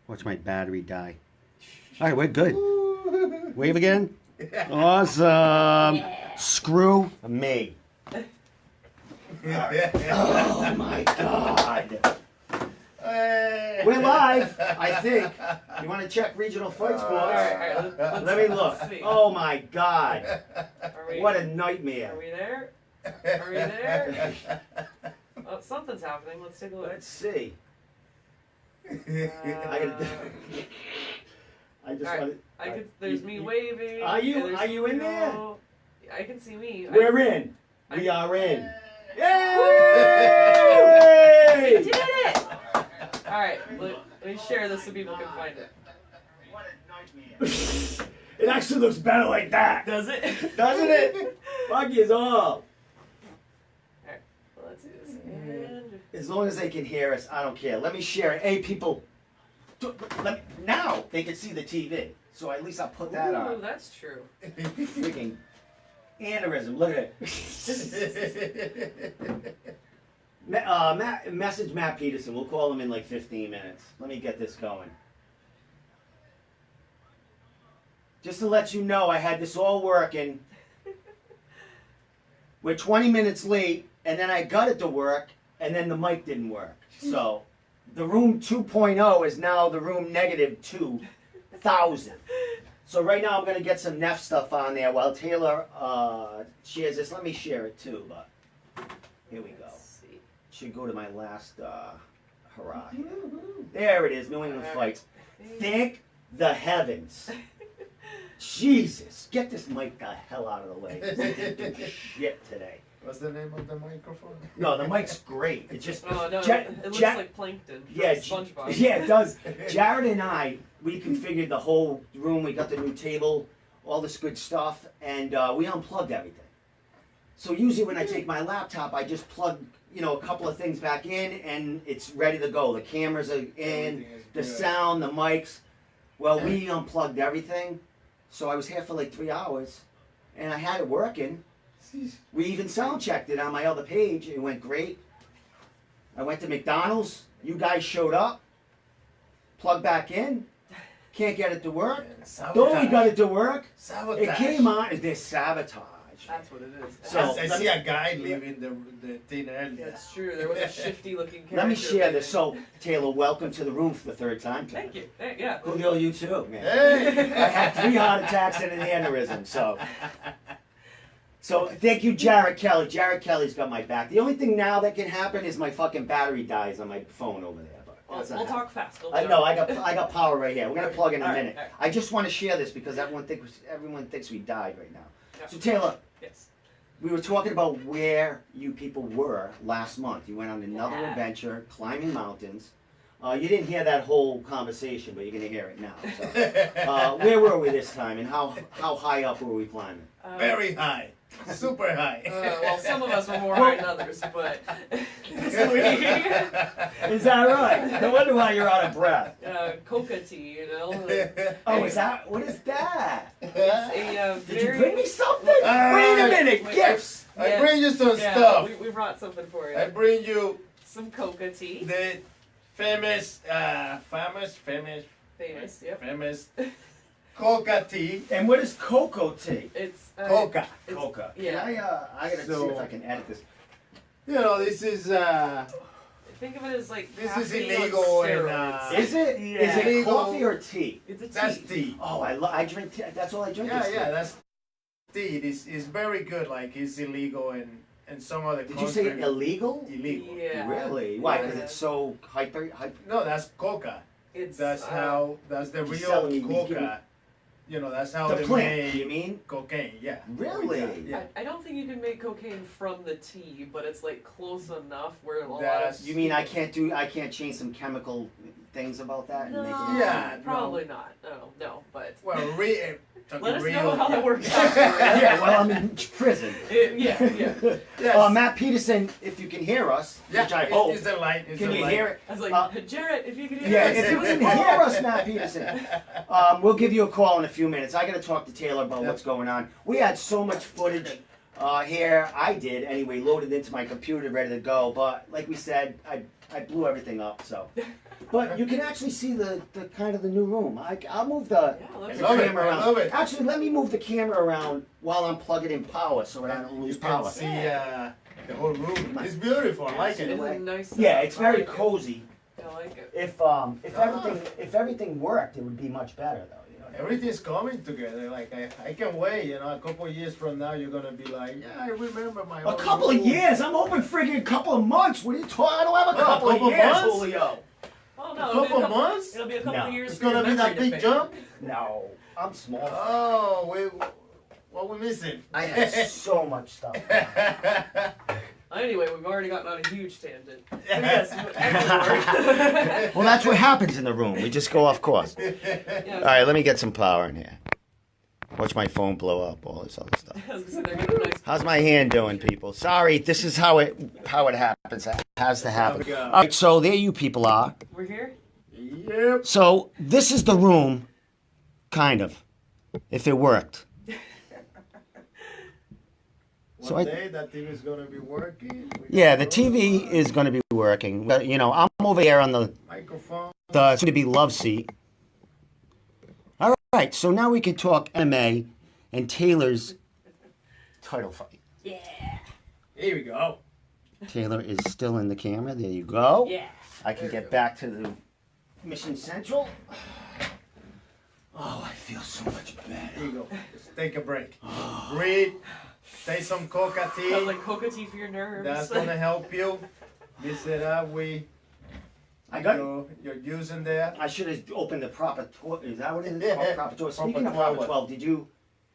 Watch my battery die. All right, we're good. Wave again. Awesome. Screw me. Oh my God. We're live, I think. You want to check regional fight sports? All right, Let me look. Oh my God. What a nightmare. Are we there? Are we there? Oh, something's happening. Let's take a look. Let's see. I just right. want to. There's me waving. Are you in there? I can see me. We're in. We are in. We Yay! did it! All right, let me share this so people can find it. What a nightmare. It actually looks better like that. Does it? Doesn't it? Fuck you all. Alright, well, let's do this. And As long as they can hear us, I don't care. Let me share it. Hey, people. Now they can see the TV. So at least I'll put that ooh, on. that's true. Freaking aneurysm. Look at it. Message Matt Peterson. We'll call him in like 15 minutes. Let me get this going. Just to let you know, I had this all working. We're 20 minutes late, and then I got it to work, and then the mic didn't work. So the room 2.0 is now the room negative 2,000. So right now I'm going to get some NEF stuff on there while Taylor shares this. Let me share it too, but here we go. Should go to my last hurrah here. There it is, New England Fights. Thank the heavens. Jesus, get this mic the hell out of the way. This didn't do shit today. What's the name of the microphone? No, the mic's great. It just oh no, it looks like plankton from SpongeBob. Yeah, it does. Jared and I, we configured the whole room. We got the new table, all this good stuff, and we unplugged everything. So usually when I take my laptop, I just plug, a couple of things back in, and it's ready to go. The cameras are in, the sound, the mics. Well, we unplugged everything. So I was here for like 3 hours, and I had it working. We even sound checked it on my other page. It went great. I went to McDonald's. You guys showed up. Plugged back in. Can't get it to work. Though we got it to work. Sabotage. It came on. There's sabotage. That's what it is. So I see a guy leaving the thing earlier. That's true. There was a shifty looking character. Let me share this. So, Taylor, welcome to the room for the third time today. Thank you. Yeah. Julio, you too, man. Hey! I had 3 heart attacks and an aneurysm, So thank you, Jared Kelly. Jared Kelly's got my back. The only thing now that can happen is my fucking battery dies on my phone over there. But We'll talk fast. I know. I got power right here. We're gonna plug in a minute. All right. I just want to share this because everyone thinks we died right now. Yeah. So Taylor, Yes. we were talking about where you people were last month. You went on another adventure, climbing mountains. You didn't hear that whole conversation, but you're gonna hear it now. So, where were we this time, and how high up were we climbing? Very high. Super high. Well, some of us were more high than others, but Is that right? No wonder why you're out of breath. coca tea, Oh, is that? What is that? It's a Did you bring me something? Wait a minute, Wait, gifts. I bring you some stuff. We brought something for you. I bring you Some coca tea. the famous coca tea. And what is cocoa tea? It's Coca. Coca. Yeah. Can I gotta see if I can edit this. You know, this is Think of it as like this is caffeine illegal on in steroids. Is it? Yeah. Is it Illegal. coffee or tea? It's a tea. that's tea. Oh, I drink tea. That's all I drink. is tea. That's tea. It's very good. Like it's illegal in some other Did you countries. say illegal? Illegal. Yeah. Really? Why? Because Yeah. it's so hyper. No, that's coca. It's That's the He's real selling you- he's coca. giving- You know, that's how The they plant. You make mean? cocaine. Yeah. Really? Yeah. I don't think you can make cocaine from the tea, but it's like close enough where a lot That's- of You mean I can't change some chemical things about that and No, make it? Yeah, probably not. No, but Well, let us real, know how yeah. that works out. Yeah, well, I'm in prison. Yeah. Yes. Matt Peterson, if you can hear us, Yeah, which I hope. it's a light. It's Can a you light. hear it? I was like, Jarrett, if you could hear Yeah, us. if you can hear us, Matt Peterson, we'll give you a call in a few minutes. I got to talk to Taylor about what's going on. We had so much footage here. I did anyway, loaded into my computer, ready to go. But like we said, I blew everything up. So, but you can actually see the kind of the new room. I'll move the, Yeah, the looks love it, camera I around. love it. Actually, let me move the camera around while I'm plugging in power so that I don't You lose can power. see the whole room. It's beautiful. I like It is it. a nice. Yeah, it's I very like it. cozy. I like it. If everything worked, it would be much better though. You know what I mean? Everything's coming together. Like I can wait. You know, a couple of years from now, you're gonna be like, yeah, I remember my. A old couple of room." years? I'm hoping friggin' a couple of months. What are you talking? I don't have a What, couple a of couple years, months? Julio. Oh A no, it'll be couple of months. It'll be a couple No. of years. It's for your gonna be that memory to big fade. jump. No, I'm small. Oh, what we missing? I have so much stuff. Anyway, we've already gotten on a huge tangent. So yes, excellent. Well, that's what happens in the room. We just go off course. Yeah, All right, let me get some power in here. Watch my phone blow up. All this other stuff. I was gonna say they're getting nice. How's my hand doing, people? Sorry, this is how it happens. It has to happen. There we go. All right, so there you people are. We're here. Yep. So this is the room, kind of, if it worked. So One I- day that thing is gonna be working. Yeah, the TV is going to be working. But, you know, I'm over here on the Microphone. soon-to-be love seat. All right, so now we can talk MMA and Taylor's title fight. Yeah. Here we go. Taylor is still in the camera. There you go. Yeah. I can get back to the Mission Central. Oh, I feel so much Here better. you go. Just take a break. Breathe. Take some coca Sounds tea. like coca tea for your nerves. That's gonna help you. This is that I got. you're using there. I should have opened the proper. Is that what it is? Yeah. Proper 12. Proper Speaking of proper 12. 12, did you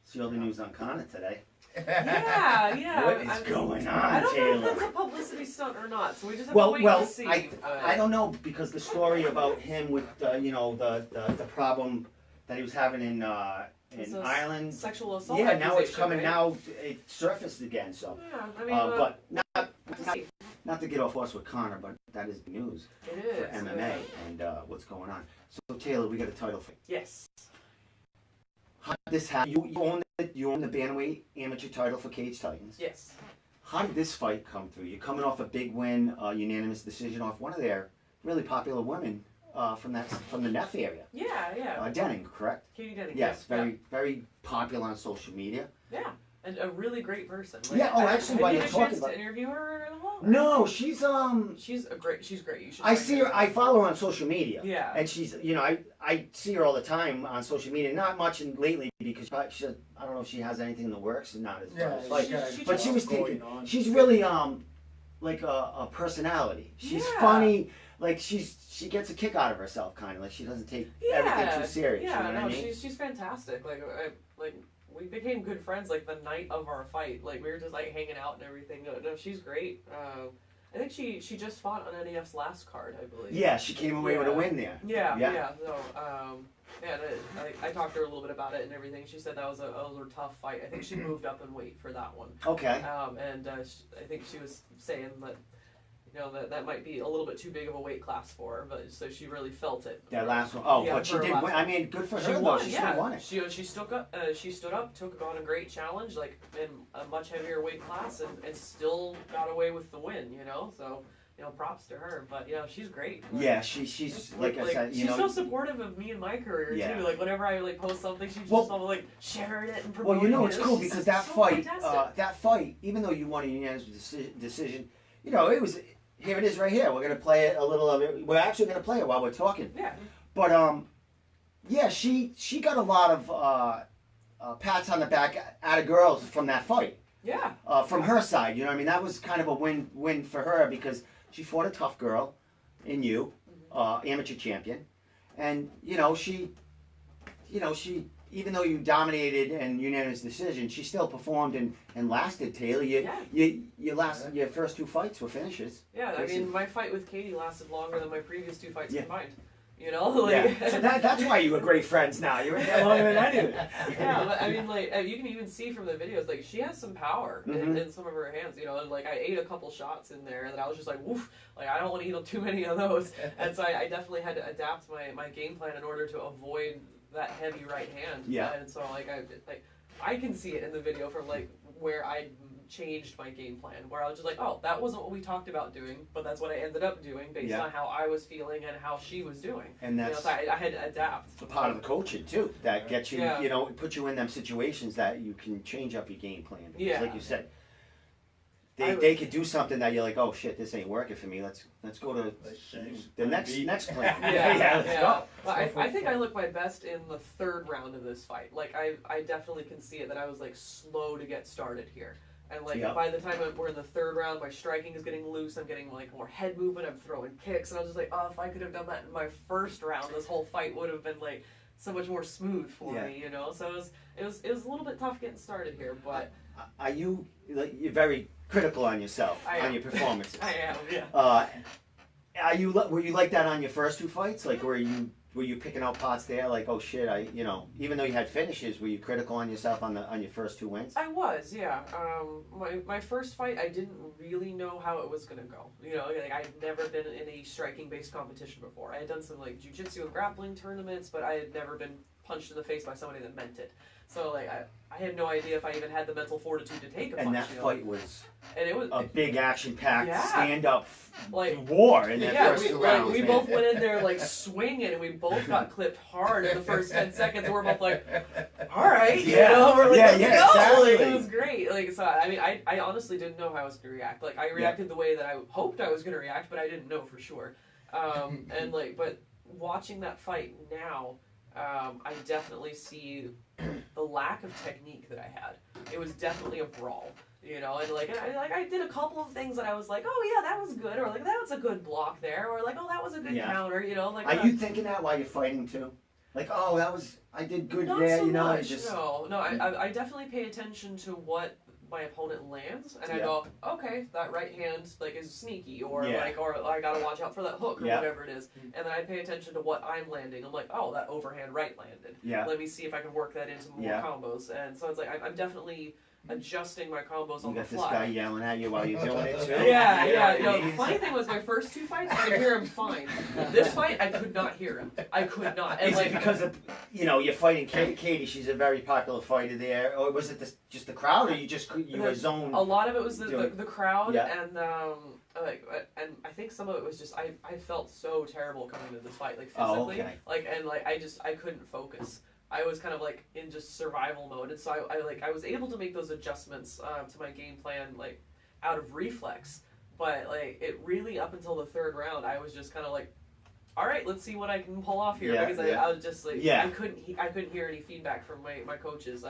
see all the news on Connor today? Yeah. What is going on, I don't know if that's Taylor? a publicity stunt or not, so we just have Well, to wait well, and see. I don't know because the story about him with you know the problem that he was having in It's a Ireland. Sexual assault. Yeah, now it's accusation, coming. right? Now it surfaced again. So, Yeah, I mean, but not we'll see. not to get off us with Connor, but that is the news It for is. MMA and what's going on. So Taylor, we got a title fight. Yes. How did this happen? You own the bantamweight amateur title for Cage Titans. Yes. How did this fight come through? You're coming off a big win, unanimous decision off one of their really popular women from the NEF area. Yeah. Denning, correct? Katie Denning. Yes, yeah. very popular on social media. Yeah. And a really great person. Yeah, oh, actually, while have you you're had a talking chance about- to interview her at all? No, she's She's great. You should. I check see her. out. I follow her on social media. Yeah. And she's, you know, I see her all the time on social media. Not much lately because she, I don't know if she has anything in the works or not. As far as fight. she But she was going taking. on. She's really like a personality. She's Yeah. funny. Like she gets a kick out of herself, kind of like she doesn't take everything too serious. Yeah, you know no, what I mean? she's fantastic. Like we became good friends like the night of our fight. Like we were just like hanging out and everything. No, she's great. I think she just fought on NEF's last card, I believe. Yeah, she came away with a Yeah. win there. Yeah. So and I talked to her a little bit about it and everything. She said that was a tough fight. I think she moved up in weight for that one. Okay. And I think she was saying that, you know, that might be a little bit too big of a weight class for her, but so she really felt it. That last one. Oh, Yeah, but she for her did last win. one. I mean, good for She her though. won, She yeah. still won it. She stood up, took on a great challenge, like in a much heavier weight class, and still got away with the win. You know, so you know, props to her. But you know, she's great. Like, Yeah, she's like I said, you she's know. so supportive of me and my career Yeah. too. Like whenever I like post something, she's Well- just all like sharing it and promoting Well, you know it. it's cool just because that so fight, fantastic. even though you won a unanimous decision, you know, it was. Here it is right here. We're gonna play it a little of it. We're actually gonna play it while we're talking. Yeah. But yeah, she got a lot of pats on the back out of girls from that fight. Yeah. From her side, you know what I mean? That was kind of a win for her because she fought a tough girl in you, amateur champion. And, she even though you dominated and unanimous decision, she still performed and lasted, Taylor. Your first two fights were finishes. Yeah, I Basically. mean, my fight with Katie lasted longer than my previous two fights Yeah. combined. You know, like Yeah. So that's why you were great friends now. You were there longer than I did. yeah, but I mean, like you can even see from the videos, like she has some power in some of her hands. You know, and like I ate a couple shots in there that I was just like, woof, like I don't want to eat too many of those, and so I definitely had to adapt my game plan in order to avoid that heavy right hand. Yeah. And so I can see it in the video from like where I changed my game plan, where I was just like, oh, that wasn't what we talked about doing, but that's what I ended up doing based on how I was feeling and how she was doing. And that's so I had to adapt. a part of the coaching too. That gets you, put you in them situations that you can change up your game plan. Because like you said, they could do something that you're like, oh shit, this ain't working for me. Let's go to the next plan. Let's go. Well, I think I look my best in the third round of this fight. Like I definitely can see it that I was like slow to get started here. And like by the time we're in the third round, my striking is getting loose. I'm getting like more head movement. I'm throwing kicks, and I was just like, oh, if I could have done that in my first round, this whole fight would have been like so much more smooth for me, you know. So it was a little bit tough getting started here. But are you you're very critical on yourself, on your performances? I am, were you like that on your first two fights? Like were you picking out parts there? Like, oh shit, even though you had finishes, were you critical on yourself on your first two wins? I was, yeah. My first fight, I didn't really know how it was gonna go. You know, like I'd never been in a striking based competition before. I had done some like jiu-jitsu and grappling tournaments, but I had never been punched in the face by somebody that meant it. So like I had no idea if I even had the mental fortitude to take a punch. And that fight was a big action-packed stand-up war in that first two rounds. We both went in there like swinging, and we both got clipped hard in the first 10 seconds. And we're both like, all right, we're like, let's go. Exactly. Like, it was great. Like, so I mean, I honestly didn't know how I was gonna react. Like I reacted the way that I hoped I was gonna react, but I didn't know for sure. And like, but watching that fight now, I definitely see the lack of technique that I had. It was definitely a brawl, you know, and like I did a couple of things that I was like, oh yeah, that was good, or like that was a good block there, or like, oh, that was a good counter, you know. Like, are you thinking that while you're fighting too? Like, oh, I did good not there, so you know. Much, no. I definitely pay attention to what my opponent lands, and I go, okay, that right hand like is sneaky, or like, or I gotta watch out for that hook, or whatever it is, and then I pay attention to what I'm landing. I'm like, oh, that overhand right landed. Let me see if I can work that into more combos, and so it's like I'm definitely adjusting my combos on the fly. You got this guy yelling at you while you're doing it too. The funny thing was, my first two fights, I could hear him fine. This fight, I could not hear him. I could not. And is it because of, you're fighting Katie? She's a very popular fighter there, or was it just the crowd, or you were zoned? A lot of it was the crowd, and and I think some of it was just I felt so terrible coming into this fight, like physically, I couldn't focus. I was kind of like in just survival mode, and so I was able to make those adjustments to my game plan like out of reflex, but like it really up until the third round I was just kind of like, all right, let's see what I can pull off here, because I was just like I couldn't hear any feedback from my coaches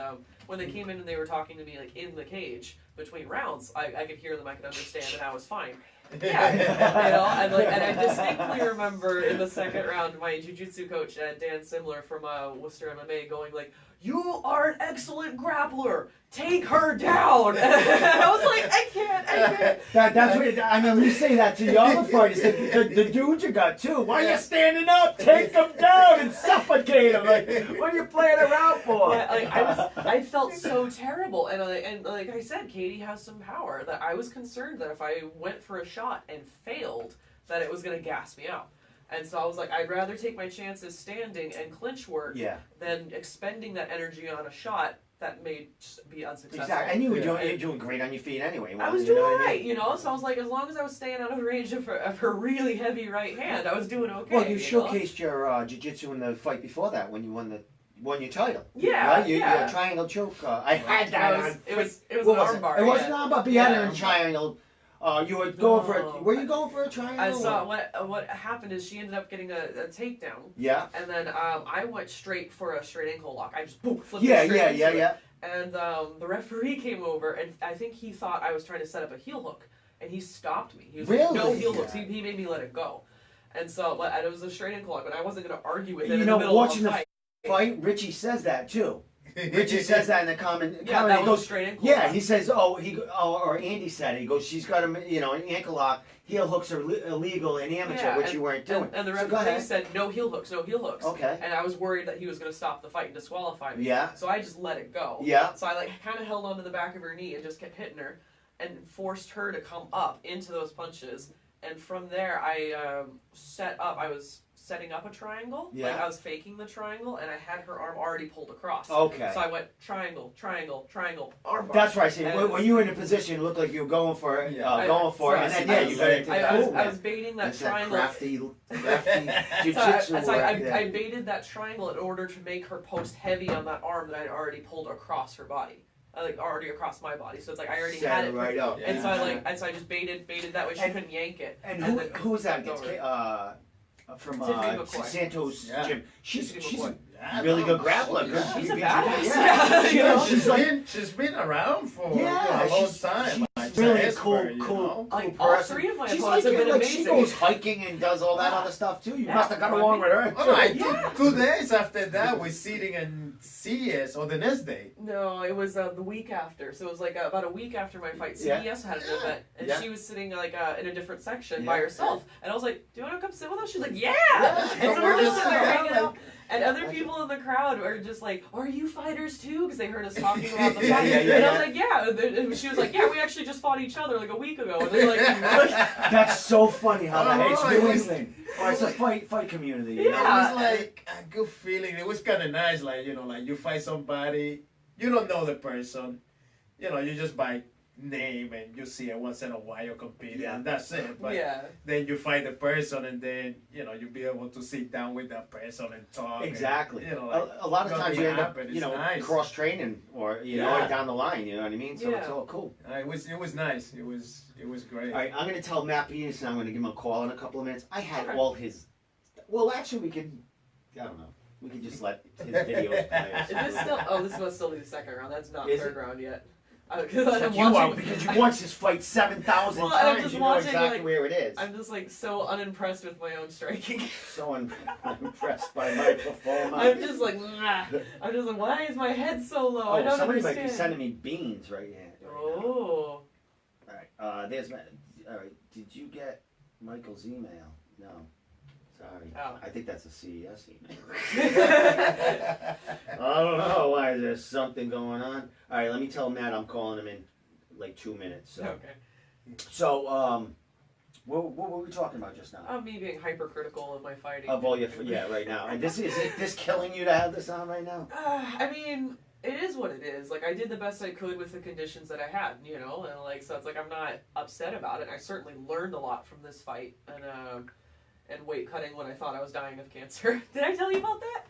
when they came in and they were talking to me like in the cage between rounds. I could hear them, I could understand, and I was fine. And I distinctly remember in the second round my jiu-jitsu coach Dan Simler from Worcester MMA going like, "You are an excellent grappler. Take her down." And I was like, I can't. That's what I mean. When you say that to the other fighters, the dudes you got too. Why are you standing up? Take them down and suffocate them. Like, what are you playing around for? I felt so terrible, and like I said, Katie has some power. That I was concerned that if I went for a shot and failed, that it was going to gas me out. And so I was like, I'd rather take my chances standing and clinch work than expending that energy on a shot that may just be unsuccessful. Exactly. And you were doing great on your feet anyway. I was doing alright, you know? So I was like, as long as I was staying out of range of her really heavy right hand, I was doing okay. Well, you showcased your jiu-jitsu in the fight before that when you won your title. Yeah, right? Your triangle choke. I had that. It was an armbar. It wasn't an armbar, but you had it in triangle. You were going for it. Were you going for a triangle? I saw what happened is she ended up getting a takedown. Yeah. And then I went straight for a straight ankle lock. I just flipped straight into it. And the referee came over, and I think he thought I was trying to set up a heel hook, and he stopped me. He was like, no heel hooks. He made me let it go. And so and it was a straight ankle lock, but I wasn't going to argue with him in the middle of the fight. Richie says that too. Richie says that in the comment. That was straight ankle lock. He says, or Andy said it. He goes, she's got an ankle lock. Heel hooks are illegal in amateur, which you weren't doing. And the referee said, no heel hooks, no heel hooks. Okay. And I was worried that he was going to stop the fight and disqualify me. Yeah. So I just let it go. Yeah. So I kind of held onto the back of her knee and just kept hitting her, and forced her to come up into those punches. And from there, I set up. I was setting up a triangle. Yeah. Like I was faking the triangle, and I had her arm already pulled across. Okay. So I went triangle, triangle, triangle, arm bar. That's right. I see. And- When you were in a position, it looked like you were going for it, Yeah. going for it, and then yeah, you got into I was baiting that That's triangle. That crafty jiu-jitsu So work, I baited that triangle in order to make her post heavy on that arm that I'd already pulled across her body. Like already across my body. So it's like I already Set had it it. right up. And so I just baited that way she couldn't yank it. And then who's that flipped against? over. From Tiffany McCoy. Santos Yeah. gym. She's Tiffany McCoy. Yeah, really no, good grappler. yeah. Good. She's a Yeah. badass. Yeah. You know? She's been around for Yeah, a long she's- time. she's Like, really Jasper, cool, you cool, know? Like cool all person. three of my She's opponents like, have been like amazing. she goes hiking and does all that other stuff too. You Yeah, must have got along with her. Oh, I Yeah. 2 days after that, we're sitting in CS or the next day. No, it was the week after. So it was like about a week after my fight. Yeah. CBS had an event, and Yeah. she was sitting like in a different section Yeah. by herself. And I was like, "Do you want to come sit with us?" She's like, "Yeah." Yeah. And so we're just sitting there hanging Yeah. out. And other people in the crowd were just like, "Are you fighters too?" Because they heard us talking about the Yeah, fight. yeah, yeah, and I yeah. was like, "Yeah." And she was like, "Yeah, we actually just fought each other like a week ago." And they're like, That's so funny how that it's Oh, new it was- thing. Oh, it's a fight community. You It know? Yeah. was like a good feeling. It was kind of nice, like, you know, like you fight somebody, you don't know the person, you know, you just by name and you see it once in a while competing, Yeah. and that's it. But "Yeah." then you fight the person, and then, you know, you'll be able to sit down with that person and talk. Exactly. And, you know, like, A lot of times nothing you end up, happened. you It's know, nice. cross training or you Yeah. know down the line. You know what I mean? So it's Yeah. all cool. it was nice. It was great. All right, I'm gonna tell Matt Venus and I'm gonna give him a call in a couple of minutes. I had Okay. all his. Well, actually, we could. I don't know. We could just let his videos play. Is this still? Oh, this must still be the second round. That's not Is third it? round yet. It's I'm like you watching- are because you watched this fight 7,000 Well, I'm times. just You know watching, exactly like, where it is. I'm just like so unimpressed with my own striking. So impressed by my performance. I'm just like, nah. I'm just like, why is my head so low? I Oh, don't somebody understand. might be sending me beans right now. Oh. All right. There's. All right. Did you get Michael's email? No. Sorry. Oh. I think that's a CES email. I don't know. Why is there something going on? All right. Let me tell Matt I'm calling him in like 2 minutes. So. Okay. So, what were we talking about just now? Me being hypercritical of my fighting. Of all your, yeah, right now. And is this killing you to have this on right now? I mean, it is what it is. Like, I did the best I could with the conditions that I had, you know? And, like, so it's like I'm not upset about it. I certainly learned a lot from this fight. And weight cutting when I thought I was dying of cancer. Did I tell you about that?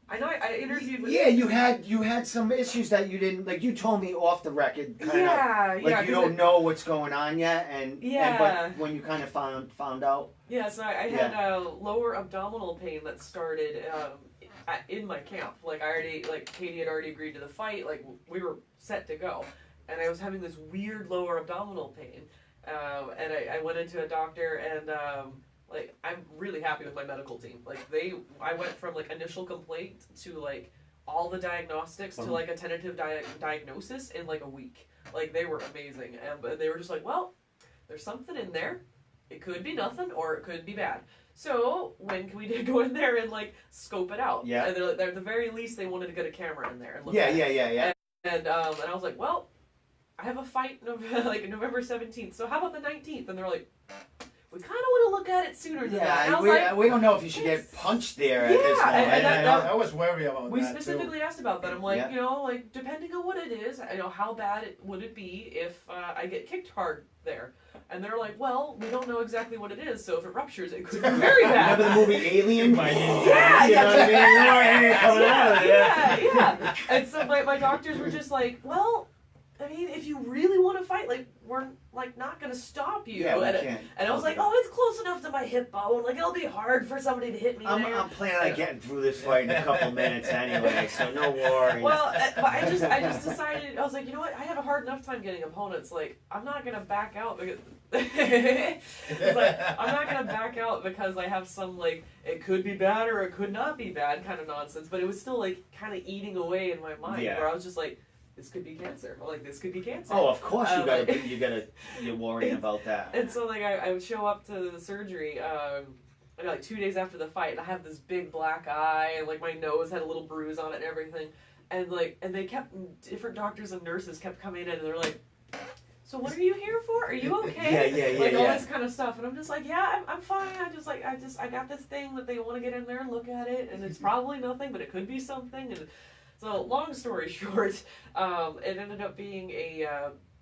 I know I interviewed with... Yeah, you had some issues that you didn't, like you told me off the record, kind of. Yeah, Like yeah. you don't know what's going on yet, and Yeah. but when you kind of found out. Yeah, so I had lower abdominal pain that started in my camp. Like Katie had already agreed to the fight. Like we were set to go, and I was having this weird lower abdominal pain. And I went into a doctor, and like I'm really happy with my medical team. Like I went from like initial complaint to like all the diagnostics to like a tentative diagnosis in like a week. Like they were amazing, and they were just like, well, there's something in there. It could be nothing, or it could be bad. So when can we go in there and like scope it out? Yeah. And they're at the very least they wanted to get a camera in there and look Yeah, at it. yeah. And I was like, well, I have a fight like November 17th. So how about the 19th? And they're like, we kind of want to look at it sooner than that. And I was like, we don't know if you should get punched there at this Yeah, moment. and I was worried about we that specifically asked about that. I'm like, Yeah. you know, like depending on what it is, you know, how bad would it be if I get kicked hard there? And they're like, well, we don't know exactly what it is, so if it ruptures, it could be very bad. Remember the movie Alien? Yeah, You know what I mean? Alien coming out of there. yeah. And so my doctors were just like, well, I mean, if you really want to fight, like, we're like not gonna stop you. Yeah, we and, can't. and I was like, oh, it's close enough to my hip bone. Like, it'll be hard for somebody to hit me there. I'm planning on getting through this fight in a couple minutes anyway, so no worries. Well, but I just decided, I was like, you know what? I have a hard enough time getting opponents. Like, I'm not gonna back out because it's like I'm not gonna back out because I have some like it could be bad or it could not be bad kind of nonsense. But it was still like kind of eating away in my mind Yeah. where I was just like, this could be cancer. Or, like, this could be cancer. Oh, of course like- you're worrying about that. And so like I would show up to the surgery. Like 2 days after the fight, and I have this big black eye, and like my nose had a little bruise on it and everything, and they kept different doctors and nurses kept coming in, and they're like, so what are you here for? Are you okay? Yeah, like all yeah. this kind of stuff, and I'm just like, yeah, I'm fine. I got this thing that they want to get in there and look at it, and it's probably nothing, but it could be something. And so, long story short, it ended up being a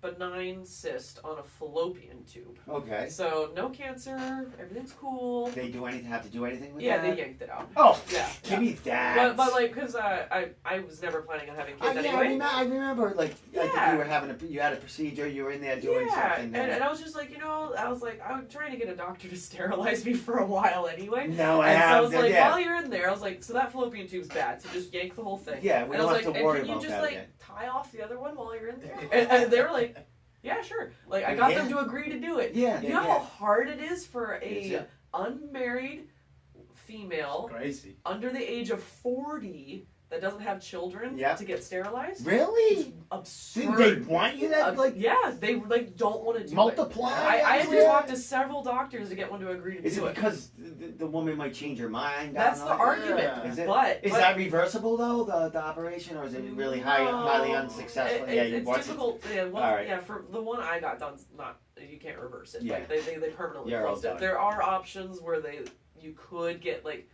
benign cyst on a fallopian tube. Okay. So no cancer, everything's cool. They do anything? Have to do anything with Yeah, that? they yanked it out. Oh, Yeah. give me that. But like, cause I was never planning on having kids anyway. I remember, like, I think Yeah. you were having you had a procedure, you were in there doing something. And I was just like, I'm trying to get a doctor to sterilize me for a while anyway. No, And so I was like, yeah. while you're in there, I was like, so that fallopian tube's bad, so just yank the whole thing. Yeah, we and I don't was have like, to worry and can about you just that like again. tie off the other one while you're in there? And they were like, yeah, sure. Like I got them to agree to do it. Yeah, You know how hard it is for Yeah. unmarried female Crazy. under the age of 40 that doesn't have children Yeah. to get sterilized? Really? Absurd. Did they want you to, like, yeah, they like don't want to do multiply? it. I had to Yeah. talk to several doctors to get one to agree to Is do it because the woman might change her mind? That's the argument. Yeah. Is it? But Is that reversible though, the operation, or is it really highly unsuccessful? It's once difficult. Yeah, All right. yeah, for the one I got done, not you can't reverse it. Yeah. Like they permanently You're all closed it. done. There are options where you could get like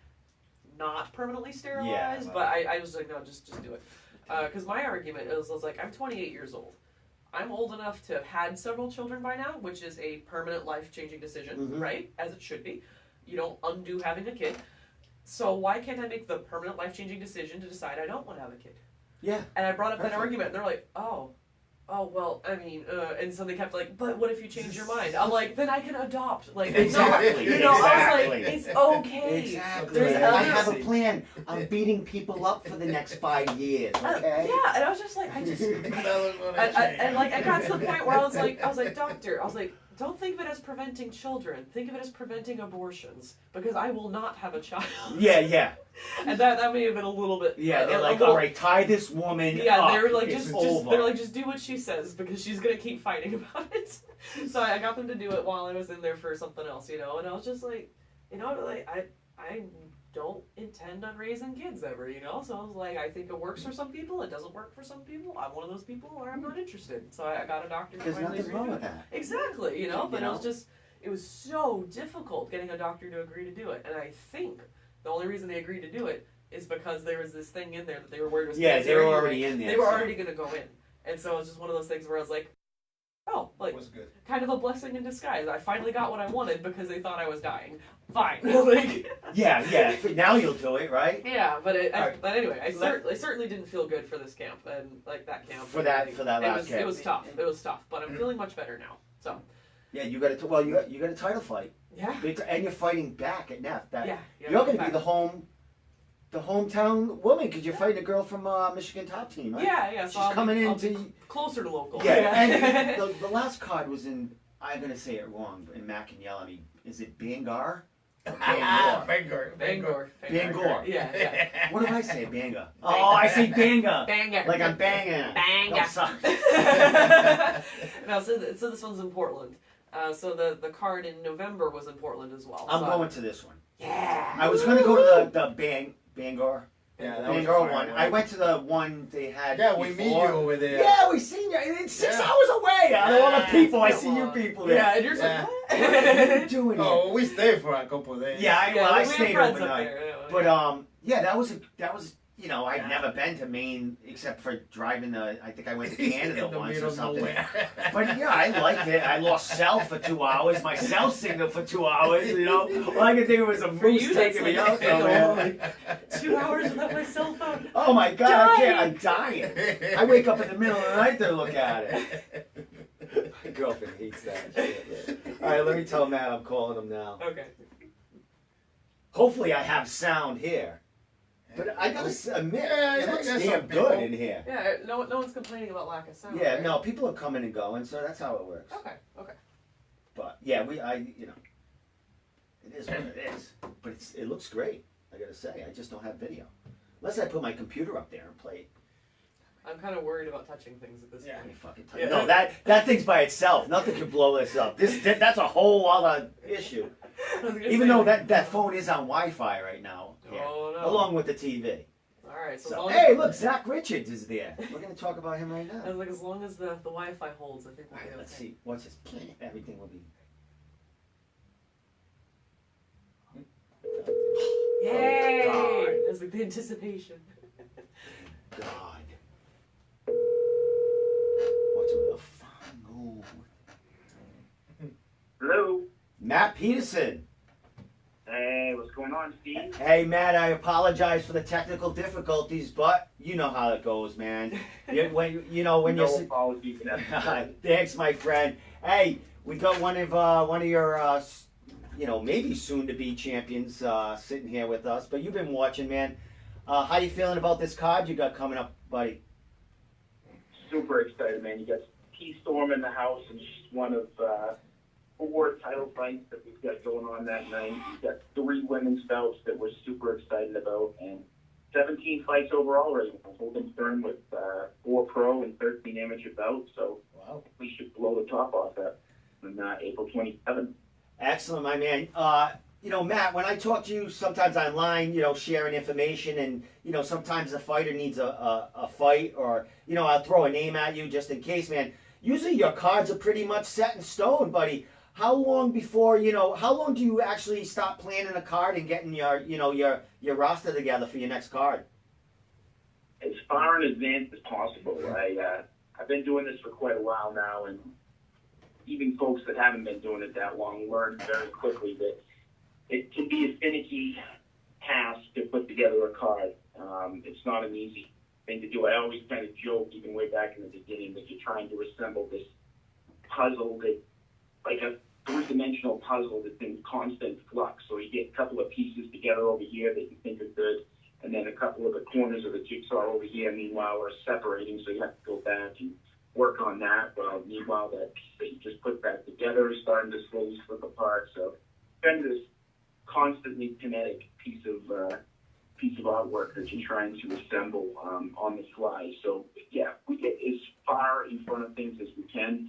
not permanently sterilized, Yeah, but I was like, no, just do it. Because my argument is, I was like, I'm 28 years old. I'm old enough to have had several children by now, which is a permanent life-changing decision, Mhm. right? As it should be. You don't undo having a kid. So why can't I make the permanent life-changing decision to decide I don't want to have a kid? Yeah. And I brought up that Perfect. argument, and they're like, oh, well, I mean, and so they kept like, but what if you change your mind? I'm like, then I can adopt. Like, Exactly. no, I was Exactly. like, it's okay. Exactly. There's I others. have a plan. I'm beating people up for the next 5 years. Okay. Yeah, and I was just like, I just, and like, I got to the point where I was like, doctor, I was like, don't think of it as preventing children. Think of it as preventing abortions, because I will not have a child. Yeah, yeah, And that may have been a little bit. yeah. They're a like, little- all right, tie this woman. Yeah, up. they were like, It's just over. they're like, just do what she says because she's gonna keep fighting about it. So I got them to do it while I was in there for something else, and I was just like, like I don't intend on raising kids ever, So I was like, I think it works for some people, it doesn't work for some people. I'm one of those people where I'm not interested. So I got a doctor. There's finally nothing agreed wrong to with it. that. Exactly, but it was so difficult getting a doctor to agree to do it, and I think the only reason they agreed to do it is because there was this thing in there that they were worried was Yeah, cancer they were anyway. already in there. They were so- already going to go in. And so it was just one of those things where I was like, oh, like, was good. kind of a blessing in disguise. I finally got what I wanted because they thought I was dying. Fine. Like, Yeah. Now you'll do it, right? yeah, but Alright. but anyway, I Let- certainly didn't feel good for this camp and like that camp. For that It last was, camp. It was tough. It was tough, but I'm feeling much better now. So, Yeah, you got to. Well, you got a title fight, yeah. and you're fighting back at NEF. Yeah. You're going to be the hometown woman because you're fighting a girl from Michigan top team, right? Yeah. So She's coming I'll into. be closer to local. Yeah, and the last card was in. I'm gonna say it wrong, and Matt can yell at me. Is it Bangor? Bangor. Bangor. Yeah. What do I say, Bangor? Oh, I say Bangor. Banger. Like I'm banging. Banger. Don't suck. No, so this one's in Portland. So the card in November was in Portland as well. I'm so going to this one. Yeah. I was gonna go to the Bangor. Yeah, that was Bangor far one. away. I went to the one they had. Yeah, we meet before. you over there. Yeah, we seen you. It's 6 Yeah. hours away. Out of all the Yeah. people, I Come see you on. people there. Yeah, and you're Yeah. like, What are you doing here? Oh, we stayed for a couple of days. Yeah, I we have stayed friends up overnight. there. But yeah, that was I'd Yeah. never been to Maine except for driving I think I went to In Canada the once middle or of something. nowhere. But yeah, I liked it. I lost cell for 2 hours. My cell signal for 2 hours. All I could think was a For moose you, that's taking me like- out somewhere. 2 hours without my cell phone. Oh my god, I can't. I'm Dying. dying. I wake up in the middle of the night to look at it. My girlfriend hates that shit. All right, let me tell Matt I'm calling him now. Okay. Hopefully, I have sound here. But I gotta admit, Yeah, it looks there's damn some good people. in here. Yeah, no one's complaining about lack of sound. Yeah, right? no, people are coming and going, so that's how it works. Okay. But yeah, it is what it is. But it looks great. I gotta say, I just don't have video, unless I put my computer up there and play it. I'm kind of worried about touching things at this Yeah. I point. fucking touch. Yeah. No, that thing's by itself. Nothing can blow this up. That's a whole other issue. I was gonna Even say, though like, that phone is on Wi-Fi right now, here, Oh no. along with the TV. All right. right. So, as So, long hey, as, look, Zach Richards is there. We're going to talk about him right I now. was like, as long as the Wi-Fi holds, I think we'll All be right, okay. let's see. Watch this. Everything will be. Yay! Oh, God. That's like the anticipation. God. What's with the phone? Hello. Matt Peterson. Hey, what's going on, Steve? Hey, Matt, I apologize for the technical difficulties, but you know how it goes, man. When No you're. apology for that. Thanks, my friend. Hey, we got one of your, maybe soon to be champions sitting here with us. But you've been watching, man. How you feeling about this card you got coming up, buddy? Super excited, man. You got T Storm in the house, and she's one of 4 title fights that we've got going on that night. We've got 3 women's bouts that we're super excited about, and 17 fights overall right now. Holding firm with 4 pro and 13 amateur bouts, so Wow. we should blow the top off that on April 27th. Excellent, my man. Matt, when I talk to you sometimes online, sharing information, and sometimes the fighter needs a fight, or I'll throw a name at you just in case, man. Usually your cards are pretty much set in stone, buddy. How long before how long do you actually stop planning a card and getting your roster together for your next card? As far in advance as possible. I've been doing this for quite a while now, and even folks that haven't been doing it that long learn very quickly that it can be a finicky task to put together a card. It's not an easy thing to do. I always kind of joke, even way back in the beginning, that you're trying to assemble this puzzle that, like a 3-dimensional puzzle that's in constant flux. So you get a couple of pieces together over here that you think are good, and then a couple of the corners of the jigsaw over here, meanwhile, are separating, so you have to go back and work on that. Well, meanwhile, that piece that you just put back together is starting to slowly slip apart. So kind of this constantly kinetic piece of artwork that you're trying to assemble on the fly. So yeah, we get as far in front of things as we can.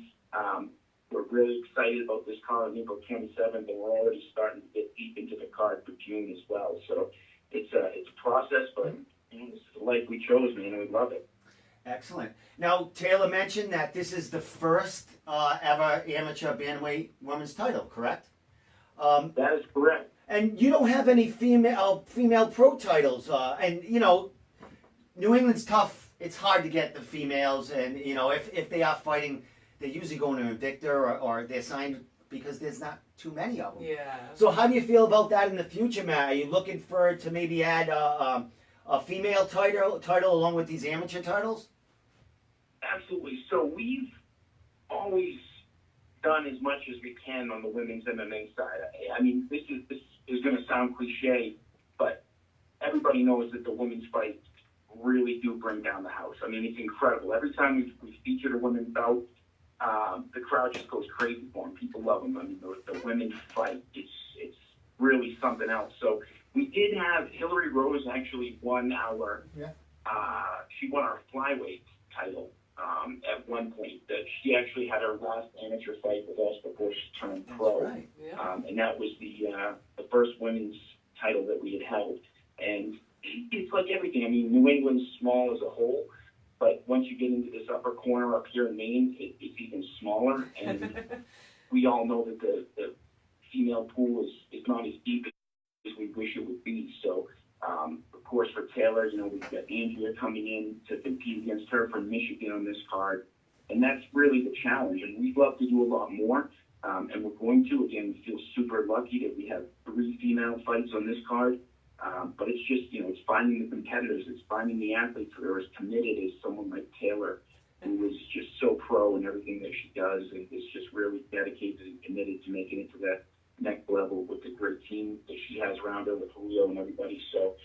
We're really excited about this card on April 27th, and we're already starting to get deep into the card for June as well. So it's a process, but this is the life we chose, man, and we love it. Excellent. Now, Taylor mentioned that this is the first ever amateur bantamweight women's title, correct? That is correct. And you don't have any female pro titles. And New England's tough. It's hard to get the females, and if they are fighting, they're usually going to Invicta or they're signed because there's not too many of them. Yeah. So how do you feel about that in the future, Matt? Are you looking to maybe add a female title along with these amateur titles? Absolutely. So we've always done as much as we can on the women's MMA side. I mean, this is going to sound cliche, but everybody knows that the women's fights really do bring down the house. I mean, it's incredible. Every time we featured a women's bout, the crowd just goes crazy for them. People love them. I mean, the women's fight, it's really something else. So we did have Hillary Rose actually won she won our flyweight title at one point. That she actually had her last amateur fight with us before she turned pro. That's right. Yeah. And that was the first women's title that we had held. And it's like everything. I mean, New England's small as a whole, but once you get into this upper corner up here in Maine, it's even smaller. And we all know that the female pool is not as deep as we wish it would be. So, of course, for Taylor, we've got Andrea coming in to compete against her from Michigan on this card. And that's really the challenge. And we'd love to do a lot more. And we're going to. Again, we feel super lucky that we have 3 female fights on this card. But it's just, it's finding the competitors. It's finding the athletes that are as committed as someone like Taylor, who is just so pro in everything that she does and is just really dedicated and committed to making it to that next level with the great team that she has around her with Julio and everybody. So,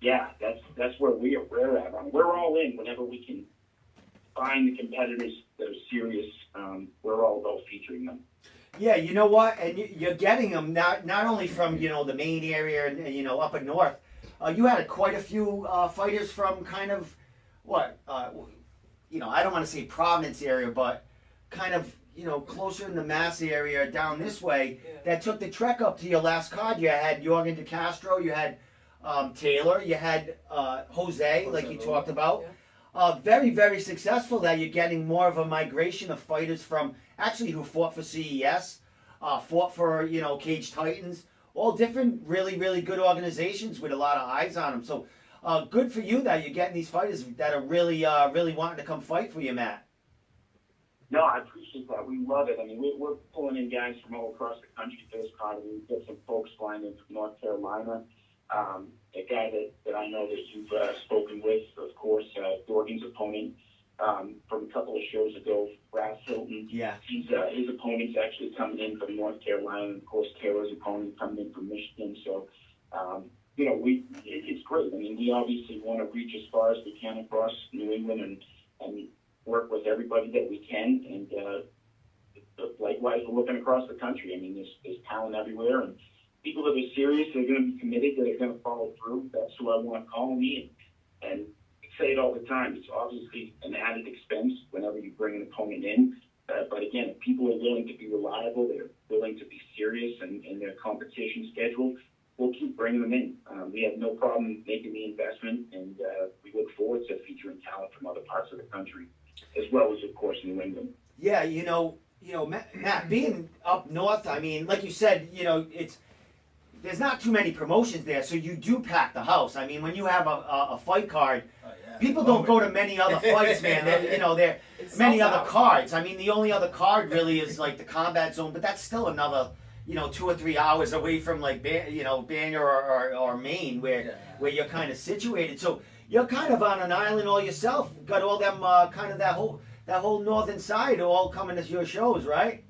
yeah, that's where we're at. We're all in whenever we can find the competitors that are serious. We're all about featuring them. Yeah, you know what? And you're getting them not only from the Maine area and up in north. You had quite a few fighters from kind of I don't want to say Providence area, but kind of closer in the Mass area down this way. Yeah. That took the trek up to your last card. You had Jorgen De Castro. You had Taylor. You had Jose, like you Jose talked about. Yeah. Very, very successful that you're getting more of a migration of fighters from actually who fought for CES, fought for, you know, Cage Titans, all different really, really good organizations with a lot of eyes on them. So good for you that you're getting these fighters that are really, really wanting to come fight for you, Matt. No, I appreciate that. We love it. I mean, we're pulling in guys from all across the country for this card. We've got some folks flying in from North Carolina. A guy that I know that you've spoken with, of course, Dorgan's opponent from a couple of shows ago, Ras Hilton. Yeah. His opponent's actually coming in from North Carolina, and of course Taylor's opponent coming in from Michigan. So, you know, it's great. I mean, we obviously want to reach as far as we can across New England and work with everybody that we can. And likewise, we're looking across the country. I mean, there's talent everywhere, and people that are serious, they're going to be committed, that are going to follow through. That's who I want calling me. And I say it all the time. It's obviously an added expense whenever you bring an opponent in. But again, if people are willing to be reliable, they're willing to be serious in their competition schedule, we'll keep bringing them in. We have no problem making the investment, and we look forward to featuring talent from other parts of the country, as well as, of course, New England. Yeah, you know, Matt, being up north, I mean, like you said, you know, there's not too many promotions there, so you do pack the house. I mean, when you have a fight card, people don't go to many other fights, man. You know, there many other cards. I mean, the only other card really is like the Combat Zone, but that's still another, you know, 2 or 3 hours away from like Banner or Maine, where you're kind of situated. So you're kind of on an island all yourself. Got all them kind of that whole northern side all coming to your shows, right?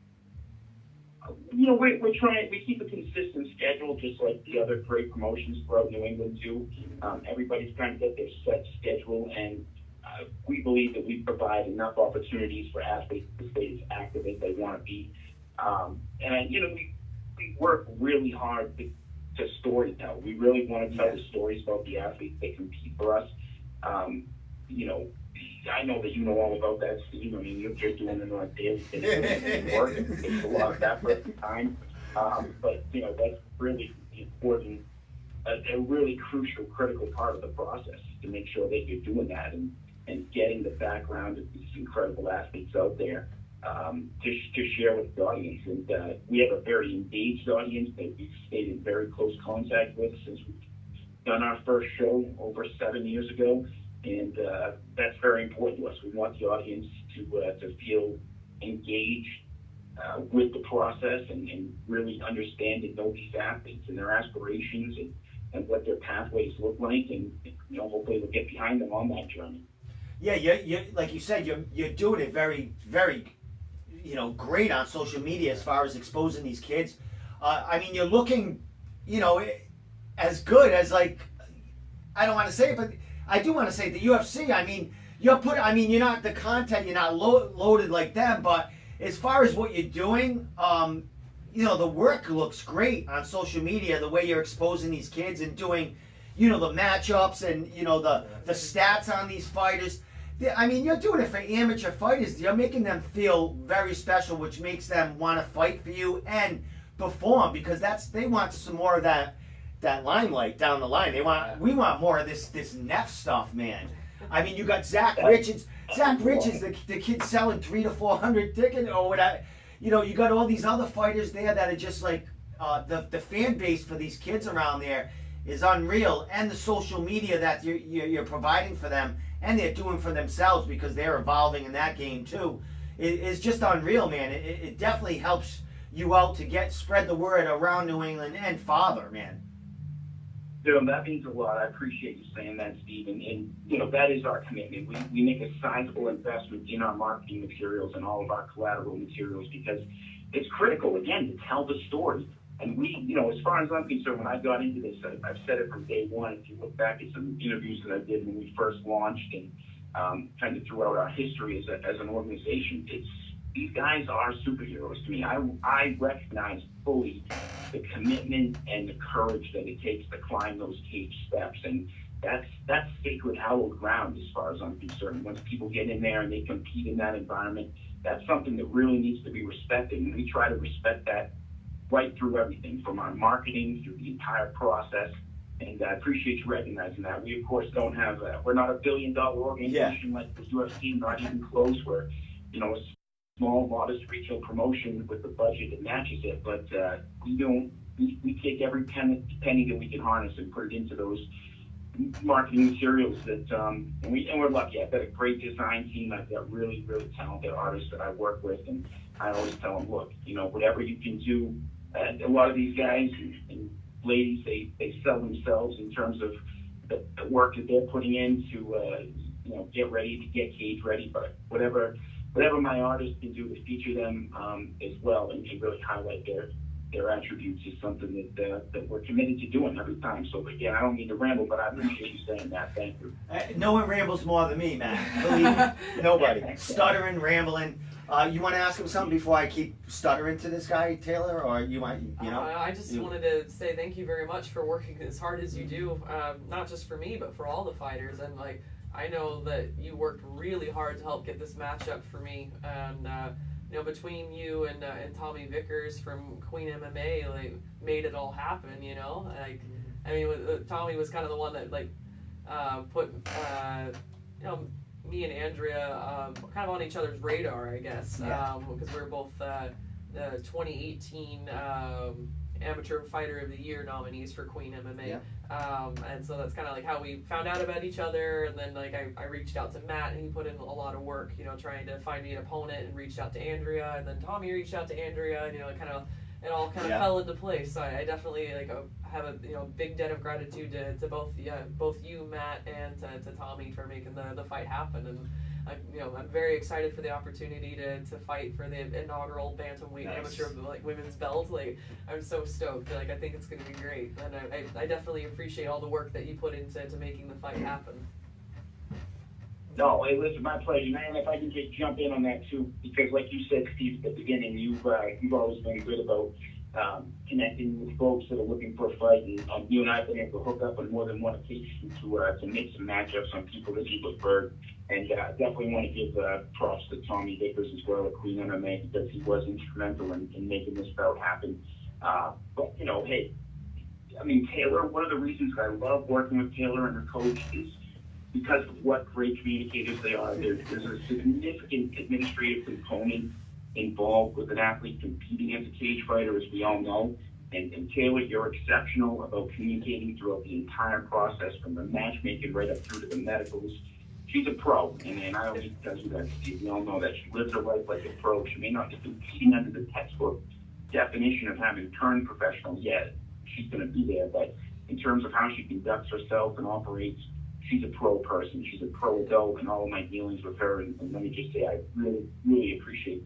You know, we're trying. We keep a consistent schedule, just like the other great promotions throughout New England too. Everybody's trying to get their set schedule, and we believe that we provide enough opportunities for athletes to stay as active as they want to be. And you know, we work really hard to story tell. We really want to tell the stories about the athletes that compete for us. You know, I know that you know all about that, Steve. I mean, you're doing it on a daily basis work, and it takes a lot of effort and time. But, you know, that's really important, a really crucial, critical part of the process to make sure that you're doing that and getting the background of these incredible athletes out there to share with the audience. And we have a very engaged audience that we've stayed in very close contact with since we've done our first show over 7 years ago. And that's very important to us. We want the audience to feel engaged with the process and really understand and know these athletes and their aspirations and what their pathways look like. And, you know, hopefully we'll get behind them on that journey. Yeah, you like you said, you're doing it very, very, you know, great on social media as far as exposing these kids. I mean, you're looking, you know, as good as, like, I don't want to say it, but I do want to say the UFC. I mean, you're not the content, you're not loaded like them, but as far as what you're doing, you know, the work looks great on social media. The way you're exposing these kids and doing, you know, the matchups and, you know, the stats on these fighters. I mean, you're doing it for amateur fighters. You're making them feel very special, which makes them want to fight for you and perform, because they want some more of that limelight down the line. We want more of this NEF stuff, man. I mean, you got Zach Richards. Zach Richards, the kid selling 300 to 400 tickets or whatever. You know, you got all these other fighters there that are just like the fan base for these kids around there is unreal, and the social media that you're providing for them and they're doing for themselves because they're evolving in that game too. It's just unreal, man. It definitely helps you out to spread the word around New England and farther, man. Dude, that means a lot. I appreciate you saying that, Steve. And you know, that is our commitment. We make a sizable investment in our marketing materials and all of our collateral materials because it's critical, again, to tell the story. And we, you know, as far as I'm concerned, when I got into this, I've said it from day one. If you look back at some interviews that I did when we first launched and kind of throughout our history as an organization, these guys are superheroes to me. I recognize fully the commitment and the courage that it takes to climb those cage steps. And that's sacred, hallowed ground as far as I'm concerned. Once people get in there and they compete in that environment, that's something that really needs to be respected. And we try to respect that right through everything, from our marketing through the entire process. And I appreciate you recognizing that. We, of course, don't have, we're not a billion-dollar organization like the UFC, not even close. We're, you know, a small, modest retail promotion with the budget that matches it. But we take every penny that we can harness and put it into those marketing materials that, and we're lucky. I've got a great design team. I've got really, really talented artists that I work with. And I always tell them, look, you know, whatever you can do, a lot of these guys and ladies, they sell themselves in terms of the work that they're putting in to, you know, get ready, to get cage ready. But whatever my artists can do to feature them as well and really highlight their attributes is something that we're committed to doing every time. So again, I don't mean to ramble, but I appreciate you saying that. Thank you. No one rambles more than me, Matt. Believe me, nobody. Stuttering, rambling. You want to ask him something before I keep stuttering to this guy, Taylor, or you might, you know? I just wanted to say thank you very much for working as hard as you do, not just for me, but for all the fighters. And like, I know that you worked really hard to help get this matchup for me. And you know, between you and Tommy Vickers from Queen MMA, like, made it all happen. You know, like, I mean, Tommy was kind of the one that like put you know, me and Andrea kind of on each other's radar, I guess, because we were both the 2018 Amateur Fighter of the Year nominees for Queen MMA. And so that's kind of like how we found out about each other. And then like I reached out to Matt, and he put in a lot of work, you know, trying to find me an opponent, and reached out to Andrea, and then Tommy reached out to Andrea, and you know, it all kind of fell into place. So I definitely like have a, you know, big debt of gratitude to both you, Matt, and to Tommy for making the fight happen. And you know, I'm very excited for the opportunity to fight for the inaugural bantamweight amateur like women's belt. Like, I'm so stoked. Like, I think it's going to be great, and I definitely appreciate all the work that you put into making the fight happen. No, hey, listen, my pleasure, man. If I can just jump in on that too, because like you said, Steve, at the beginning, you've always been good about connecting with folks that are looking for a fight, and you and I have been able to hook up on more than one occasion to make some matchups on people that you preferred. And definitely want to give props to Tommy Vickers as well at Queen MMA, because he was instrumental in making this bout happen. But you know, hey, I mean, Taylor. One of the reasons I love working with Taylor and her coach is because of what great communicators they are. There's a significant administrative component involved with an athlete competing as a cage fighter, as we all know. And Taylor, you're exceptional about communicating throughout the entire process, from the matchmaking right up through to the medicals. She's a pro, and I don't need to tell you that, Steve. We all know that. She lives her life like a pro. She may not be competing under the textbook definition of having turned professional yet. She's going to be there, but in terms of how she conducts herself and operates, she's a pro person. She's a pro adult, and all of my dealings with her, and let me just say, I really, really appreciate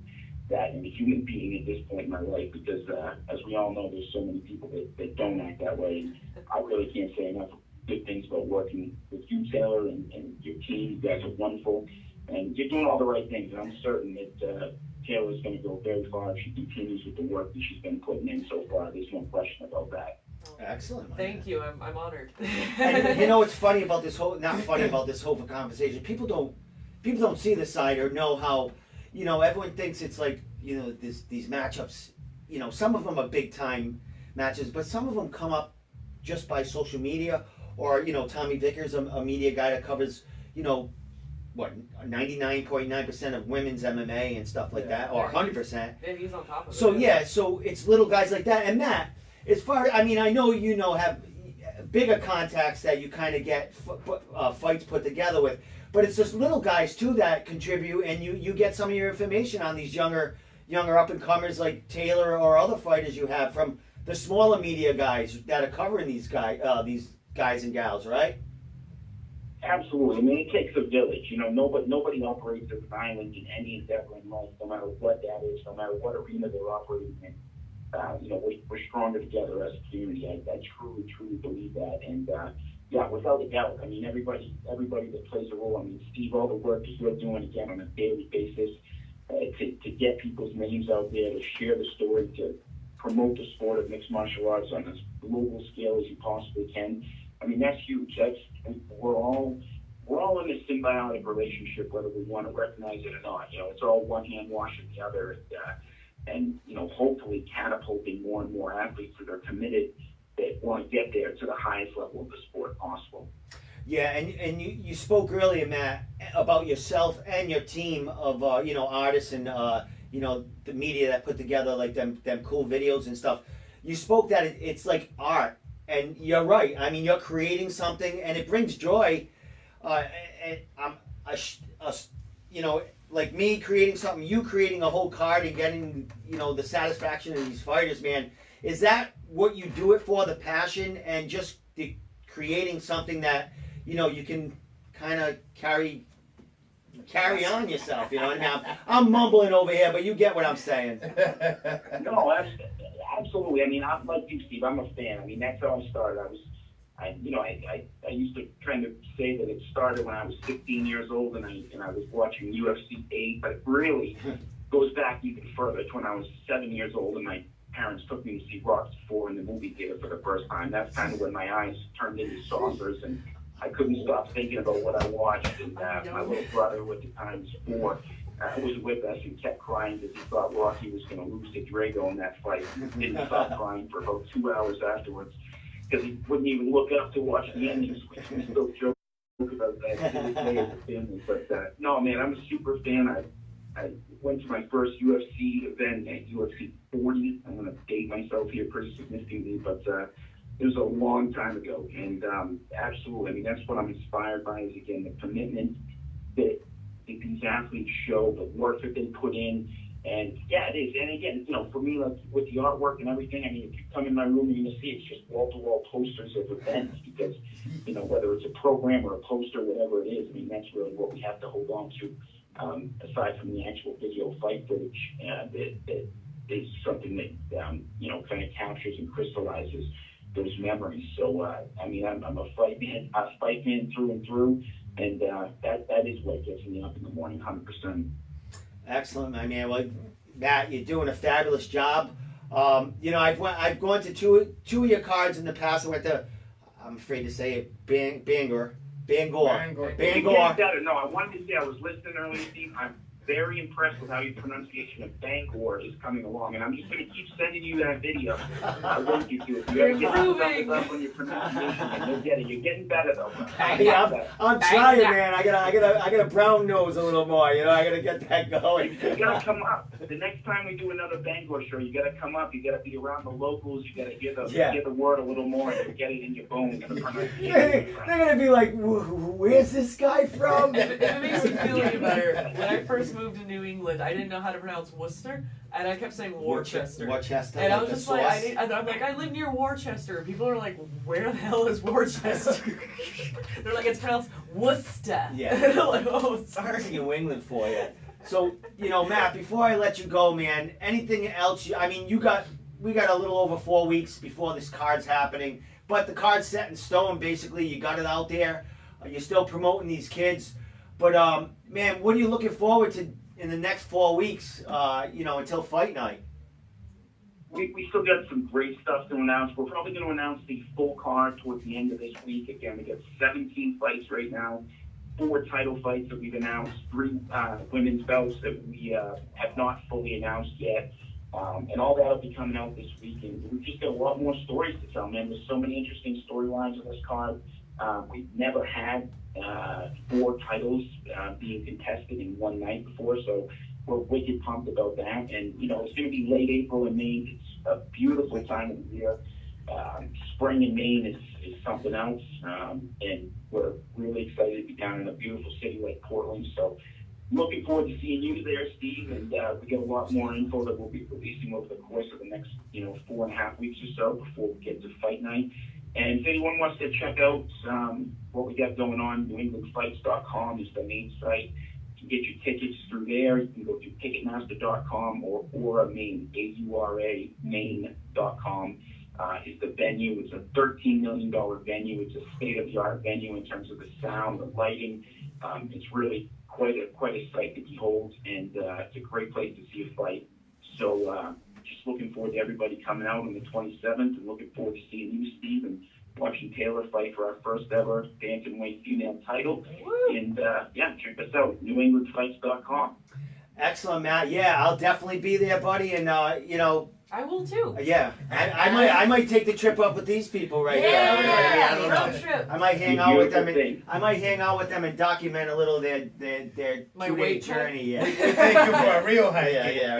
that in a human being at this point in my life, because as we all know, there's so many people that don't act that way. And I really can't say enough good things about working with you, Taylor, and your team. You guys are wonderful, and you're doing all the right things. And I'm certain that Taylor's going to go very far if she continues with the work that she's been putting in so far. There's no question about that. Excellent. Thank you. I'm honored. And you know what's funny about this whole, not funny about this whole conversation, people don't see the side or know how, you know, everyone thinks it's like, you know, these matchups, you know, some of them are big time matches, but some of them come up just by social media, or, you know, Tommy Vickers, a media guy that covers, you know, what, 99.9% of women's MMA and stuff like that, or 100%. Yeah, he's on top of it. So yeah, so it's little guys like that. And Matt, as far, I mean, I know you know have bigger contacts that you kind of get fights put together with, but it's just little guys too that contribute, and you get some of your information on these younger up and comers like Taylor or other fighters you have from the smaller media guys that are covering these guys and gals, right? Absolutely. I mean, it takes a village. You know, nobody operates as an island in any endeavor in life, no matter what that is, no matter what arena they're operating in. You know, we're stronger together as a community. I truly believe that. And yeah, without a doubt. I mean, everybody that plays a role. I mean, Steve, all the work that you're doing again on a daily basis to get people's names out there, to share the story, to promote the sport of mixed martial arts on as global scale as you possibly can. I mean, that's huge. We're all in a symbiotic relationship, whether we want to recognize it or not. You know, it's all one hand washing the other, and you know, hopefully catapulting more and more athletes that are committed that want to get there to the highest level of the sport possible. Yeah, and you spoke earlier, Matt, about yourself and your team of artists and the media that put together like them cool videos and stuff. You spoke that it's like art, and you're right. I mean, you're creating something, and it brings joy. And like me creating something, you creating a whole card and getting the satisfaction of these fighters, man. Is that what you do it for? The passion and just creating something that you can kind of carry on yourself, and I'm mumbling over here, but you get what I'm saying. No, absolutely. I mean, I'm like you, Steve. I'm a fan. I mean, that's how I started. I used to kind of say that it started when I was 16 years old and I was watching UFC 8, but it really goes back even further. It's when I was 7 years old and my parents took me to see Rocky 4 in the movie theater for the first time. That's kind of when my eyes turned into saucers and I couldn't stop thinking about what I watched. And my little brother, who at the time was 4, was with us and kept crying because he thought Rocky was going to lose to Drago in that fight. He didn't stop crying for about 2 hours afterwards because he wouldn't even look up to watch the endings. We still joke about that to this day as a family. But no, man, I'm a super fan. I went to my first UFC event at UFC 40. I'm going to date myself here pretty significantly, but it was a long time ago, and absolutely, I mean, that's what I'm inspired by is, again, the commitment that these athletes show, the work that they put in, and yeah, it is. And again, for me, like with the artwork and everything, I mean, if you come in my room, you're going to see it's just wall-to-wall posters of events because, whether it's a program or a poster, whatever it is, I mean, that's really what we have to hold on to, aside from the actual video fight footage, that is something that, kind of captures and crystallizes those memories. So I mean, I'm a fight man through and through, and that is what gets me up in the morning, 100%. Excellent, my man. Well, Matt, you're doing a fabulous job. I've gone to two of your cards in the past. I went to, I'm afraid to say it, Bangor. No, I wanted to say I was listening earlier, Steve. I'm very impressed with how your pronunciation of Bangor is coming along, and I'm just going to keep sending you that video. I want you to. If you ever get thumbs up on your pronunciation, and you'll get it. You're getting better though. I'm trying, man. I gotta brown nose a little more. I gotta get that going. You gotta come up. The next time we do another Bangor show, you gotta come up. You gotta be around the locals. You gotta hear the word a little more, and get it in your bones. They're gonna be like, "Where's this guy from?" If it makes you feel any better, when I first moved to New England, I didn't know how to pronounce Worcester, and I kept saying Worcester. Worcester. And I was just like, I'm like, I live near Worcester. People are like, where the hell is Worcester? They're like, it's pronounced Worcester. Yeah. And I'm like, oh, sorry. That's New England for you. So, Matt, before I let you go, man, anything else? We got a little over 4 weeks before this card's happening, but the card's set in stone. Basically, you got it out there. You're still promoting these kids. But, man, what are you looking forward to in the next 4 weeks, until fight night? We still got some great stuff to announce. We're probably going to announce the full card towards the end of this week. Again, we got 17 fights right now, 4 title fights that we've announced, 3 women's belts that we have not fully announced yet. And all that will be coming out this week. And we've just got a lot more stories to tell, man. There's so many interesting storylines on this card. We've never had 4 titles being contested in one night before, so we're wicked pumped about that. And, it's going to be late April in Maine. It's a beautiful time of the year. Spring in Maine is something else, and we're really excited to be down in a beautiful city like Portland. So looking forward to seeing you there, Steve, and we get a lot more info that we'll be releasing over the course of the next, 4.5 weeks or so before we get to fight night. And if anyone wants to check out what we got going on, NewEnglandFights.com is the main site. You can get your tickets through there. You can go to Ticketmaster.com or Aura Maine, AURA Maine.com is the venue. It's a $13 million venue. It's a state-of-the-art venue in terms of the sound, the lighting. It's really quite a sight to behold, and it's a great place to see a fight. So just looking forward to everybody coming out on the 27th, and looking forward to seeing you, Steve, and watching Taylor fight for our first ever bantamweight female title. Woo! And check us out, NewEnglandFights.com. Excellent, Matt. Yeah, I'll definitely be there, buddy. And I will too. Yeah, I might take the trip up with these people right here. Yeah, I don't road know. trip. I might hang out with them. And document a little their My 2-day weight journey. Yeah. We take you for a real hike. Yeah.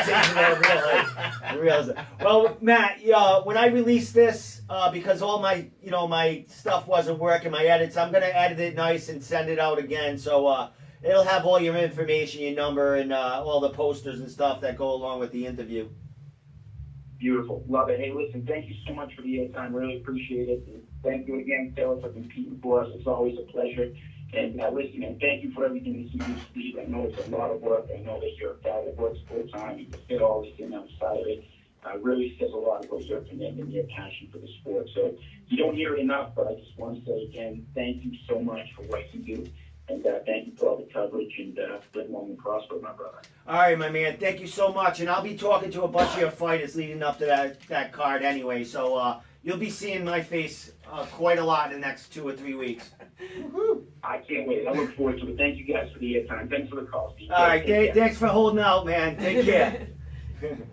Take you for a real hike. Well, Matt, when I release this, because all my my stuff wasn't working, my edits, I'm gonna edit it nice and send it out again. So it'll have all your information, your number, and all the posters and stuff that go along with the interview. Beautiful. Love it. Hey, listen, thank you so much for the airtime. Really appreciate it. And thank you again, Taylor, for competing for us. It's always a pleasure. And listen, man, thank you for everything that you do, Steve. I know it's a lot of work. I know that you're a guy that works full time. You can fit all this in outside of it. Really says a lot about your commitment, your passion for the sport. So you don't hear it enough, but I just want to say again, thank you so much for what you do. And thank you for all the coverage, and live long and prosper, my brother. All right, my man. Thank you so much. And I'll be talking to a bunch of your fighters leading up to that card anyway. So you'll be seeing my face quite a lot in the next 2 or 3 weeks. Woo-hoo. I can't wait. I look forward to it. Thank you guys for the airtime. Thanks for the call, Steve. All right. Thanks for holding out, man. Take care.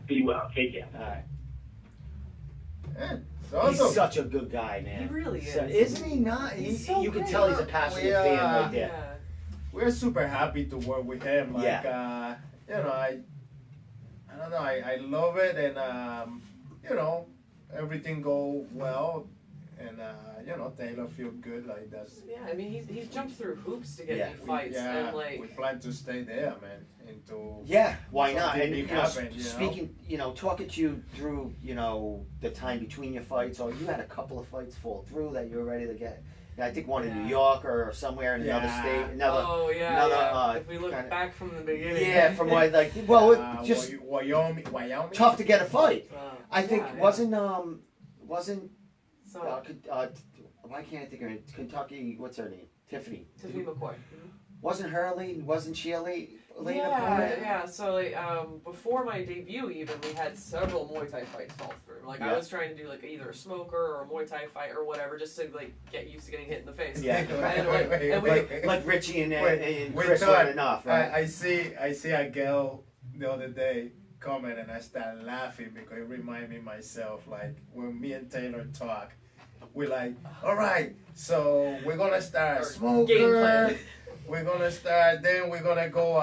Be well. Take care. All right. Yeah, it's awesome. He's such a good guy, man. He really is. Isn't he not? He's so you can great. tell he's a passionate fan right there. Yeah. We're super happy to work with him. Like, Yeah. I don't know. I love it, and everything go well, and Taylor feel good. Like that's. Yeah, I mean he's jumped through hoops to get Yeah. me fights, and we plan to stay there, man. Yeah, why not? something And big happen, speaking, talking to you through, the time between your fights, or you had a couple of fights fall through that you were ready to get. I think one in New York or somewhere in another state. If we look back from the beginning. Yeah, from what just Wyoming. tough to get a fight. I think yeah. wasn't So why can't I think of it? Kentucky, what's her name? Tiffany McCoy. Wasn't her leading? Wasn't she a lead? Yeah. So before my debut, even we had several Muay Thai fights fall through. Like I was trying to do like either a smoker or a Muay Thai fight or whatever, just to like get used to getting hit in the face. Yeah, like Richie and Chris weren't enough, right? I see a girl the other day comment, and I start laughing because it reminded me myself, like when me and Taylor talk, we're like, all right, so we're gonna start smoker. We're gonna start, then we're gonna go,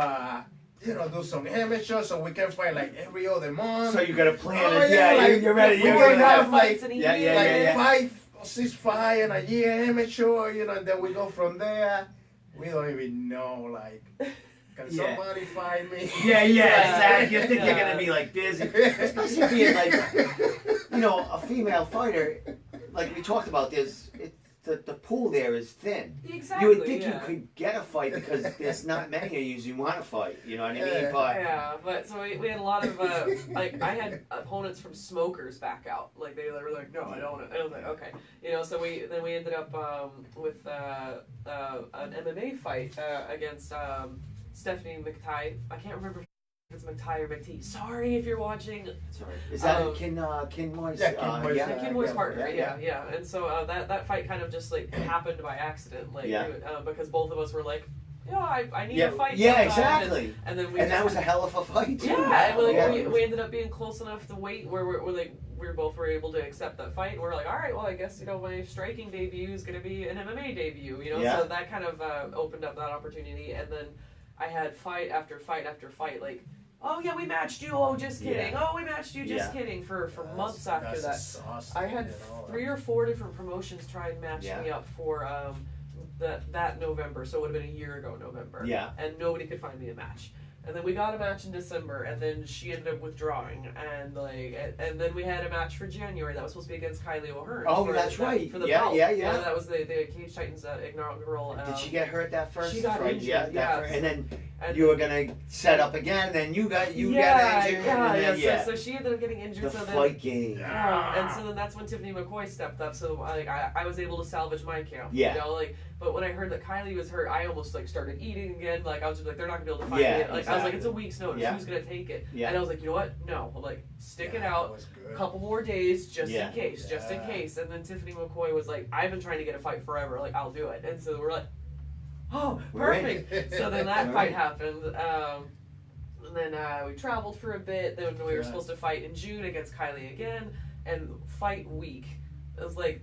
do some amateur so we can fight like every other month. So you got a plan. You're ready. We're gonna have like 5 or 6 fights in a year amateur, and then we go from there. We don't even know, like, can somebody find me? Yeah, exactly. You think you're gonna be like busy, especially being like, a female fighter. Like we talked about, the pool there is thin. Exactly. You would think you could get a fight because there's not many of you who want to fight. You know what I mean? But so we had a lot of like I had opponents from smokers back out. Like they were like, no, I don't want to. I was like, okay, so we ended up with an MMA fight against Stephanie McTighe. I can't remember if it's McTighe or McTee. Sorry if you're watching. Sorry. Is that Kin Moy's? Yeah, Kin Moy's partner. Yeah. And so that fight kind of just like happened by accident, like because both of us were like, I need a fight. Yeah, exactly. And then that was a hell of a fight. Too. Yeah, and we ended up being close enough to wait where we both were able to accept that fight. And we're like, all right, well, I guess my striking debut is going to be an MMA debut. So that kind of opened up that opportunity. And then I had fight after fight after fight, like, oh yeah, we matched you. Oh, just kidding. Oh, we matched you. Just kidding. For months after that, I had 3 or 4 different promotions try and match me up for that November. So it would have been a year ago, November. Yeah. And nobody could find me a match. And then we got a match in December, and then she ended up withdrawing, and then we had a match for January that was supposed to be against Kylie O'Hearn. Oh, that's right. For the belt. Yeah. That was the Cage Titans inaugural. Did she get hurt that first? She got injured. And then you were gonna set up again. Then you got injured. So she ended up getting injured. The fight game. And so then that's when Tiffany McCoy stepped up. So I was able to salvage my camp. Yeah. But when I heard that Kylie was hurt, I almost started eating again. Like I was just like, they're not gonna be able to find me. Like I was like, it's a week's notice. Who's gonna take it? Yeah. And I was like, you know what? No. I'm like, stick it out. A couple more days, just in case. And then Tiffany McCoy was like, I've been trying to get a fight forever. Like I'll do it. And so we're like, oh, perfect. So then that fight happened. And then we traveled for a bit. Then we were Yeah. supposed to fight in June against Kylie again. And fight week, it was like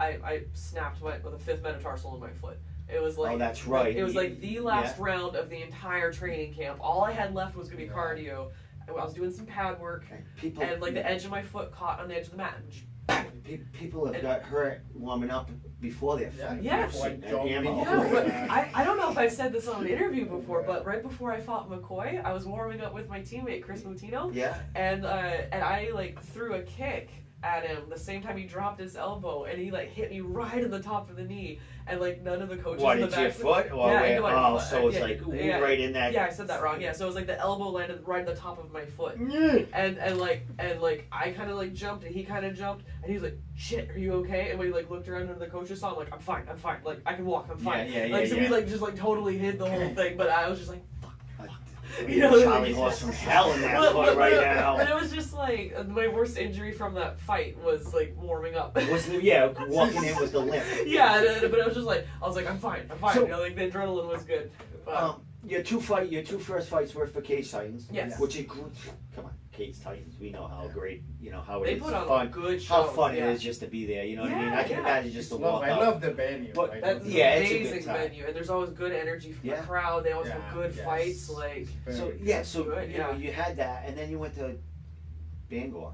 I snapped the fifth metatarsal in my foot. It was like, Oh, that's right. It was like the last round of the entire training camp. All I had left was gonna be Yeah. cardio. I was doing some pad work, People, and like the edge of my foot caught on the edge of the mat. And just bang. people have got hurt warming up before their fight. Yeah. Before I And jump ammo. into Yeah, it, but I don't know if I've said this on an interview before, but right before I fought McCoy, I was warming up with my teammate Chris Mutino, Yeah. and I like threw a kick at him the same time he dropped his elbow, and he like hit me right in the top of the knee, and like none of the coaches What, in the into your back. foot? Or Yeah, where? into my Oh, foot. so it's Yeah, like yeah. right in that. Yeah, I said that wrong. Yeah, so it was like the elbow landed right in the top of my foot. Mm. And like I kind of like jumped and he kind of jumped and he was like, "Shit, are you okay?" And when he like looked around and the coaches saw him, like, I'm fine, like I can walk, I'm fine." Yeah, Like so yeah. we like just like totally hid the whole thing, but I was just like, You know, Charlie like- horse from hell in that But- foot but- right but- now. But it was just like my worst injury from that fight was like warming up. Was the, yeah, walking in with the limp. Yeah, but it was just like I was like, I'm fine. So- You know, like the adrenaline was good. But, Your two first fights were for Cage Titans. Yes. Which include, come on, Cage Titans. We know how great, how it they is put on fun. a good show. How fun yeah. it is just to be there. You know what I mean? Yeah, I can yeah. imagine just to walk I up. love the venue. But I That's love an Yeah, it's a good amazing time. venue, and there's always good energy from Yeah. the crowd. They always Yeah, have good yes. fights. Like, So Very yeah, so Good, you know yeah. you had that, and then you went to Bangor.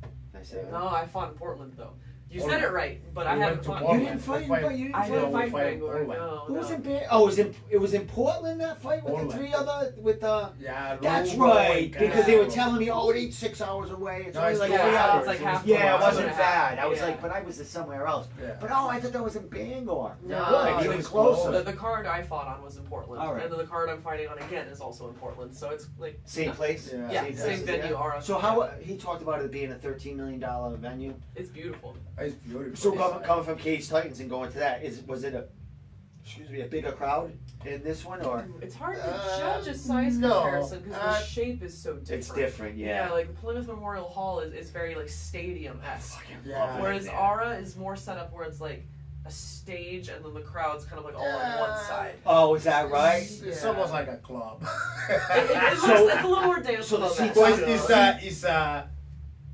Did I say that? no, I fought in Portland though. You Portland. said it right, but I We haven't went to fought. You Portland. didn't fight, Fight- but you didn't I fight. didn't we fight fight in Bangor. Portland. No, Who was no. in Bangor? Oh, it was in Portland that fight with the Portland. three other with the. Yeah, That's Romo right, and because they were Castro. telling me, oh, it ain't 6 hours away. It's No, only it's like 4 3 yeah, hours. it's like half Yeah, an it hour wasn't and a half. bad. I was Yeah. like, but I was somewhere else. Yeah. But oh, I thought that was in Bangor. No, Good, even it's closer. The card I fought on was in Portland, All right. and then the card I'm fighting on again is also in Portland. So it's like Same place. Yeah. yeah, Same same places, venue. yeah. Aura. So how he talked about it being a $13 million venue. It's beautiful. It's beautiful. So coming from Cage Titans and going to that, was it a bigger crowd in this one or? It's hard to judge a size no, comparison because the shape is so different. It's different, yeah. like Plymouth Memorial Hall is very like stadium-esque. Yeah. Whereas Aura is more set up where it's like a stage and then the crowd's kind of like all on one side. Oh, is that right? It's Yeah. almost like a club. It's So- a little more dance so the club. seats Well, are- it's a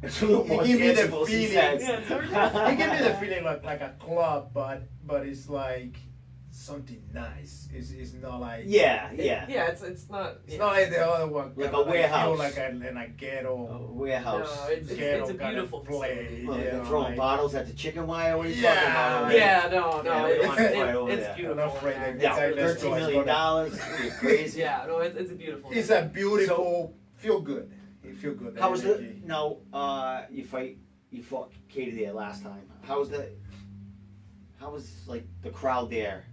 It's a little You more give me the tangible, she feeling. says. Yeah, it's very it gives me the feeling like a club, but it's like something nice. It's not like Yeah. Yeah, it's not. It's yeah. not like the other one. Like kinda a warehouse. Feel like in a ghetto. A warehouse. No, it's ghetto a kinda beautiful play. facility. Well, you they're know, throwing like- bottles at the chicken wire. What are you Yeah. talking about? already? Yeah, no, Yeah, we don't want to fight over it's there. beautiful. I'm afraid that Yeah, Tyler $13 Thompson is million. gonna- You're crazy. Yeah, no, it's a beautiful. It's thing. a beautiful. Feel good. You feel good. How was the? energy. No, you fought Katie there last time. How was like the crowd there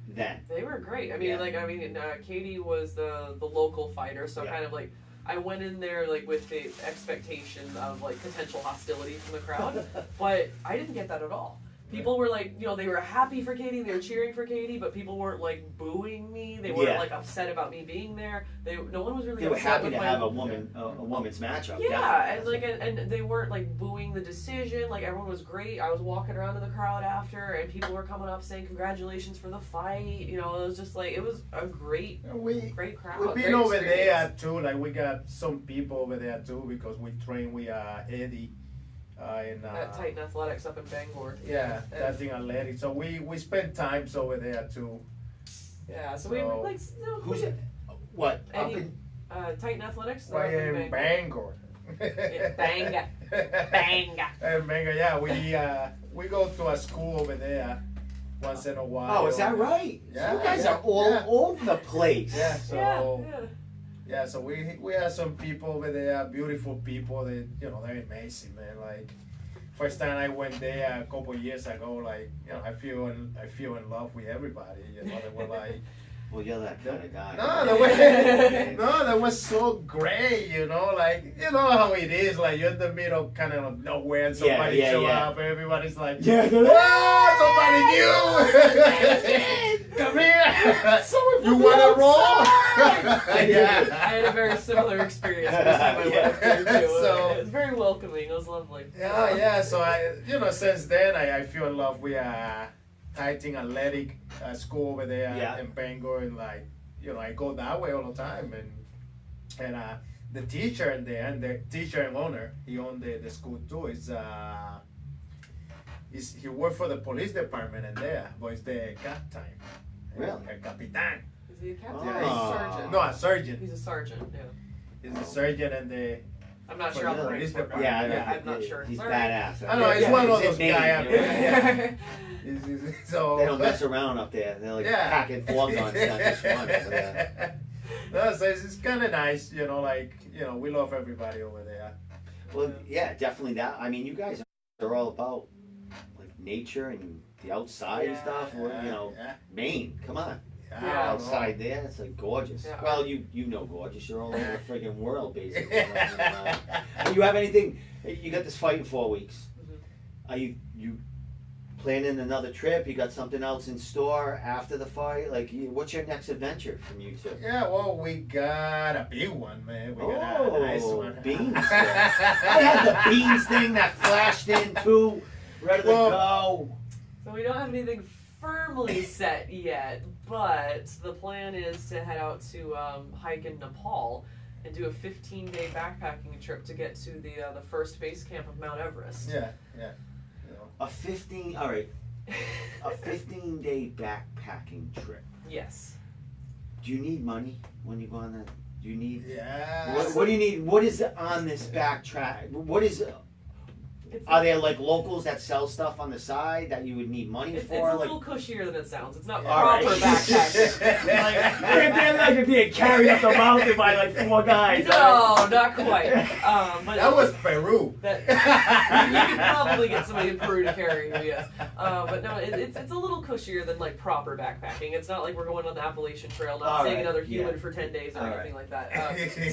then? They were great. I mean, Yeah. Katie was the local fighter, so Yeah. kind of like I went in there like with the expectation of like potential hostility from the crowd, but I didn't get that at all. People were like, they were happy for Katie, they were cheering for Katie, but people weren't like booing me. They weren't Yeah. like upset about me being there. No one was really They were upset happy with to my have a woman's matchup. Yeah, and definitely. and they weren't like booing the decision. Like everyone was great. I was walking around in the crowd after, and people were coming up saying congratulations for the fight. It was just like it was a great crowd. We've great been over experience. there too. Like we got some people over there too because we train with Eddie in At Titan Athletics up in Bangor. yeah, that thing athletic. So we spend times over there too. Yeah, so we So- like Who's it? What? Up Eddie, in, Titan Athletics. they're Right up in Bangor. Yeah, Bangor. Bangor. Bangor, yeah. We go to a school over there once in a while. oh, is that right? Yeah, You guys yeah, are all yeah. over the place. Yeah, so Yeah. so we have some people over there, beautiful people. They they're amazing, man. Like first time I went there a couple years ago, like I feel in love with everybody. They were like. Well, you're that kind of guy. That was so great, like, how it is, like, you're in the middle, kind of nowhere, and somebody Yeah, show yeah. up, and everybody's like, Yeah, "Whoa, somebody new! Come here! You want to roll?" I Yeah. had a very similar experience this time I went up there too. So- It was very welcoming. It was lovely. Yeah, so since then, I feel in love with Titan Athletic school over there Yeah. in Bangor, and like, I go that way all the time, and And the teacher in there, and the teacher and owner, he owned the school too. He worked for the police department in there, but he's the captain. Really? El Capitan. Is he a captain Yeah, or a he's- sergeant? No, a sergeant. He's a sergeant, yeah. He's a sergeant and the. I'm not For sure how the the police ranks work. department. Yeah, I'm not sure. He's Sorry. badass. I know, he's Yeah, one of he's those in guys. Maine, Yeah. So. They don't mess around up there. They're like Yeah. packing 4 guns, not just one. But, No, so it's kind of nice, we love everybody over there. well, yeah, definitely that. I mean, you guys are all about like nature and the outside and Yeah. stuff. Yeah. Maine, come on. Yeah. Outside there, it's like gorgeous. Yeah. Well, you know gorgeous. You're all over the friggin' world, basically. Do you have anything? You got this fight in 4 weeks. Mhm. Are you planning another trip? You got something else in store after the fight? Like, what's your next adventure from you two? Yeah, well, we got a big one, man. We got a nice one. Beans. I had the beans thing that flashed in too, ready to go. So we don't have anything firmly set yet, but the plan is to head out to hike in Nepal and do a 15-day backpacking trip to get to the first base camp of Mount Everest. Yeah. A 15-day backpacking trip. Yes. Do you need money when you go on that? Do you need? Yeah. What do you need? What is on this backtrack? What is? Are there like locals that sell stuff on the side that you would need money It's for? a Like, little cushier than it sounds. It's not All right. proper backpacking. they're like being carried up the mountain by like 4 guys. No, not quite. But That was Peru. That, you could probably get somebody in Peru to carry you, yes. But no, it's a little cushier than like proper backpacking. It's not like we're going on the Appalachian Trail, not All seeing right, another human yeah. for 10 days or All anything like that.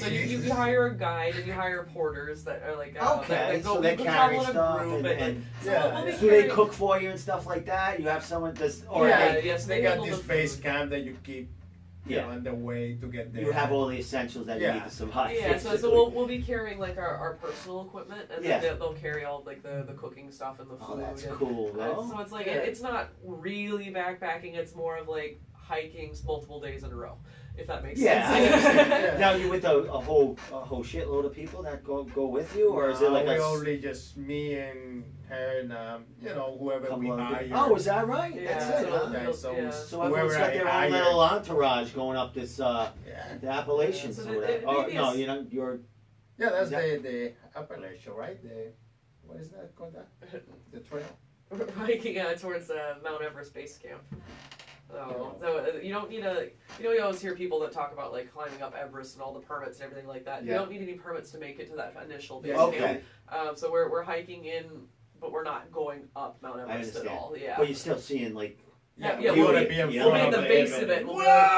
So you hire a guide and you hire porters that are like Okay, that go, so they you can carry travel in a stuff group and like, so Yeah, we'll be so they carrying- cook for you and stuff like that. You have someone does, or Yeah, they, yes, They got handle this the base food. camp that you keep on the way to get there. you have all the essentials that you Yeah. need to survive. Yeah, so we'll be carrying like our personal equipment, and Yeah. then they'll carry all like the cooking stuff and the food. Oh, that's and, cool. Though. so it's like Yeah. it's not really backpacking. It's more of like hiking multiple days in a row, if that makes Yeah, I sense. understand. Now you with a whole shitload of people that go with you, or is it like we a only just me and her and whoever we couple of? hire. Oh, is that right? Yeah, That's it. so- Huh? Okay, so Yeah. So everyone's whoever got I their own hire- little entourage going up this Yeah. the Appalachians Yeah, so or it- whatever. it Oh maybe no, is- you know you're Yeah, that's Is that- the Appalachia, right? What is that called? The trail. We're hiking towards Mount Everest base camp. So you don't need you always hear people that talk about like climbing up Everest and all the permits and everything like that. You Yeah. don't need any permits to make it to that initial base Yeah. camp. okay. So we're hiking in, but we're not going up Mount I Everest at understand. all. Yeah. But you're still seeing like Yeah, we we'll want be- to be in you We'll front be in of the the base of it. evidence. We'll be like,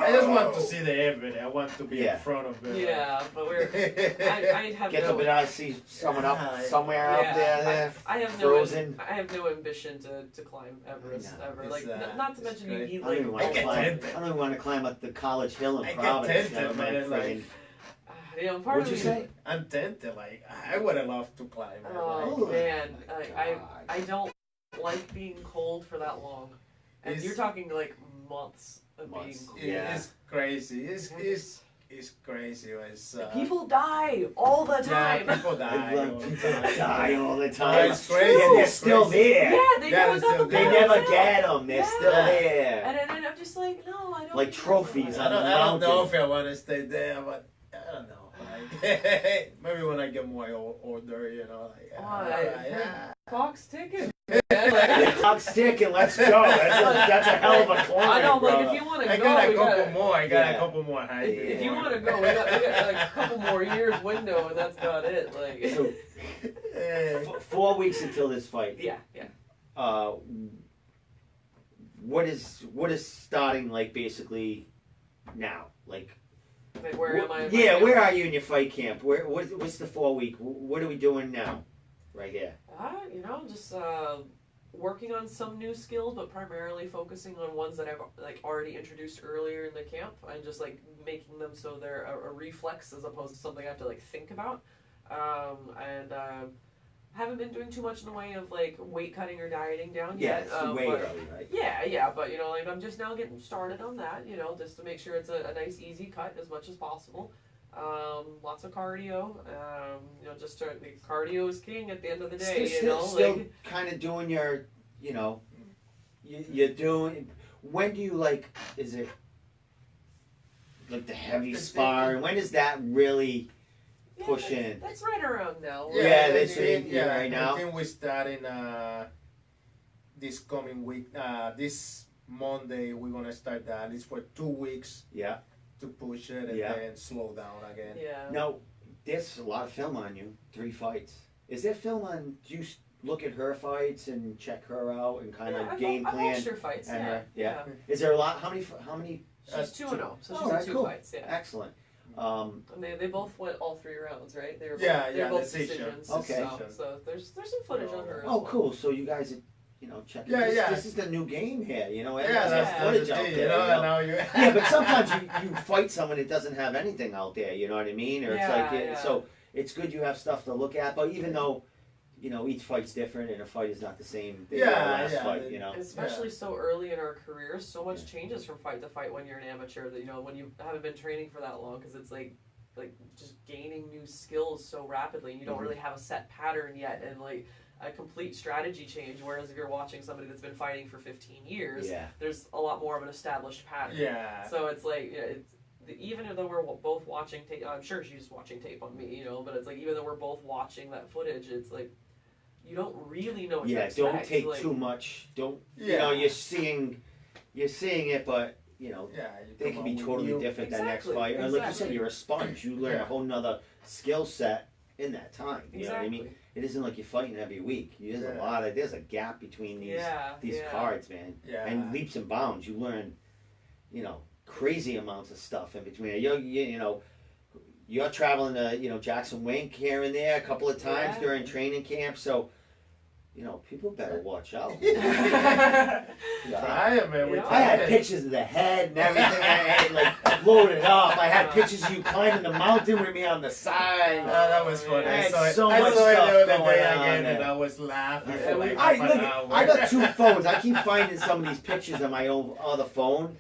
I just want to see the evidence. I want to be Yeah. in front of it. yeah, but I have get no. the I see someone up Yeah. somewhere out there. I have frozen. I have no ambition to climb Everest No, ever. it's, Like not to it's mention you great. need I don't even want like to get climb. tempted. I don't even want to climb up the College Hill in I get Providence. tempted, I'm man, like- friggin'- part What'd of you me. say? I'm tempted. Like I would have loved to climb. Man. Oh Oh, man, I God. don't like being cold for that long, and It's- you're talking like months of being Months. cold. Yeah. It's crazy. It's crazy. It's People die all the time. Yeah, people die. all the People time. die all the time. It's crazy. Yeah, they're It's still crazy. there. Yeah, they Yeah, go it's without still the They there. never benefit. get them. They're still Yeah. there. And I'm just like, no, I don't. Like trophies I on don't, the I don't know mountain. if I want to stay there, but I don't know. Like, maybe when I get more older, like, yeah. Clock's ticking. I'm sticking. Let's go. That's a hell of a climb, I know, like brother. if you want to I go, got a we couple gotta, more. I got Yeah. a couple more hikes. if you want to go, we got like a couple more years window, and that's about it. Like, So, Yeah. 4 weeks until this fight. yeah. What is starting like basically now? Like Where am I? Yeah, where are you in your fight camp? What's the 4 week? What are we doing now? Right here. Just working on some new skills, but primarily focusing on ones that I've like already introduced earlier in the camp, and just like making them so they're a reflex as opposed to something I have to like think about. Haven't been doing too much in the way of like weight cutting or dieting down Yeah, yet. it's way but- early, right? Yeah, but like I'm just now getting started on that, just to make sure it's a nice easy cut as much as possible. Lots of cardio. You know, just cardio is king at the end of the day. Still kind of doing your, you know, you're doing. When do you like? Is it like the heavy sparring? When does that really push in? That's right around now. Yeah, that's right now. I think we're starting this coming week. This Monday we're gonna start that. It's for 2 weeks. Yeah. To push it and then slow down again. Yeah. Now, there's a lot of film on you. 3 fights. Is there film on? Do you look at her fights and check her out and kind of game plan? I watched her fights. Yeah. Is there a lot? How many? She's 2-0, so she's right, in 2 cool. fights. Yeah. Excellent. And they both went all 3 rounds, right? They were both decisions. Okay. So there's some footage on her. Oh, cool. So you guys, you know, check. This is the new game here. You know, that's footage out there. You know, now you. Yeah, but sometimes you fight someone that doesn't have anything out there. You know what I mean? Or it's like so it's good you have stuff to look at. But even though, you know, each fight's different and a fight is not the same. Last fight, you know. Especially so early in our careers, so much changes from fight to fight when you're an amateur. That, you know, when you haven't been training for that long, because it's like just gaining new skills so rapidly. You don't really have a set pattern yet, and like a complete strategy change. Whereas if you're watching somebody that's been fighting for 15 years, there's a lot more of an established pattern. Yeah. So it's like, even though we're both watching tape, I'm sure she's watching tape on me, you know, but it's like, even though we're both watching that footage, it's like, you don't really know what to expect. Don't take too much. Don't, you know, you're seeing it, but, you know, they can be totally different that next fight. And like you said, you're a sponge. You learn a whole nother skill set in that time. You know what I mean? It isn't like you're fighting every week. There's a gap between these cards, man. Yeah. And leaps and bounds. You learn, you know, crazy amounts of stuff in between. You know, you're traveling to, you know, Jackson Wink here and there a couple of times during training camp, so, you know, people better watch out. I had pictures of the head and everything. I had like loaded up. I had pictures of you climbing the mountain with me on the side. That was funny. I saw so it much the other stuff day going on again, there. and I was laughing for like half an hour. I got 2 phones. I keep finding some of these pictures on my own other phone.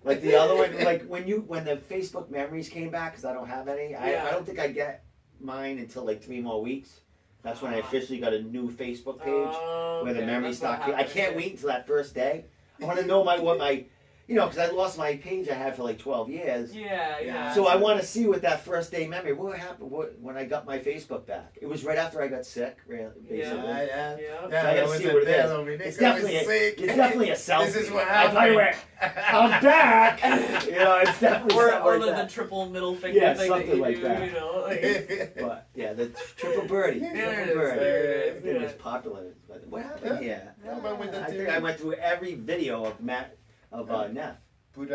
Like the other one, like when the Facebook memories came back, because I don't have any. I don't think I get mine until like 3 more weeks. That's when I officially got a new Facebook page where the memories start. I can't wait until that first day. I want to know what my, you know, because I lost my page I had for like 12 years. Yeah. So I want to see what that first day memory. What happened? When I got my Facebook back? It was right after I got sick. Basically. Yeah. So I got to see what it is. It's definitely a selfie. This is what happened. I'm back. You know, it's definitely or like the triple middle finger thing that you like do. That. You know, like. But yeah, the triple birdie. It was popular. But what happened here? I think I went through every video of NEF. Put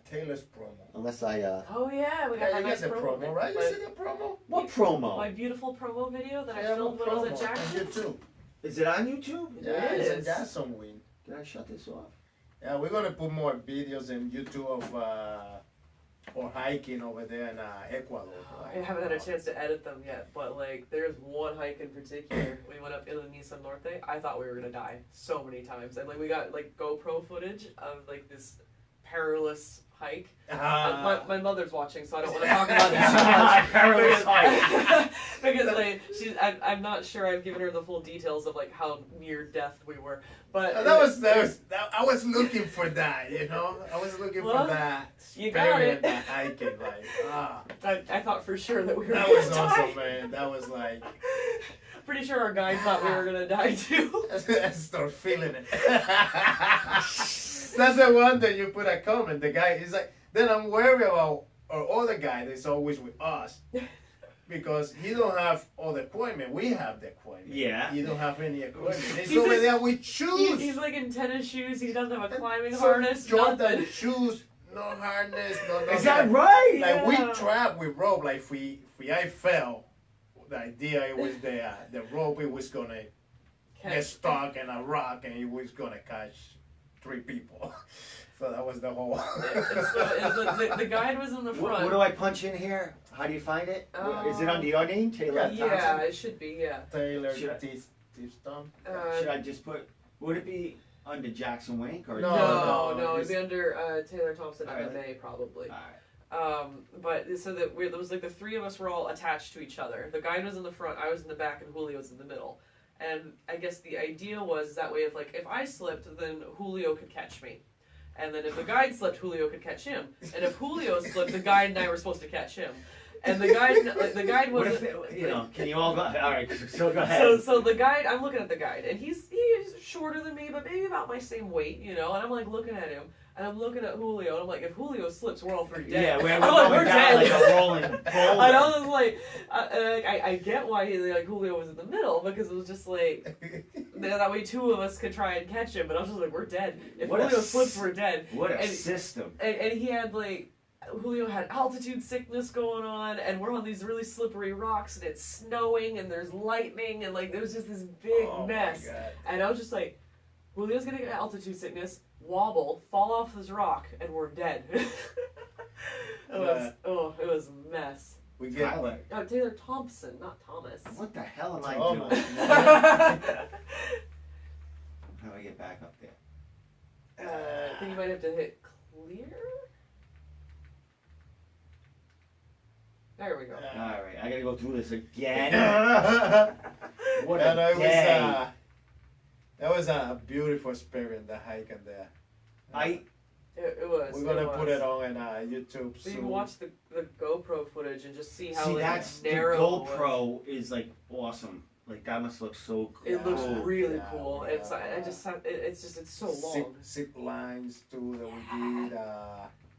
Taylor's promo. Unless I. Oh yeah, we got that nice promo, right? You see the promo? What promo? My beautiful promo video that I filmed when I was at Jackson. YouTube. Is it on YouTube? Yeah, it's in Jackson Wing. Did I shut this off? Yeah, we're gonna put more videos in YouTube of or hiking over there in Ecuador. I haven't had a chance to edit them yet, but like there's one hike in particular. We went up Il Niza Norte. I thought we were gonna die so many times, and like we got like GoPro footage of like this perilous hike. My mother's watching, so I don't want to talk about it too much. Perilous hike. Because like I'm not sure I've given her the full details of like how near death we were. But I was looking for that, you know. I was looking for that. You got it. That hiking, like I thought for sure that we were. That was awesome, man. That was like. Pretty sure our guide thought we were gonna die too. I start feeling it. That's the one that you put a comment. The guy is like, then I'm worried about our other guy that's always with us. Because he don't have all the equipment. We have the equipment. Yeah. He don't have any equipment. He's over there with shoes. He's like in tennis shoes. He doesn't have a climbing harness. Jordan shoes, no harness, no. Is that right? Like we trapped with rope. Like if I fell, the idea it was the rope. It was gonna get stuck in a rock, and it was gonna catch 3 people. So that was the whole. The guide was in the front. What do I punch in here? How do you find it? Is it under your name, Taylor Thompson? Yeah, it should be. Yeah. Taylor Thompson. Should I just put? Would it be under Jackson Wink or no? It'd be under Taylor Thompson MMA probably. All But so that there was like the three of us were all attached to each other. The guide was in the front, I was in the back, and Julio was in the middle. And I guess the idea was that way if I slipped, then Julio could catch me. And then if the guide slipped, Julio could catch him. And if Julio slipped, the guide and I were supposed to catch him. And the guide What was, if, can you all go? All right, so go ahead. so the guide, I'm looking at the guide, and he is shorter than me, but maybe about my same weight, and I'm like looking at him, and I'm looking at Julio, and I'm like, if Julio slips, we're all three dead. Yeah, we're I'm going down dead. like a rolling boulder. And I was like, I get why Julio was in the middle, because it was just like, that way two of us could try and catch him, but I was just like, we're dead. If Julio slips, we're dead. What a system. And he had Julio had altitude sickness going on, and we're on these really slippery rocks, and it's snowing, and there's lightning, and there was just this big mess. And I was just like, Julio's gonna get altitude sickness, wobble, fall off this rock, and we're dead. It was a mess. We get Taylor Thompson, not Thomas. What the hell am I Thomas. doing? How do I get back up there? I think you might have to hit clear. There we go. All right, I gotta go through this again. What And a day. that was a beautiful experience, the hike in there. It was. We're gonna put it on YouTube So soon. you can watch the GoPro footage and just see how the narrow GoPro is like awesome. Like that must look so cool. it looks really Yeah, cool. yeah. It's so long. Zip lines too that we did.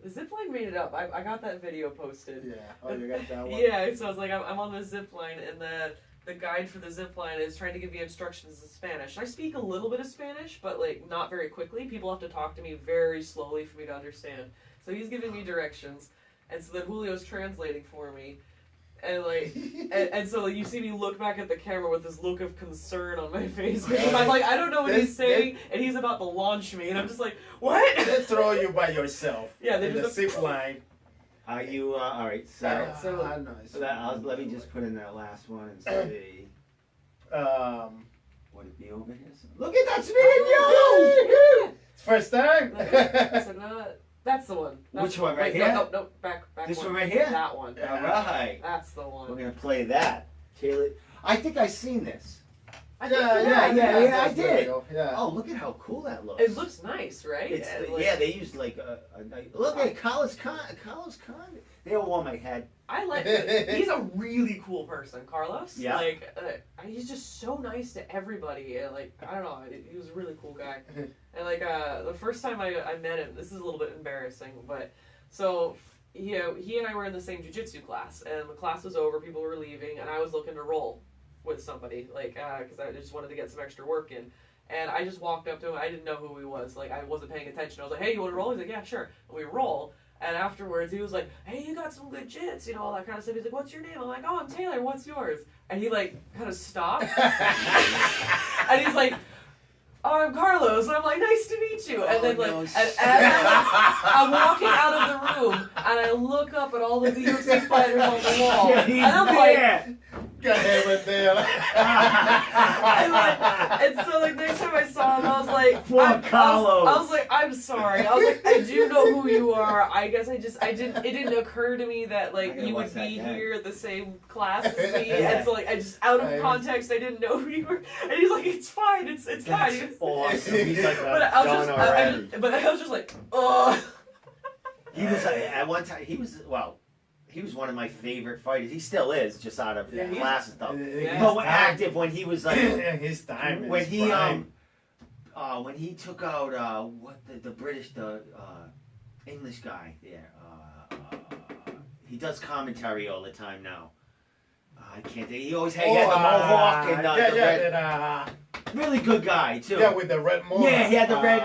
The zipline made it up. I got that video posted. Yeah. Oh, you got that one. Yeah, so I was like, I'm on the zipline, and the guide for the zipline is trying to give me instructions in Spanish. I speak a little bit of Spanish, but not very quickly. People have to talk to me very slowly for me to understand. So he's giving me directions, and so then Julio's translating for me. And and so you see me look back at the camera with this look of concern on my face because I'm like, I don't know what he's saying, and he's about to launch me, and I'm just like, what? They throw you by yourself. Yeah, they in the just zip line. Are you all right? So, Nice. let me just put in that last one and see. Would it be over here? Look at that speed, yo! It's first time. That's the one. Which one, right here? No, back. This one right here? That one. All right. That's the one. We're gonna play that. Taylor, I think I've seen this. Yeah, I did. Yeah. Oh, look at how cool that looks. It looks nice, right? It's they used like a look at Carlos Con. They all on my head. I like. He's a really cool person, Carlos. Yeah. He's just so nice to everybody. I don't know. He was a really cool guy. And the first time I met him, this is a little bit embarrassing, but so he and I were in the same jiu-jitsu class, and the class was over, people were leaving, and I was looking to roll with somebody, because I just wanted to get some extra work in. And I just walked up to him. I didn't know who he was. I wasn't paying attention. I was like, hey, you want to roll? He's like, yeah, sure. And we roll. And afterwards, he was like, hey, you got some good jits, all that kind of stuff. He's like, what's your name? I'm like, oh, I'm Taylor. What's yours? And he, kind of stopped. And he's like, oh, I'm Carlos. And I'm like, nice to meet you. And then, and as I'm walking out of the room, and I look up at all the UFC fighters on the wall. Yeah, he's and I'm there. like, Got him right there. and so next time I saw him, I was like, Carlos. I was like, I'm sorry. I was like, I do know who you are. I guess it didn't occur to me that you would be here at the same class as me. Yeah. And so I just out of context, I didn't know who you were. And he's like, it's fine, it's fine. That's awesome. He's like But I was just like, oh. He was at one time. He was one of my favorite fighters. He still is, just out of class and stuff. But active when he was his time. When he took out the British English guy there. He does commentary all the time now. I can't think. He always had the mohawk and the red. Really good guy too. Yeah, with the red mohawk. Yeah, he had the red.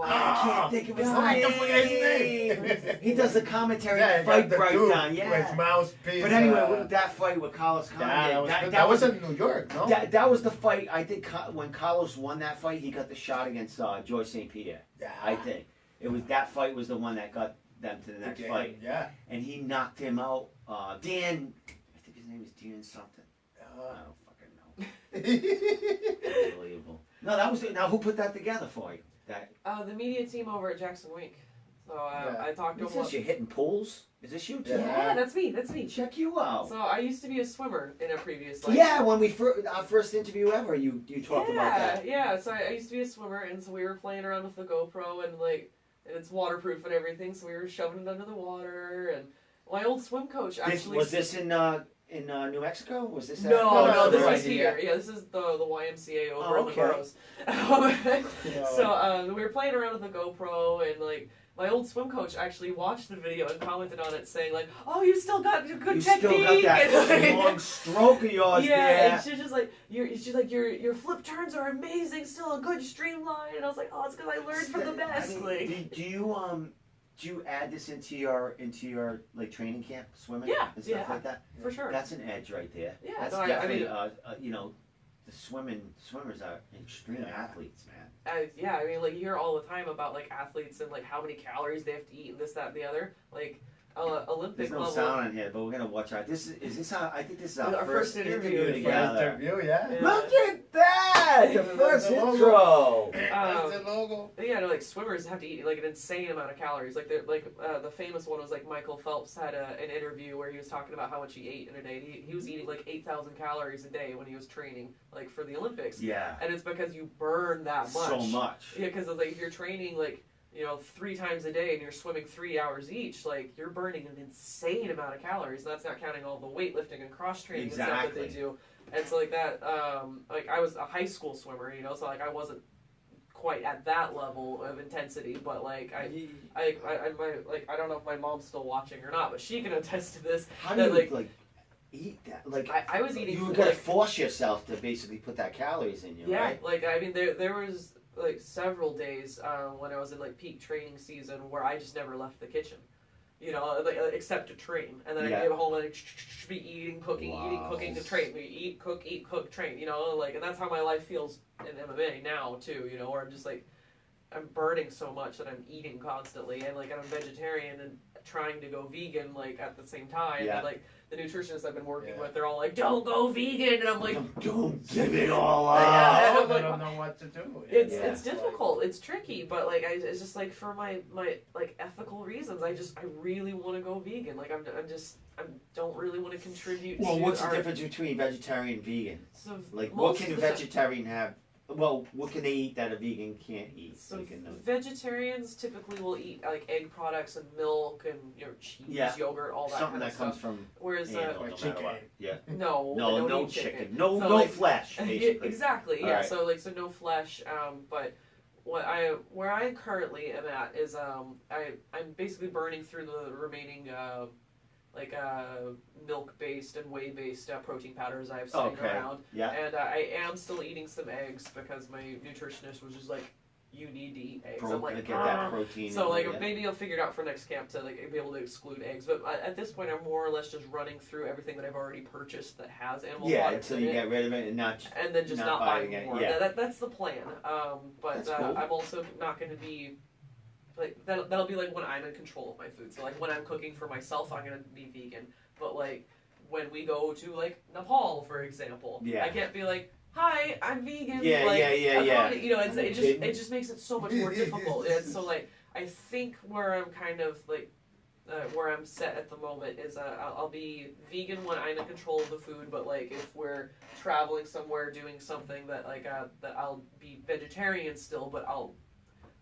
I can't think of his name. He does the commentary, the fight breakdown. Yeah. With mouthpiece. But anyway, with that fight with Carlos Con, that was in New York, no? That was the fight. I think when Carlos won that fight, he got the shot against George St. Pierre. Yeah. I think that fight was the one that got them to the next fight. Yeah. And he knocked him out. Dan, I think his name is Dan something. I don't fucking know. Unbelievable. No, that was it. Now who put that together for you? the media team over at Jackson Wink. So I talked to What's him. this? You're hitting pools? Is this you? Yeah. Yeah, that's me. That's me. Check you out. So I used to be a swimmer in a previous life. Yeah, when we our first interview ever, you talked about that. Yeah, so I used to be a swimmer, and so we were playing around with the GoPro, and and it's waterproof and everything, so we were shoving it under the water, and my old swim coach actually... Was this in New Mexico? Was this? No, this right is here. Yeah, this is the YMCA over in the okay. Burrows. So we were playing around with the GoPro, and my old swim coach actually watched the video and commented on it, saying "Oh, you still got good technique." You still got that long stroke of yours. Yeah, and she's just like, your flip turns are amazing, still a good streamline, and I was like, oh, it's because I learned from the best. Do you add this into your training camp swimming? Yeah, and stuff like that? For sure. That's an edge right there. Yeah, That's no, definitely the swimmers are extreme athletes, man. Yeah, I mean, you hear all the time about athletes and how many calories they have to eat and this, that, and the other. Olympic There's no level. sound in here, but we're gonna watch out. Is this how? I think this is our first interview together. Yeah. Look at that! The first intro. That's the logo. Yeah, swimmers have to eat an insane amount of calories. The famous one was Michael Phelps had an interview where he was talking about how much he ate in a day. He was eating 8,000 calories a day when he was training for the Olympics. Yeah. And it's because you burn that much. So much. Yeah, because if you're training 3 times a day and you're swimming 3 hours each, you're burning an insane amount of calories. And that's not counting all the weightlifting and cross training and stuff that they do. And so I was a high school swimmer, so I wasn't quite at that level of intensity, but I don't know if my mom's still watching or not, but she can attest to this. How do you eat that? I was eating. You gotta force yourself to basically put that calories in you, right? I mean, there was several days when I was in peak training season where I just never left the kitchen, except to train, and then I get home and be eating, cooking, to train. We eat, cook, train. And that's how my life feels in MMA now too. Where I'm just I'm burning so much that I'm eating constantly, and I'm vegetarian and trying to go vegan at the same time. Yeah. And, the nutritionists I've been working with, they're all don't go vegan, and I'm don't give it all up. I don't know what to do. It's difficult. It's tricky, but it's just for my ethical reasons. I really want to go vegan. I don't really want to contribute. Well, to what's the difference between vegetarian and vegan? So what can a vegetarian have? Well, what can they eat that a vegan can't eat? So vegetarians typically will eat egg products and milk and cheese, yogurt, all that something kind of that comes stuff. from Whereas chicken. Yeah. No chicken. No flesh. Basically. Exactly. All Yeah. right. So no flesh. But where I currently am at is I'm basically burning through the remaining milk-based and whey-based protein powders I have sitting around. Yeah. And I am still eating some eggs because my nutritionist was just you need to eat eggs. I'm get that protein. So maybe I'll figure it out for next camp to be able to exclude eggs. But at this point, I'm more or less just running through everything that I've already purchased that has animal products until you get rid of it and then just not buying more. Yeah. That's the plan. But cool. I'm also not going to be that'll be when I'm in control of my food. So when I'm cooking for myself, I'm going to be vegan. But when we go to Nepal, for example, I can't be hi, I'm vegan. Yeah. It just makes it so much more difficult. And so I think where I'm kind of where I'm set at the moment is I'll be vegan when I'm in control of the food, but if we're traveling somewhere doing something that that I'll be vegetarian still, but I'll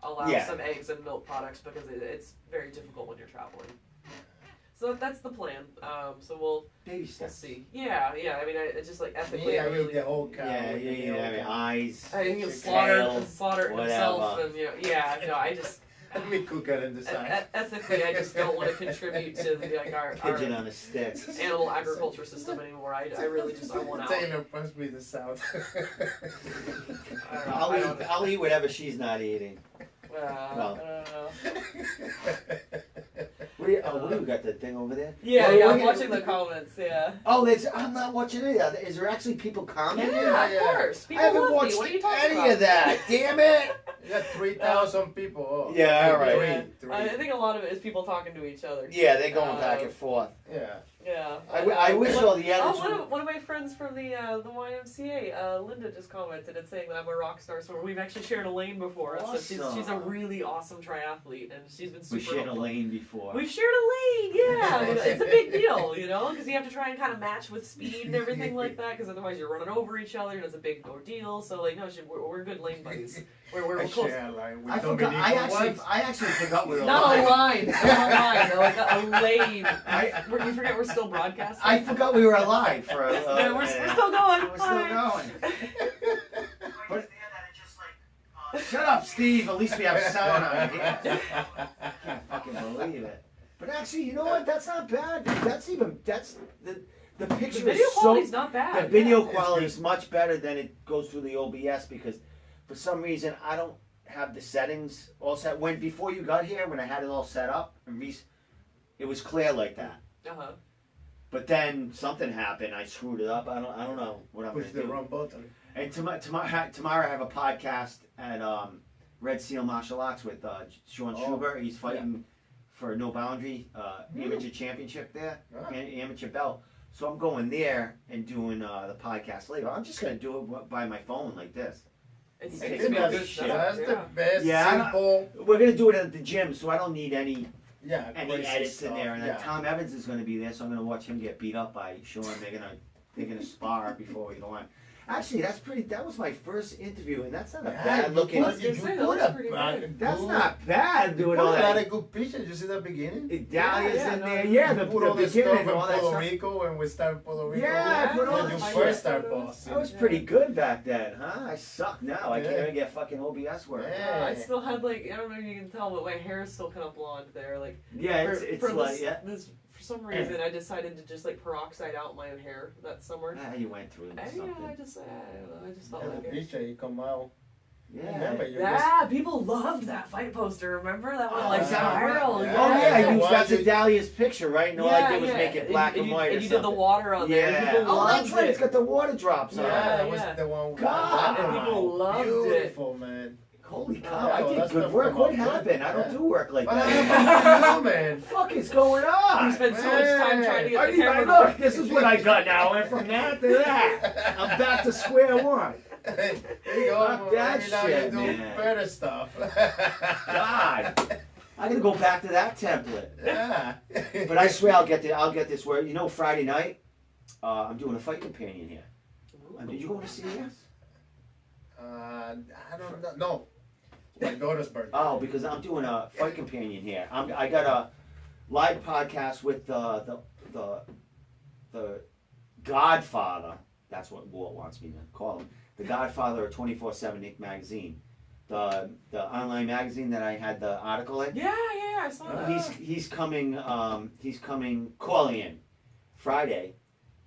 allow some eggs and milk products because it's very difficult when you're traveling. So that's the plan. So we'll see. Yeah. I mean, it's just ethically. I really the whole cow. Eyes. I think he'll slaughter himself, and I just. Let me cook it in the side. Ethically, I just don't want to contribute to our pigeon on a stick animal agriculture system anymore. I really just I want out. Taylor must be the South. I'll eat whatever she's not eating. I don't know. What do you got that thing over there? Yeah, I'm watching the comments, yeah. Oh, I'm not watching any of that. Is there actually people commenting? Yeah, of course. People I haven't love watched me. What are you talking any about? of that. Damn it! You got 3,000 people. Yeah, all right. 3. I think a lot of it is people talking to each other. Yeah, they're going back and forth. Yeah. Yeah. I wish all the edits would... One of my friends from the YMCA, Linda, just commented and saying that I'm a rock star. So we've actually shared a lane before. Awesome. So she's a really awesome triathlete, and she's been super. We shared a helpful. lane before. We've shared a lane, yeah. It's a big deal, you know, because you have to try and kind of match with speed and everything like that, because otherwise you're running over each other and it's a big ordeal. So like, no, we're good lane buddies. We're close. Share a line with I forgot. I actually forgot we were Not a live. line, not a line, like a lane. You forget we're still broadcasting. I forgot we were alive for a. Yeah, we're still going. We're still going. But, shut up, Steve. At least we have sound on here. I can't fucking believe it. But actually, you know what? That's not bad. That's the picture The video is so. quality's not bad. The video yeah. quality is much better than it goes through the OBS because, for some reason, I don't have the settings all set. Before you got here, when I had it all set up, it was clear like that. Uh-huh. But then something happened. I screwed it up. I don't know what I'm going Push to the do. wrong button. And tomorrow I have a podcast at Red Seal Martial Arts with Sean Schubert. He's fighting for No Boundary amateur championship there, amateur belt. So I'm going there and doing the podcast later. I'm just going to do it by my phone like this. It's It gonna be a takes good shit. That's shit. the best, Yeah, simple. We're going to do it at the gym, so I don't need any Crazy edits stuff. in there. And then Yeah. Tom Evans is going to be there, so I'm going to watch him get beat up by Sean. They're gonna spar before we go on. Actually, that was my first interview, and that's not a bad looking. I was gonna say, that looks pretty good. That's not bad doing all Put a lot that. of good pictures. You see the beginning? Dahlia's Yeah, in no, there. no, Yeah, You the put all the beginning stuff and in all that Puerto stuff. Rico when we start Puerto Rico. Yeah, I put all when that you shit. first start boss. I was pretty good back then, huh? I suck now. I can't Yeah. even get fucking OBS work. Yeah. I still had like, I don't know if you can tell, but my hair is still kind of blonde there. Like, Yeah, it's like, for some reason, I decided to just like peroxide out my hair that summer. You went through I something. just felt Yeah, like the it. picture you come out. Yeah. Remember, you Yeah, people loved that fight poster. Remember that one, like is that viral? right? Oh Yeah, yeah, the I used one that's you- a Dahlia's picture, right? And all I did was make it black and white or And you did the something. water on there. Yeah. People Oh, loved that's right. it. It's got the water drops on Yeah, it. that was yeah. the one. God, Wow. people loved it. Beautiful, man. Holy cow! Yeah, I well, did that's good stuff work. come What out happened? good. I don't Yeah. do work like What that. happened to you, man? What the fuck is going on? You spent so much time trying to get the camera to Look, work. this is what I got now. I went from that to that. I'm back to square one. There you go. Fuck that Maybe now shit, you do man. better stuff. God. I'm gonna go back to that template. Yeah. But I swear I'll get this where Friday night, I'm doing a fight companion here. Did you go to CES? I don't know. No. My daughter's birthday. Oh, because I'm doing a fight companion here. I got a live podcast with the Godfather. That's what Walt wants me to call him. The Godfather of 24/7 Nick magazine, the online magazine that I had the article in. Yeah, I saw that. He's coming Colon Friday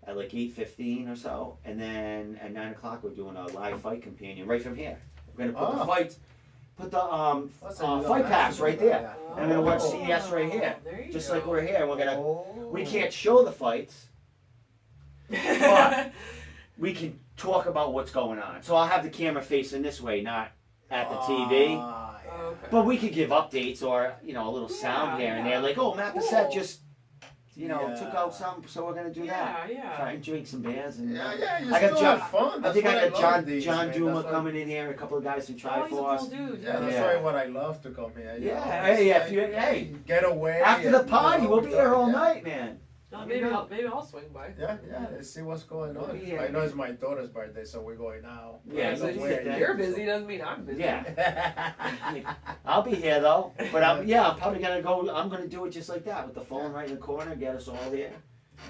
at like 8:15 or so, and then at 9 o'clock we're doing a live fight companion right from here. We're gonna put the fights, fight pass right there. And I'm gonna watch CES right here, There you just go. like we're here. We're gonna. Oh. We can't show the fights, but we can talk about what's going on. So I'll have the camera facing this way, not at the TV. Okay. But we could give updates or a little sound here and there, like, oh, Matt Bissett just took out something, so we're gonna do that. Try and drink some beers and. Yeah, you I got still John- have fun. I That's think what I got love these, John man. Duma That's why- coming in here, a couple of guys from Oh, he's a Triforce. cool dude. Yeah, that's Yeah. why what I love to come here. you Yeah, know, hey, it's if you- like, hey, get away. After the and, party, you know, we'll be here all yeah. night, man. Maybe I'll swing by. Yeah, let's see what's going We'll on. be here. I know it's my daughter's birthday, so we're going now. Yeah, so you you get that. you're busy doesn't mean I'm busy. Yeah, I'll be here though. But I'm probably gonna go. I'm gonna do it just like that with the phone right in the corner, get us all there,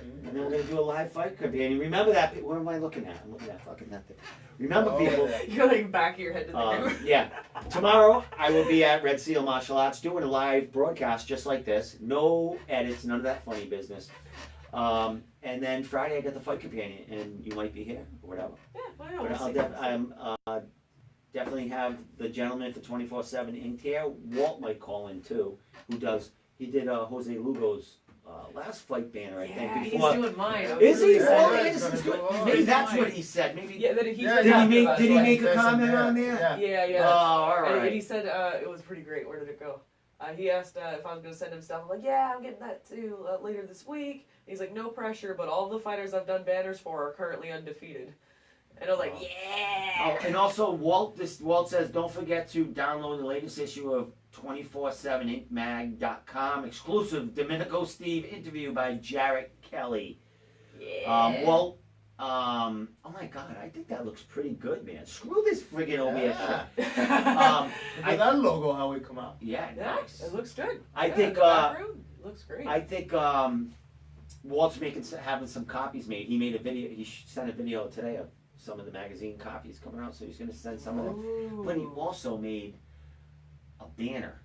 and then we're gonna do a live fight companion. Remember that? What am I looking at? I'm looking at fucking that thing. Remember, Oh, people. yeah. You're like back of your head to the camera. Yeah. Tomorrow I will be at Red Seal Martial Arts doing a live broadcast just like this. No edits, none of that funny business. And then Friday I got the fight companion, and you might be here or whatever. Yeah, well, But I'll definitely have the gentleman for 24/7 Inc. here. Walt might call in too. He did Jose Lugo's last fight banner, I think. he's Before. doing mine. Is he? Yeah, Oh, yeah, yeah, he's this is gonna good. do all Maybe right. that's what he said. Maybe. Yeah, that he's Yeah, been Did he talking make? about Did it. he like make a this and comment that. on there? Yeah. Yeah. Oh, all And right. he said it was pretty great. Where did it go? He asked if I was going to send him stuff. I'm like, yeah, I'm getting that too later this week. He's like, no pressure, but all the fighters I've done banners for are currently undefeated. And I was like, yeah. Oh, and also Walt says, don't forget to download the latest issue of 247inkmag.com exclusive Domenico Steve interview by Jarrett Kelly. Yeah. Walt, oh my God, I think that looks pretty good, man. Screw this friggin' OBS shit. Look at that logo, how it come out. Yeah, Yeah, nice. it looks good. I Yeah, think, the background looks great. I think Walt's having some copies made. He made a video. He sent a video today of some of the magazine copies coming out, so he's going to send some of them. Ooh. But he also made a banner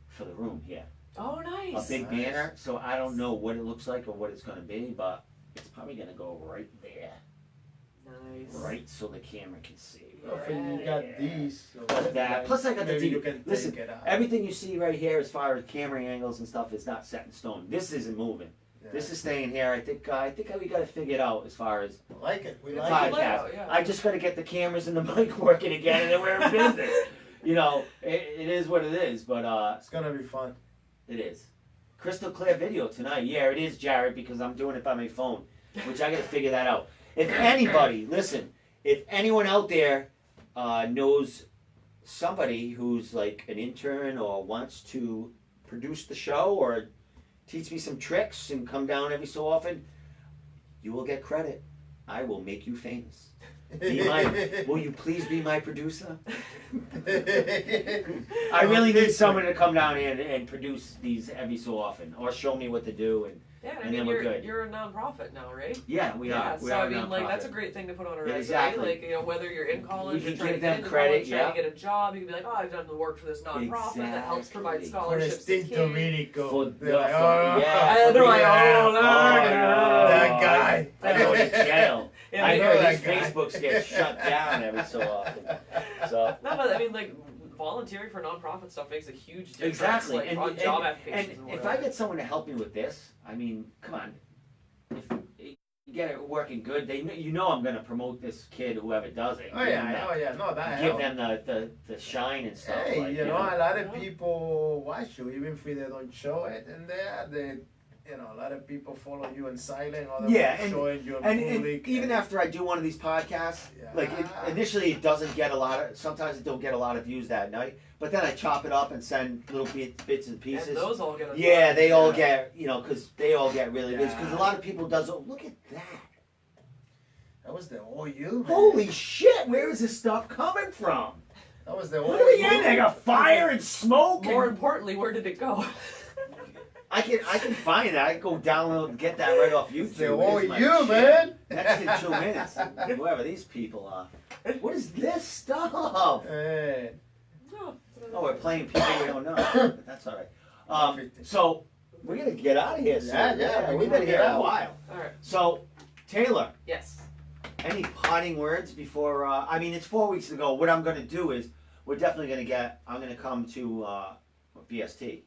for the room here. Oh, nice. A big Nice. banner. So I don't know what it looks like or what it's going to be, but it's probably going to go right there, Nice. right so the camera can see. Oh, you got these. So That. Plus I got the maybe you TV. can Listen, take it out. everything you see right here as far as camera angles and stuff is not set in stone. This isn't moving. Yeah. This is staying here. I think we got to figure it out as far as We like it. We It's like fine. it. podcast. Yeah. I just got to get the cameras and the mic working again, and then we're in business. You know, it is what it is, but It's gonna be fun. it is. Crystal clear video tonight. Yeah, it is, Jared, because I'm doing it by my phone, which I got to figure that out. If anybody, listen, if anyone out there knows somebody who's like an intern or wants to produce the show or teach me some tricks and come down every so often, you will get credit. I will make you famous. Will you please be my producer? I really need someone to come down here and produce these every so often, or show me what to do. And Yeah, I And mean, then we're good. you're a non-profit now, right? yeah, we Yeah, are. We so are I mean, like, that's a nonprofit. great thing to put on a Yeah, resume. exactly. Like, you know, whether you're in college, can you're trying give to get them into credit, college, trying yeah. to get a job, you can be like, oh, I've done the work for this nonprofit that helps provide Exactly. Con scholarships to Extinto kids. Medico. For They're the- like, for- oh, yeah. And they're like, yeah. oh, no, That guy. I go to jail. Yeah, I they heard know his that guy. Facebooks get shut down every so often. So No, but I mean, like, volunteering for nonprofit stuff makes a huge difference. exactly, Like, and, on and, job applications and and if I whatever. get someone to help me with this, I mean, come on, if you get it working good, you know I'm gonna promote this kid, whoever does it. Oh yeah, no, that Give helps. them the shine and stuff. Hey, like, you know, a lot of Yeah. people watch you, even if they don't show it, and a lot of people follow you in silent, or Yeah, they and- showing you in And public. even after I do one of these podcasts, like initially it doesn't get a lot of. Sometimes it don't get a lot of views that night, but then I chop it up and send little bits and pieces. And those all get a Yeah, they all Yeah. get because they all get really views because a Yeah. lot of people does. Oh, look at that! that was the all you. Man. Holy shit! Where is this stuff coming from? That was the all What are we you. in? They got fire and smoke. More And importantly, where did it go? I can find that. I can go download and get that right off YouTube. The all Here's my you, shit. man. Next in 2 minutes. Whoever these people are. What is this stuff? Hey. No, Oh, we're playing people we don't know. But that's all right. So we're gonna get out of here soon. Yeah, We've been we're here gonna a get while. Alright, So, Taylor, yes. any parting words before? I mean, it's 4 weeks ago. What I'm gonna do is we're definitely gonna get. I'm gonna come to BST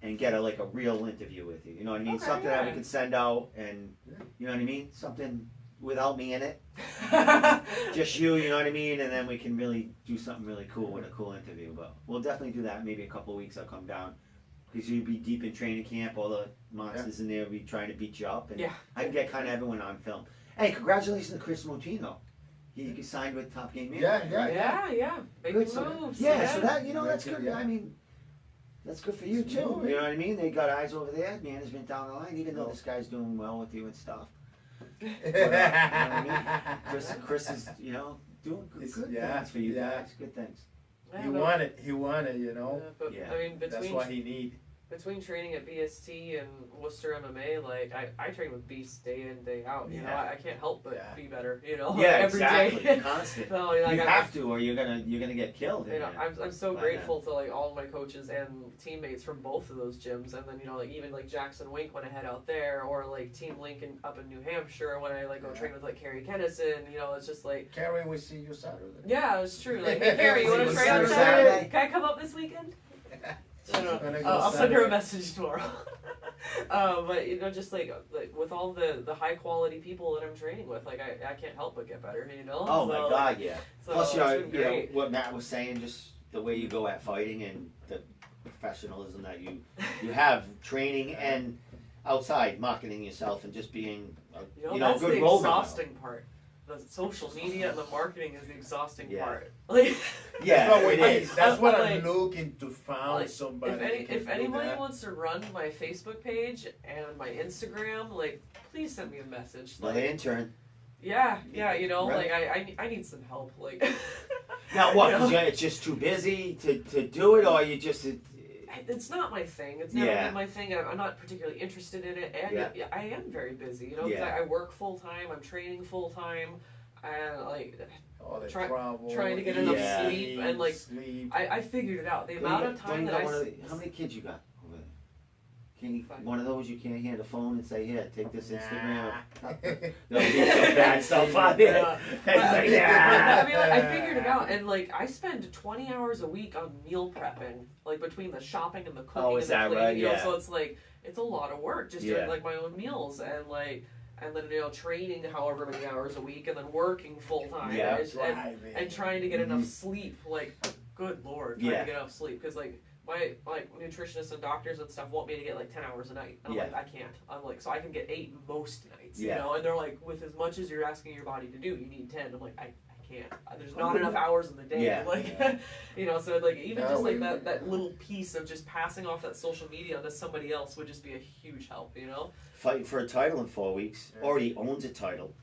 and get a real interview with you. You know what I mean? Okay, Something that we yeah. can send out, and you know what I mean. Something without me in it, just you. You know what I mean? And then we can really do something really cool with a cool interview. But we'll definitely do that. Maybe a couple of weeks I'll come down because you'd be deep in training camp. All the monsters in there will be trying to beat you up, and Yeah. I can get kind of everyone on film. Hey, congratulations to Chris Motino. He signed with Top Game Management. Yeah, right? Yeah, big Good, moves. so- yeah, so that Great that's deal, good. yeah. I mean, that's good for you too. You know what I mean? They got eyes over there, management down the line. Even though this guy's doing well with you and stuff, Chris is doing good Yeah, things for you yeah. guys. Good things. I He don't know. wanted, you know. But, Yeah. I mean, That's what he need. between training at BST and Worcester MMA, like I train with beasts day in, day out. You know, Yeah. I can't help but Yeah. be better. You know, Yeah, every day. exactly. Constant. So, like, You I- have to, or you're gonna get killed. You know, I'm so By grateful to like all of my coaches and teammates from both of those gyms, and then like even like Jackson Wink when I head out there, or like Team Lincoln up in New Hampshire when I go Yeah. train with like Kerry Kennison. You know, it's just like Carrie, we see you Saturday. yeah, it's true. Like, hey Kerry, you want to See train you on Saturday. Saturday? Can I come up this weekend? She's gonna go I'll send her a Saturday. message tomorrow. But just like with all the high quality people that I'm training with, like I can't help but get better. You know. Oh my So, God, yeah. So Plus, it's been great. what Matt was saying, just the way you go at fighting and professionalism that you have, training and outside marketing yourself and just being a, that's good the role model. exhausting part. The social media and the marketing is the exhausting Yeah. part. Like, Yeah, That's what it we is. need. That's what Like- I'm looking to find like, somebody. if that can do anybody that. wants to run my Facebook page and my Instagram, like, please send me a message. Like Like, an intern. yeah, Right. like I need some help. Like, Now what? you 'Cause know? it's just too busy to do it, or you just It's not my thing. It's never Yeah. been my thing. I'm not particularly interested in it, and Yeah. I am very busy. You know, 'cause Yeah. I work full time. I'm training full time, and like All the try- travel, trying to get enough Yeah. sleep and, like, sleep. I figured it out. The amount of time that how many kids you got over there? Can you, Five. one of those you can't hand a phone and say, here, take this Instagram. Nah. There'll be some bad stuff on there. Yeah. It's like, But, yeah. I mean, like, I figured it out, and like I spend 20 hours a week on meal prepping, like between the shopping and the cooking Oh, and is the that cleaning. right? You know, Yeah. so it's like it's a lot of work just Yeah. doing like my own meals and like. And then training however many hours a week, and then working full time, Yeah. and trying to get Mhm. enough sleep. Like, good lord, trying Yeah. to get enough sleep because like my nutritionists and doctors and stuff want me to get like 10 hours a night. And I'm Yeah. like, I can't. I'm like, so I can get 8 most nights, Yeah. you know. And they're like, with as much as you're asking your body to do, you need 10. I'm like, I can't. There's not enough hours in the day. Yeah. Like, so like even Yeah, just like we- that little piece of just passing off that social media onto somebody else would just be a huge help, you know. Fighting for a title in 4 weeks. Yeah. Already owns a title.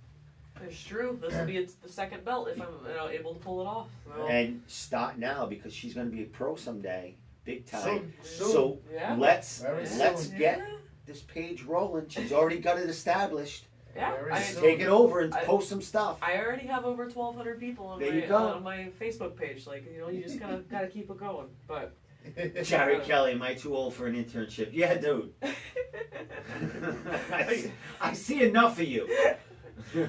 It's true. This will be the second belt if I'm able to pull it off. So, And start now because she's going to be a pro someday. Big time. Soon. So yeah. let's Very let's soon. get this page rolling. She's already got it established. Yeah, Very I, soon. Take it over and I- post some stuff. I already have over 1,200 people on There my you go. on my Facebook page. Like, you just kind of gotta keep it going. But Jerry Kelly, am I too old for an internship? Yeah, dude. I see enough of you.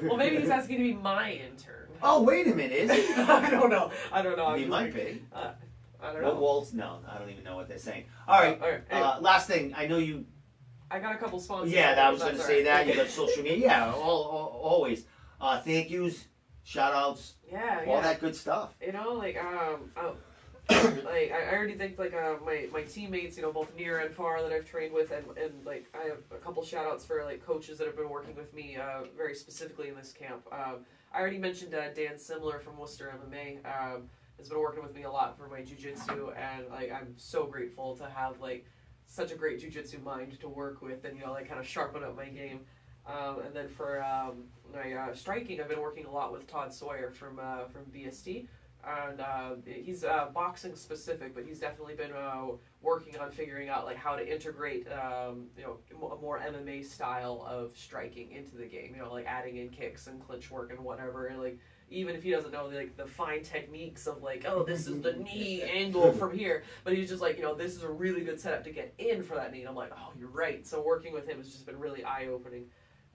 well, maybe he's asking to be my intern. Oh, wait a minute, is he? I don't know. I'm He just might like, be. I don't What know. Waltz? No, I don't even know what they're saying. All right. All right. Anyway, Last thing, I know you. I got a couple sponsors. Yeah, I was That's going to all say right. that. You got social media. Yeah, always. Thank yous, shout outs, Yeah, all yeah. that good stuff. Like like I already think like my teammates, both near and far that I've trained with, and like I have a couple shout outs for like coaches that have been working with me very specifically in this camp. I already mentioned Dan Simler from Worcester MMA has been working with me a lot for my jiu-jitsu, and like I'm so grateful to have like such a great jiu-jitsu mind to work with, and like kind of sharpen up my game. And then for my striking, I've been working a lot with Todd Sawyer from BST. And he's boxing specific, but he's definitely been working on figuring out like how to integrate a more MMA style of striking into the game. Like adding in kicks and clinch work and whatever. And, like even if he doesn't know like the fine techniques of like, oh, this is the knee angle from here, but he's just like, this is a really good setup to get in for that knee. And I'm like, oh, you're right. So working with him has just been really eye opening.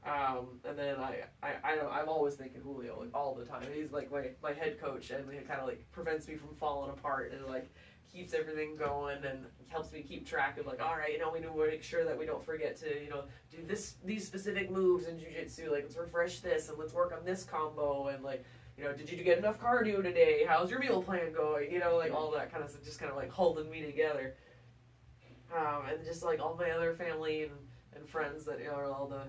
And then I'm always thinking Julio like, all the time. He's like my head coach, and he kind of like prevents me from falling apart, and like keeps everything going, and helps me keep track of like, all right, we need to make sure that we don't forget to do these specific moves in jiu-jitsu. Like let's refresh this, and let's work on this combo, and like did you get enough cardio today? How's your meal plan going? Like all that kind of stuff, just kind of like holding me together. And just like all my other family and friends that are all the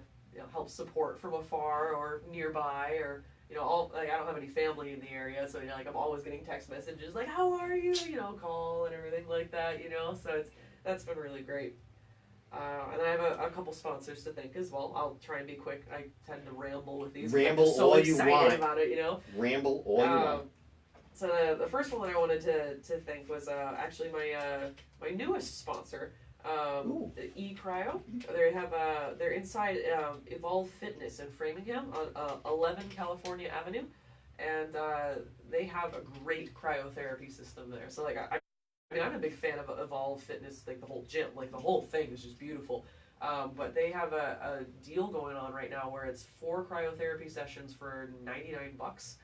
help support from afar or nearby, or all like I don't have any family in the area, so like I'm always getting text messages like, how are you, call and everything like that, so that's been really great. And I have a couple sponsors to thank as well. I'll try and be quick. I tend to ramble with these. Ramble I'm just so all you excited want. about it, Ramble all you want. So the first one that I wanted to thank was actually my newest sponsor. E-Cryo. They have they're inside Evolve Fitness in Framingham on 11 California Avenue, and they have a great cryotherapy system there. So like I'm a big fan of Evolve Fitness, like the whole gym, like the whole thing is just beautiful. But they have a deal going on right now where it's 4 cryotherapy sessions for $99,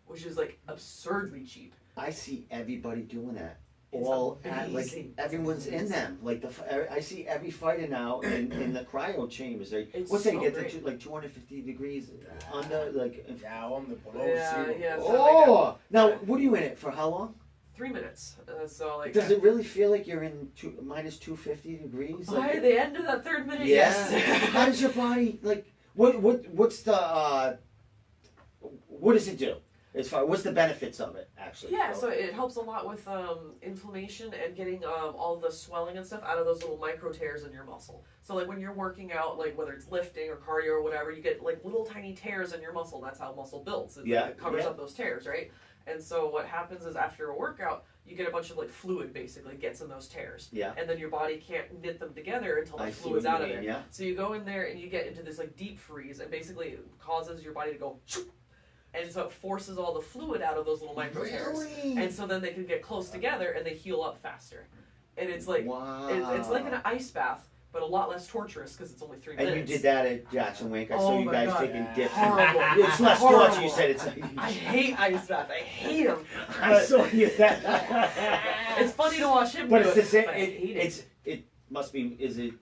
which is like absurdly cheap. I see everybody doing that. It's Like amazing. everyone's in them. Like I see every fighter now in the cryo chambers. It's What's they so get great. to like 250 degrees under like. Yeah, on the below Yeah, zero. yeah. So Oh, now what are you in it for? How long? 3 minutes. So like. Does it really feel like you're in minus 250 degrees? By Like, the end of that 3rd minute, yeah. yes. How does your body like? What's the what does it do? As far what's the benefits of it actually? Yeah, so it helps a lot with inflammation and getting all the swelling and stuff out of those little micro tears in your muscle. So like when you're working out, like whether it's lifting or cardio or whatever, you get like little tiny tears in your muscle. That's how muscle builds. It covers up those tears, right? And so what happens is after a workout, you get a bunch of like fluid basically gets in those tears. Yeah. And then your body can't knit them together until the I see fluid's what you out of mean, there. yeah. So you go in there and you get into this like deep freeze, and basically it causes your body to go. And so it forces all the fluid out of those little micro tears. Really? And so then they can get close together and they heal up faster. And it's like wow. it's like an ice bath, but a lot less torturous because it's only 3 minutes. And you did that at Jackson Wink. I saw Oh you my guys God. taking dips. Horrible. It's less Horrible. torture. You said it's. I hate ice baths. I hate them. I saw you that. It's funny to watch him But do it's the it, same. but I hate it. It must be. Is it?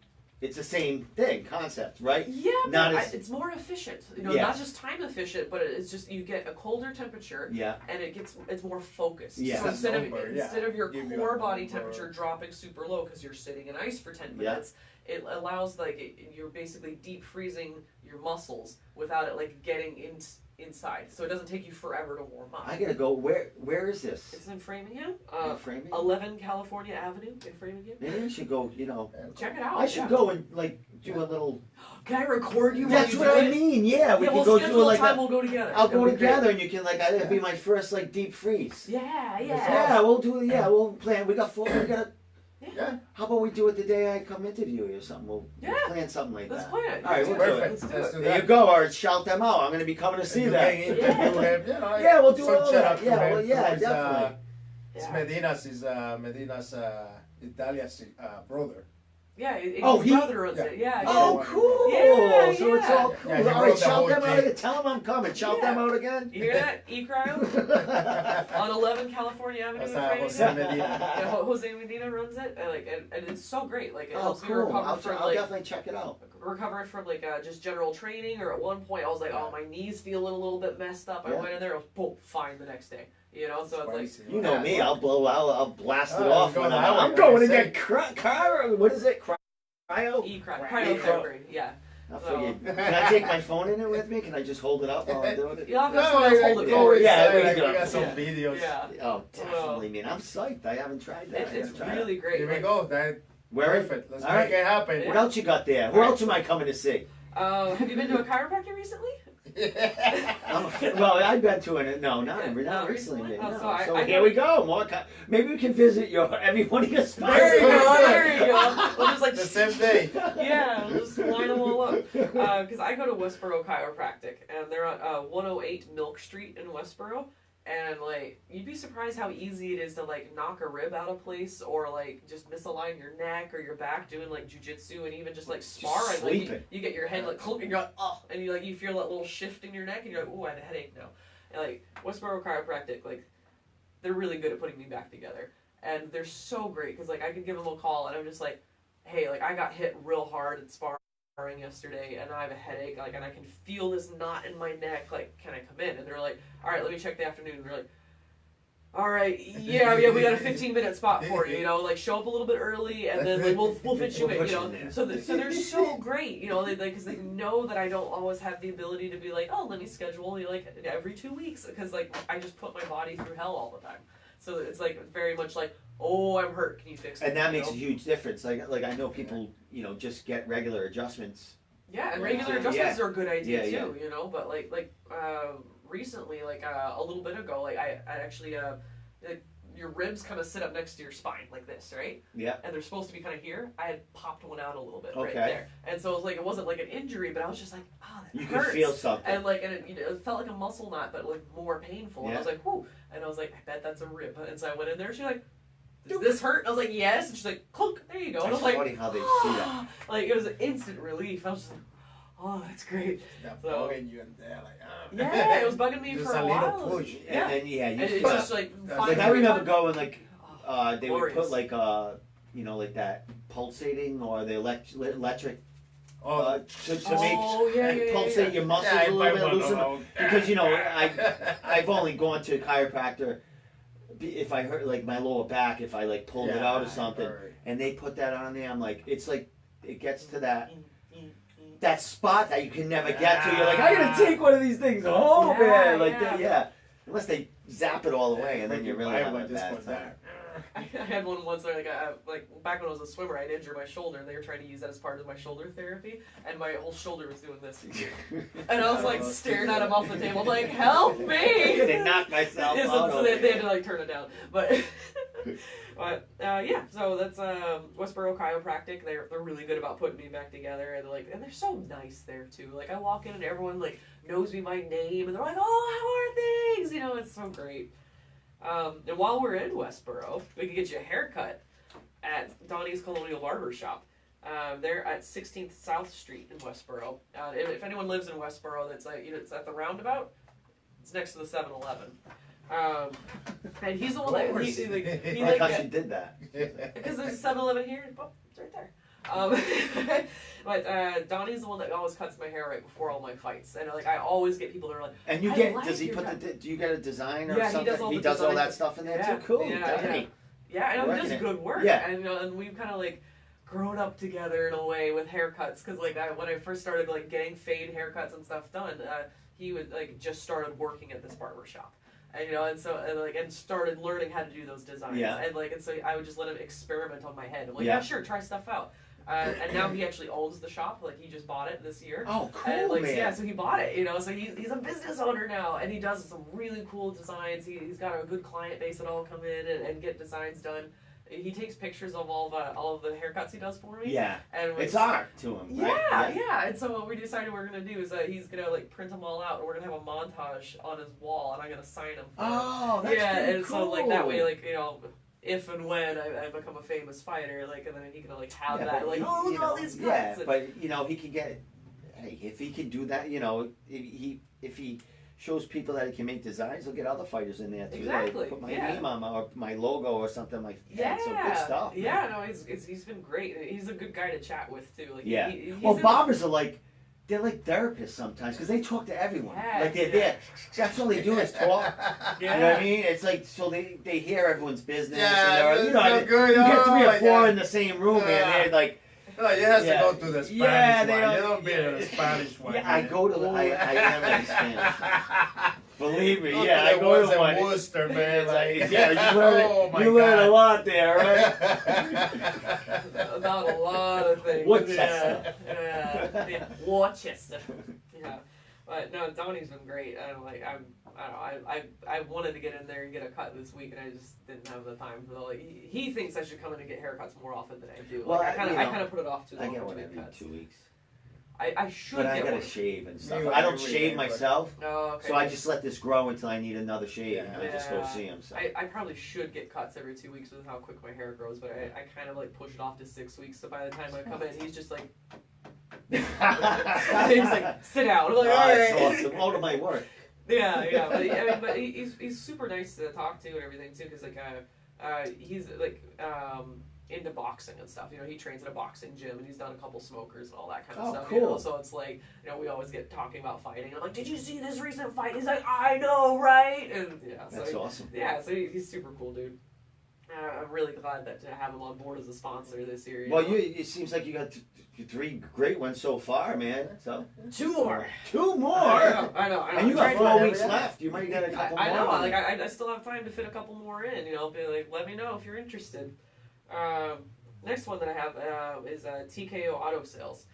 It's the same thing, concept, right? Yeah, Not but as- it's more efficient. You know, Yes. not just time efficient, but it's just you get a colder temperature Yeah. and it's more focused. Yeah. So instead of Number, instead of your Give you core a body number. temperature dropping super low because you're sitting in ice for 10 Yeah. minutes, it allows you're basically deep freezing your muscles without it like getting inside. So it doesn't take you forever to warm up. I gotta go. Where is this? It's in Framingham, In Framingham? 11 California Avenue in Framingham. Maybe I should go. You know, Check it out. I should go and like do a little. Can I record you? That's while what you I do it? mean. Yeah, we Yeah, can we'll go schedule do a like time. a. We'll go together. I'll go It'll be great. together, and you can like. It'll be my first like deep freeze. Yeah, Yeah, we'll do. Yeah, we'll plan. We got four. We got. Yeah. How about we do it the day I come interview you or something? We'll Yeah. plan something like Let's that. plan it. All right, we'll do it. Perfect. Let's do There you that. go, or shout them out. I'm gonna be coming to see You that. can interview him, you know, Yeah, we'll do some all shout that. out to Yeah, him. well, yeah, He's, definitely. It's Medina's Italia's brother. Yeah, Oh, his he- brother runs it. Yeah, yeah. Oh, cool. Yeah, So it's yeah. all cool. Yeah, he all wrote right, the shout whole them out thing. again. Tell them I'm coming. Shout them Yeah. out again. You hear that? E-Cryo on 11 California Avenue in That's Framingham. Jose Medina. Yeah, Jose Medina runs it, and it's so great. Like it Oh, helps me cool. recover I'll from like definitely check it out. just general training. Or at one point, I was like, oh, my knees feel a little bit messed up. I Yeah. went in there, it was boom, fine the next day. You know, so it's like Spicy. You know Yeah. me. I'll blast it Oh, off you when go I'm that way, I'm like going I to said. get cryo. What is it? Cryo? E-Cryo, Cryo. cryotherapy. Yeah. I So- figured. Can I take my phone in it with me? Can I just hold it up while I'm doing it? You'll have to No, have someone else hold it yeah, for you. yeah, we we do. got some Yeah. videos. Yeah. Oh, definitely, man. I'm psyched. I haven't tried that. It's I gotta try it. really great. Here we Like, go. That Where? perfect. Let's All make right. it happen. What else you got there? Who else am I coming to see? have you been to a chiropractor recently? Well, I've been to it. No, not Not recently. recently? No. Oh, so So I here we go. More. Maybe we can visit every one of your spots. There you go. Perfect. There you go. We'll just like The same day. Yeah, we'll just line them all up. Because I go to Westboro Chiropractic, and they're on 108 Milk Street in Westboro. And like, you'd be surprised how easy it is to like knock a rib out of place, or like just misalign your neck or your back doing like jujitsu, and even just like spar. And like sleeping. you get your head like clunk, and you're like, oh, and you feel that little shift in your neck, and you're like, oh, I have a headache now. And like Westboro Chiropractic, like they're really good at putting me back together, and they're so great because like I can give them a call, and I'm just like, hey, like I got hit real hard at sparring yesterday, and I have a headache, like, and I can feel this knot in my neck, like, can I come in? And they're like, all right, let me check the afternoon. And they're like, all right, yeah, we got a 15-minute spot for you, you know, like, show up a little bit early, and then, like, we'll fit you We'll in, put you you know? in there. So they're so great, you know, because they know that I don't always have the ability to be like, oh, let me schedule you, like, every 2 weeks, because, like, I just put my body through hell all the time. So it's, like, very much like, oh, I'm hurt, can you fix me? And that you makes know? a huge difference. Like I know people, just get regular adjustments. Yeah, and Yeah. regular Yeah. adjustments are a good idea Yeah, too, you know. But recently, a little bit ago, like I actually your ribs kind of sit up next to your spine like this, right? Yeah. And they're supposed to be kind of here. I had popped one out a little bit right Okay. there, and so it was like it wasn't like an injury, but I was just like, oh, that You hurts. could feel something. And it felt like a muscle knot, but like more painful. And I was like, whoo, and I was like, I bet that's a rib. And so I went in there. She's like, does this hurt? And I was like, yes. And she's like, clunk, there you go. And I It's was like, funny how they see that. like it was an instant relief. I was just like, oh, that's great. That So- bugging you in there, like, Yeah, it was bugging me Just for a a little while. push. Yeah. And then, yeah, you And it's feel just like That's fine Like I every remember time. going like Oh, they would put glorious. like like that pulsating or the electric oh, to make Oh, yeah, pulsate your muscles yeah, a little bit, loosen them. Because, I've only gone to a chiropractor if I hurt like my lower back, if I like pulled it out or something, Right. and they put that on there, I'm like, it's like it gets to that spot that you can never get to. You're like, I gotta take one of these things home, man. Like yeah. Unless they zap it all away, and then you're really having a bad time. I had one once where like back when I was a swimmer, I'd injured my shoulder, and they were trying to use that as part of my shoulder therapy, and my whole shoulder was doing this, and I was like staring at him off the table, like, help me! They knocked myself out. So they had to like turn it down, but yeah. So that's Westboro Chiropractic. They're really good about putting me back together, and they're so nice there too. Like I walk in and everyone like knows me by name, and they're like, oh, how are things? You know, it's so great. And while we're in Westboro, we can get you a haircut at Donnie's Colonial Barber Shop. They're at 16th South Street in Westboro. If anyone lives in Westboro, that's like, it's at the roundabout. It's next to the 7-Eleven. And he's the one that he like how she did that. because there's a 7-Eleven here. Oh, it's right there. But Donnie's the one that always cuts my hair right before all my fights, and like I always get people that are like, and you I get, like does he your put cut. do you get a design or Yeah, something? he does all the that design. stuff in there Yeah, too. Cool. yeah. Yeah, and he Working does it. good work. Yeah. And we've kind of like grown up together in a way with haircuts, because like when I first started like getting fade haircuts and stuff done, he would like just started working at this barber shop. And, and so and started learning how to do those designs. Yeah. And so I would just let him experiment on my head. I'm like, Yeah. yeah, sure, try stuff out. And now he actually owns the shop. Like he just bought it this year. Oh, cool, And like, man. yeah, so he bought it. So he's a business owner now, and he does some really cool designs. He's got a good client base that all come in and get designs done. He takes pictures of all of the haircuts he does for me. Yeah. And It's art to him, right? Yeah. And so what we decided we're gonna do is he's gonna like print them all out, and we're gonna have a montage on his wall, and I'm gonna sign them. Oh, that's yeah, pretty and cool. so like that way, like if and when I become a famous fighter, like, and then he can like have that, but like, he- look at all these cuts. Yeah, And- but he could get. Hey, if he can do that, if he shows people that he can make designs, he'll get other fighters in there too. Exactly, Like, put my yeah. name on or my logo or something like that. yeah, So good stuff. man. yeah, no, he's been great. He's a good guy to chat with too. Like, Yeah. he's Well, in barbers are like. They're like therapists sometimes because they talk to everyone. Yeah, like they're yeah. there. That's all they do is talk. Yeah. You know what I mean? It's like so they hear everyone's business. Yeah, and it's they're, so good. you get 3 or Oh, 4 yeah. in the same room, and Yeah. they're like. No, you have Yeah. to go to the Spanish Yeah, they one. don't- You don't be in the Spanish one. Yeah, I go to the. I am in Spanish. Believe me, Go yeah, to I the go ones to in one. Worcester, man. It's like, Like, yeah, oh my you learn a God. lot there, right? About a lot of things. Worcester. Yeah. Worcester. Yeah. But no, Donnie's been great. I don't know. I wanted to get in there and get a cut this week, and I just didn't have the time. So, like, he thinks I should come in and get haircuts more often than I do. Well, Like, I you kind know, of put it off too I long get to one get every cuts. 2 weeks. I should But I get gotta one. shave and stuff. You I don't every shave day, but- myself, Oh, okay. so I just let this grow until I need another shave, and I Yeah. just go see him. So. I probably should get cuts every 2 weeks with how quick my hair grows, but I kind of like push it off to 6 weeks. So by the time I come in, he's just like, he's like, sit down. I'm like, all That's right. awesome. All to my work. Yeah. But he's super nice to talk to and everything too, because like he's like into boxing and stuff. He trains at a boxing gym, and he's done a couple smokers and all that kind of Oh, stuff. cool. So it's like we always get talking about fighting. And I'm like, did you see this recent fight? He's like, I know, right? And yeah, so That's awesome. yeah, so he's super cool, dude. I'm really glad to have him on board as a sponsor this year. Well, it seems like you got 3 great ones so far, man. So 2 more. 2 more. I know. And you got I'm 4 trying to- weeks left. You might get a couple I more. know. Like I still have time to fit a couple more in. Be like, let me know if you're interested. Next one that I have is TKO Auto Sales,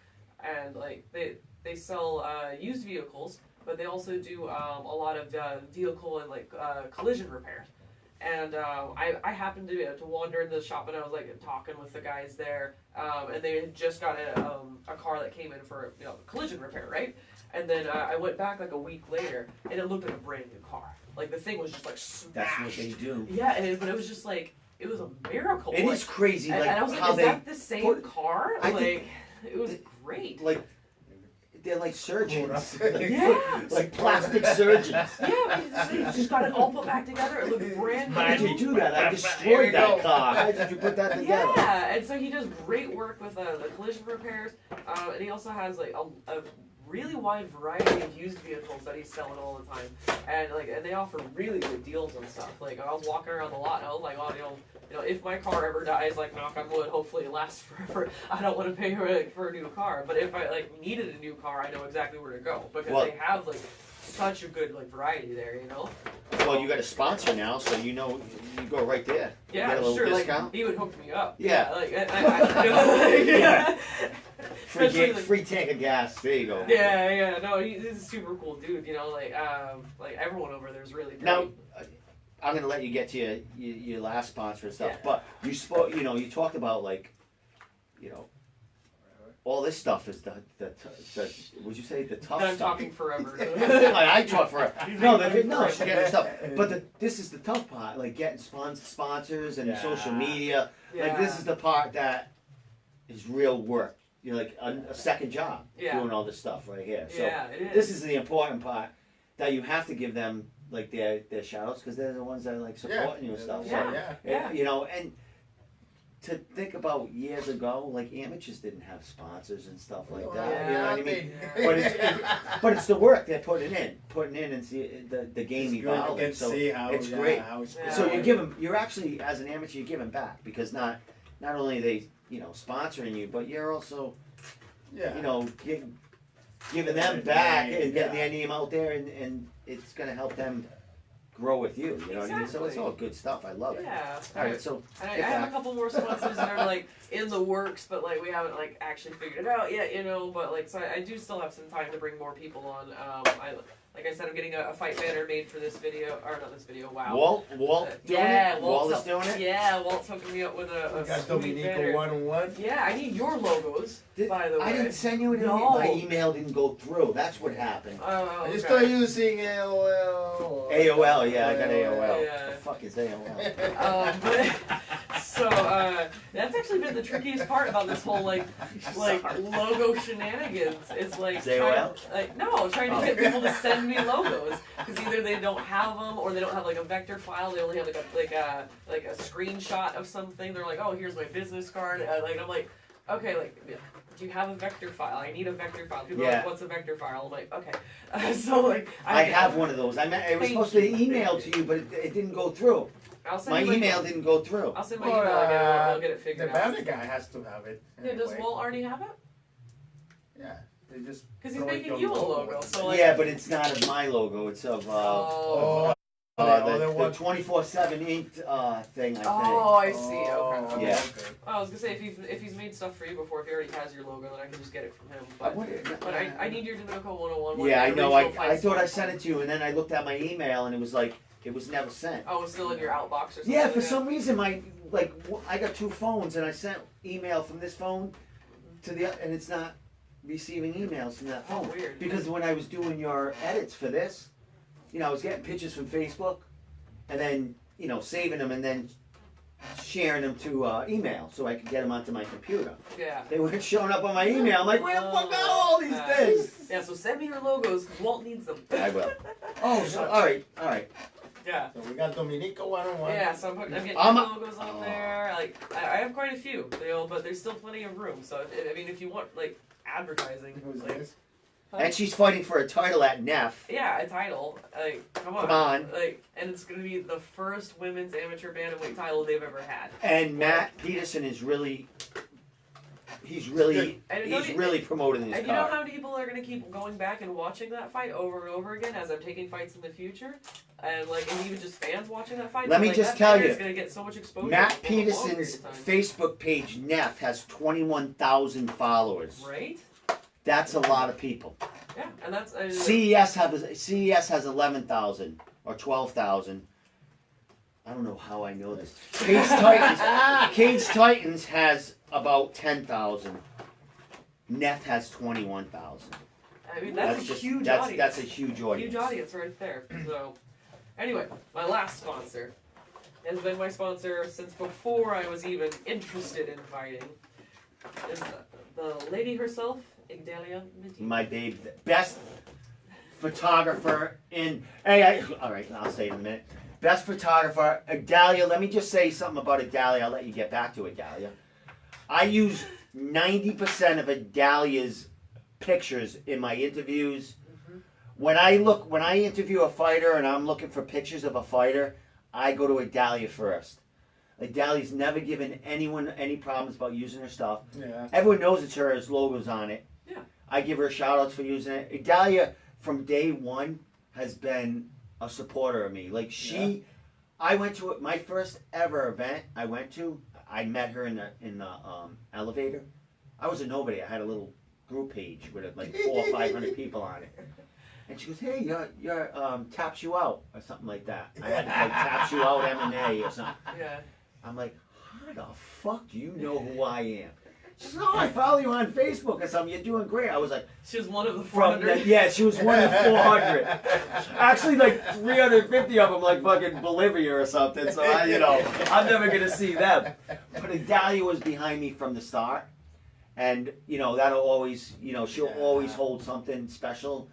and like they sell used vehicles, but they also do a lot of vehicle and like collision repairs. And I happened to wander into the shop, and I was like talking with the guys there, and they had just got a car that came in for collision repair, right? And then I went back like a week later, and it looked like a brand new car. Like the thing was just like smashed. That's what they do. Yeah, but it was just like it was a miracle. It like, is crazy, and, like and I was like, how is they that the same put- car? I Like think- it was great. like they're like surgeons. Yeah. Like plastic surgeons. Yeah, they just got it all put back together. It looked brand new. How did you do that? I Here destroyed you that go. car. How did you put that together? Yeah, and so he does great work with the collision repairs, and he also has like a really wide variety of used vehicles that he's selling all the time, and they offer really good deals on stuff. Like I was walking around the lot, and I was like, oh, if my car ever dies, like knock on wood, hopefully it lasts forever. I don't want to pay for a new car, but if I needed a new car, I know exactly where to go because they have such a good variety there, Well, you got a sponsor now, so you go right there. Yeah, you get a little sure. discount. He would hook me up. Yeah. Yeah. Free tank of gas. There you go. Yeah. No, he's a super cool dude. Everyone over there is really great. Now, I'm gonna let you get to your last sponsor and stuff, Yeah. but you spoke. You talked about all this stuff is the would you say the tough I'm stuff? talking forever. I talk forever. No, she's getting stuff. But this is the tough part, like getting sponsors and social media. Yeah. Like this is the part that is real work. Like a second job doing all this stuff right here. So Yeah, it is. this is the important part that you have to give them their shout outs because they're the ones that are supporting you and stuff. Yeah. So, and to think about years ago, amateurs didn't have sponsors and stuff like that. You know what I mean? But it's the work they're putting in and see the game evolving. So it's great. So you're actually, as an amateur, you're giving back because not only are they sponsoring you, but you're also giving them back and getting their name out there, and it's gonna help them grow with you. You know what I mean? So it's all good stuff. I love it. Yeah. All right, so I have a couple more sponsors that are in the works, but we haven't actually figured it out yet. But so I do still have some time to bring more people on. Like I said, I'm getting a fight banner made for this video, or not this video. Wow. Walt doing yeah, it. Walt is doing it. Yeah, Walt's hooking me up with a got sweet banner. 1-on-1. Yeah, I need your logos. By the way, I didn't send you an No. email. My email didn't go through. That's what happened. Oh, You okay. start using AOL. AOL, yeah, I got AOL. Yeah. The fuck is AOL? So that's actually been the trickiest part about this whole logo shenanigans. It's AOL? trying to get people to send me logos because either they don't have them or they don't have a vector file. They only have a screenshot of something. They're like, oh, here's my business card. I'm like, okay, do you have a vector file? I need a vector file. People are like, what's a vector file? I'm like, okay. So I have one of those. It was supposed to be emailed to you, but it didn't go through. My email didn't go through. I'll send my email again. We'll get it figured The out. banner guy has to have it. Yeah, does anyway. Walt already have it? Yeah, they just. Because he's throw making your you a logo. So Yeah, but it's not of my logo. It's of the other the one. 24/7 inked thing. I think. Oh, I see. Okay. Yeah. I was gonna say if he's made stuff for you before, if he already has your logo, then I can just get it from him. I But, wonder- but I need your Domenico 101 one. Yeah, I the know. original I fight thought I song. sent it to you, and then I looked at my email, and it was it was never sent. Oh, it's still in your outbox or something. Yeah, for some reason I got two phones, and I sent email from this phone to and it's not receiving emails from that Oh, phone. weird. Because when I was doing your edits for this, I was getting pictures from Facebook, and then saving them and then sharing them to email so I could get them onto my computer. Yeah. They weren't showing up on my email. I'm like, where the fuck are all these things? Yeah, so send me your logos because Walt needs them. I will. Oh, so all right. Yeah. So we got Domenico 1-on-1. Yeah, so I'm getting I'm logos on there. I have quite a few, but there's still plenty of room. So if you want advertising, Who's this? And she's fighting for a title at NEF. yeah, a title. Come on. Come on. And it's gonna be the first women's amateur bantamweight title they've ever had. And Matt Peterson is really, he's really promoting this And you know card. how many people are gonna keep going back and watching that fight over and over again as I'm taking fights in the future, and even just fans watching that fight. Let me just tell you, it's gonna get so much exposure. Matt for a long period Peterson's of time. Facebook page, NEF, has 21,000 followers. Right? That's a lot of people. Yeah, and that's CES has 11,000 or 12,000. I don't know how I know this. Cage Titans has about 10,000. NEF has 21,000. I mean, that's a huge that's, audience. That's a huge audience. Huge audience right there. So, anyway, my last sponsor has been my sponsor since before I was even interested in fighting. Is the lady herself, Igdalia Medina. My babe, best photographer in. All right, I'll say it in a minute. Best photographer, Igdalia. Let me just say something about Igdalia. I'll let you get back to Igdalia. I use 90% of Igdalia's pictures in my interviews. When I interview a fighter and I'm looking for pictures of a fighter, I go to Adalia first. Adalia's never given anyone any problems about using her stuff. Yeah. Everyone knows it's her. There's logos on it. Yeah. I give her shout outs for using it. Adalia, from day one, has been a supporter of me. Like I went to my first ever event I went to. I met her in the elevator. I was a nobody. I had a little group page with like 400 or 500 people on it. And she goes, "Hey, your taps you out," or something like that. I had like taps you out MMA or something. Yeah. I'm like, how the fuck do you know who I am? She says, "Oh, I follow you on Facebook or something. You're doing great." I was like, She was one of the from 400. yeah, she was one of 400. Actually, like 350 of them, like fucking Bolivia or something. So I'm never gonna see them. But Adalia was behind me from the start, and that'll always, she'll always hold something special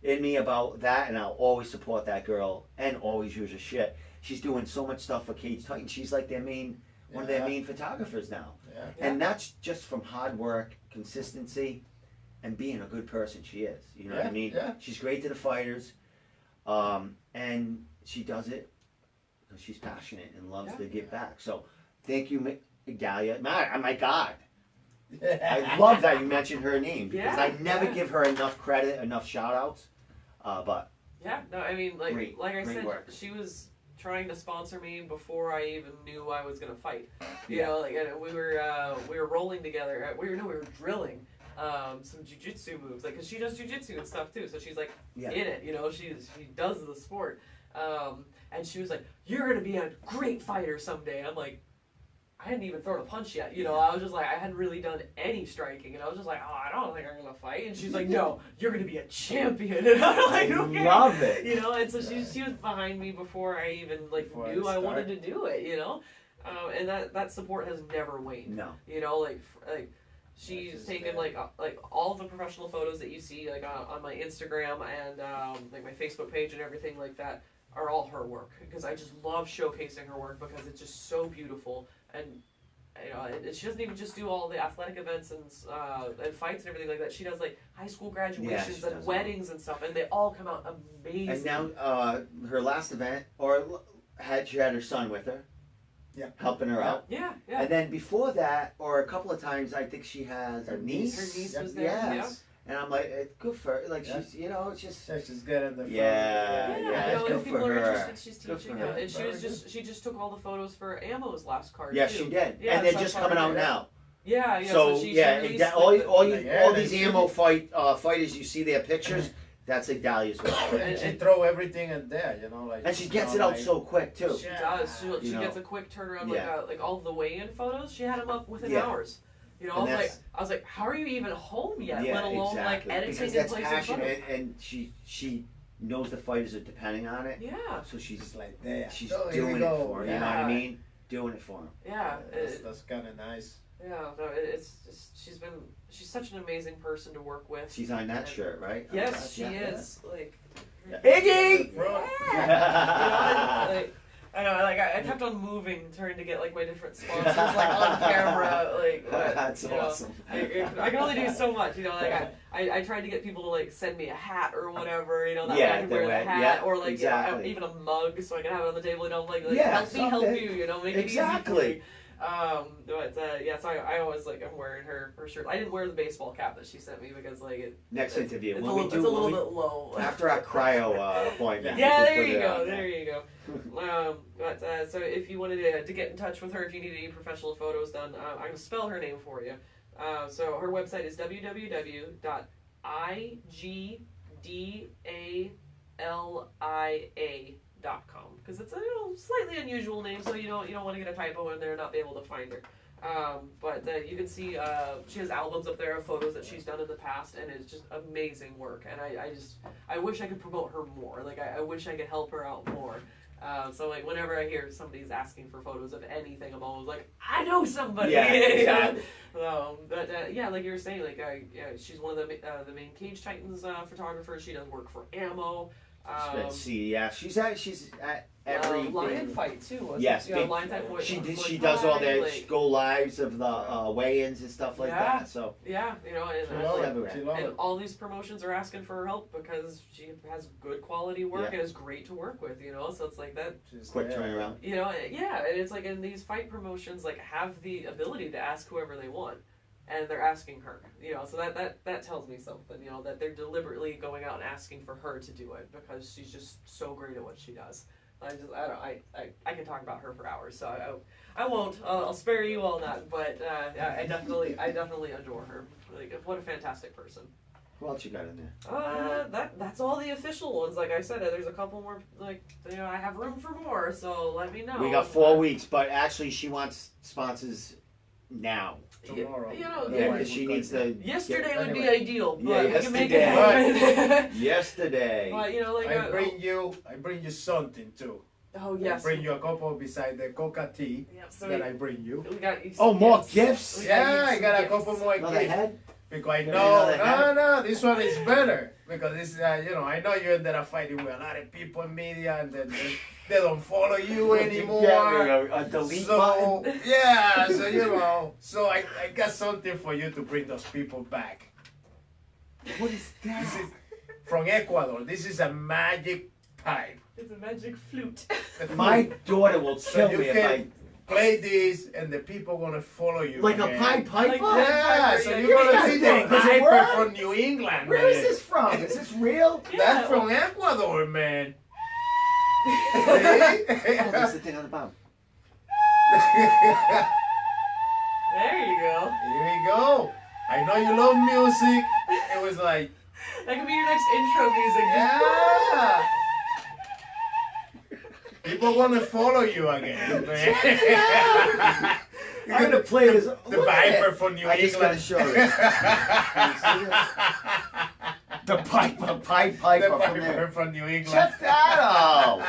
in me about that, and I'll always support that girl and always use her shit. She's doing so much stuff for Cage Titan. She's like one of their main photographers now. Yeah. And that's just from hard work, consistency, and being a good person she is. You know what I mean? Yeah. She's great to the fighters, and she does it because she's passionate and loves to give back. So thank you, Adalia. My God. I love that you mentioned her name because I never give her enough credit, enough shout outs. But Yeah, no, I mean, like I great said, work. she was trying to sponsor me before I even knew I was gonna fight. You know, like we were rolling together. We were drilling some jujitsu moves, like, cause she does jujitsu and stuff too. So she's like in it. She does the sport. And she was like, "You're gonna be a great fighter someday." And I'm like, I hadn't even thrown a punch yet, I was just like, I hadn't really done any striking, and I was just like, oh, I don't think I'm gonna fight. And she's like, no, you're gonna be a champion. And I'm like, okay. Love it. And so she was behind me before I even knew I wanted to do it, and that support has never waned. No. Like she's taken like all the professional photos that you see like on my Instagram and like my Facebook page and everything like that are all her work, because I just love showcasing her work because it's just so beautiful. And she doesn't even just do all the athletic events and fights and everything like that. She does like high school graduations and weddings and stuff, and they all come out amazing. And now her last event, she had her son with her, helping her out. Yeah. And then before that, or a couple of times, I think she has her niece. Her niece was there. Yes. And I'm like, good for her. Like she's, it's just. So she's good in the front. It's good if people for are her. interested, she's teaching. And she just took all the photos for Ammo's last card. Yes, too. she did. Yeah, and they're just coming out now. Yeah. So she released, all these ammo fighters, you see their pictures. That's Adalia's work. And she throw everything in there, like. And she gets it out so quick too. She does. She gets a quick turnaround. Like all the weigh-in photos, she had them up within hours. I was like, how are you even home yet? Let alone like editing because and that's passionate, and she knows the fighters are depending on it. Yeah. So she's like there. She's doing it for him. You know what I mean? Doing it for him. Yeah. That's kind of nice. Yeah. No, it's just she's such an amazing person to work with. She's on that shirt, right? Yes, she is. Like. Iggy. I know, like I kept on moving, trying to get like my different sponsors like on camera, that's awesome. I can only do so much, I tried to get people to like send me a hat or whatever, that way I could wear the hat, or like even a mug so I can have it on the table, like help me help you, make it easy for me. So I always I'm wearing her shirt. I didn't wear the baseball cap that she sent me because next interview it's a little bit low after our cryo appointment. Yeah, there you go. So if you wanted to get in touch with her, if you need any professional photos done, I'm going to spell her name for you. So her website is www.igdalia.com, because it's a slightly unusual name, so you don't want to get a typo in there and not be able to find her. But you can see she has albums up there of photos that she's done in the past, and it's just amazing work. And I wish I could promote her more. I wish I could help her out more. So whenever I hear somebody's asking for photos of anything, I'm always like, I know somebody. Yeah, exactly. Like you were saying, she's one of the main Cage Titans photographers. She does work for Ammo. Let's see, yeah, she's at every lion fight too. Wasn't Yes, it? big- Lion fight. she does all the like, go lives of the weigh-ins and stuff like Yeah. that. So yeah, you know, She and, love Really it. everywhere. She love and it. all these promotions are asking for her help because she has good quality work Yeah. and is great to work with. You know, so it's like that. She's quick there. turnaround. You know, yeah, and it's like in these fight promotions, like have the ability to ask whoever they want, and they're asking her. You know, so that tells me something. You know, that they're deliberately going out and asking for her to do it because she's just so great at what she does. I can talk about her for hours, so I won't. I'll spare you all that. But I definitely adore her. Like, what a fantastic person. Who else you got in there? That's all the official ones. Like I said, there's a couple more. Like, you know, I have room for more, so let me know. We got 4 weeks, but actually she wants sponsors now. Tomorrow. You know, Yeah, because she needs to. Yesterday would be Anyway. ideal, Yeah, but we can make it yesterday. happen. Yesterday. But you know, like I bring you something too. oh yes, I bring you a couple beside the coca tea yeah, so that I bring you. we got you Oh, some more gifts? We Yeah, you I some got a gifts. couple more Another gifts. head? Because I Got know, another no, this one is better. Because this, you know, I know you ended up fighting with a lot of people in media, and then they don't follow you anymore. Yeah, a delete So button. yeah, so you know, so I got something for you to bring those people back. What is This that? is from Ecuador. This is a magic pipe. It's a magic flute. The My flute. daughter will So kill you me if can play this, and the people gonna follow you. Like a again. Pied Piper? Like Yeah, Piper, so yeah. you're gonna Yeah, see the does it piper work? from New England. Where man. is this from? Is this real? That's from Ecuador, man. Oh, there's the thing on the bottom. There you go. Here we go. I know you love music. It was like, That could be your next intro music. yeah. People want to follow you again, man. I'm gonna play this. The Look at Viper it. from New I just gotta England. show it. The Pied Piper The from there. Viper from New England. Check that out.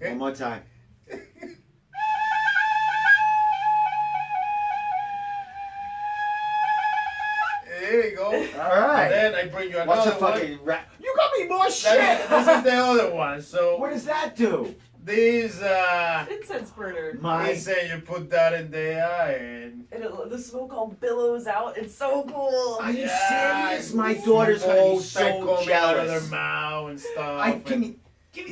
One more time. There you go. All And right. then I bring you What's another the one. fucking rap? You got me more shit. This is the other one. So What does that do? this, Incense burner. My. they say you put that in there, and The smoke all billows out. It's so cool. Are you yeah, serious? My daughter's gonna be holes that so come out of their jealous. mouth and stuff. I and give me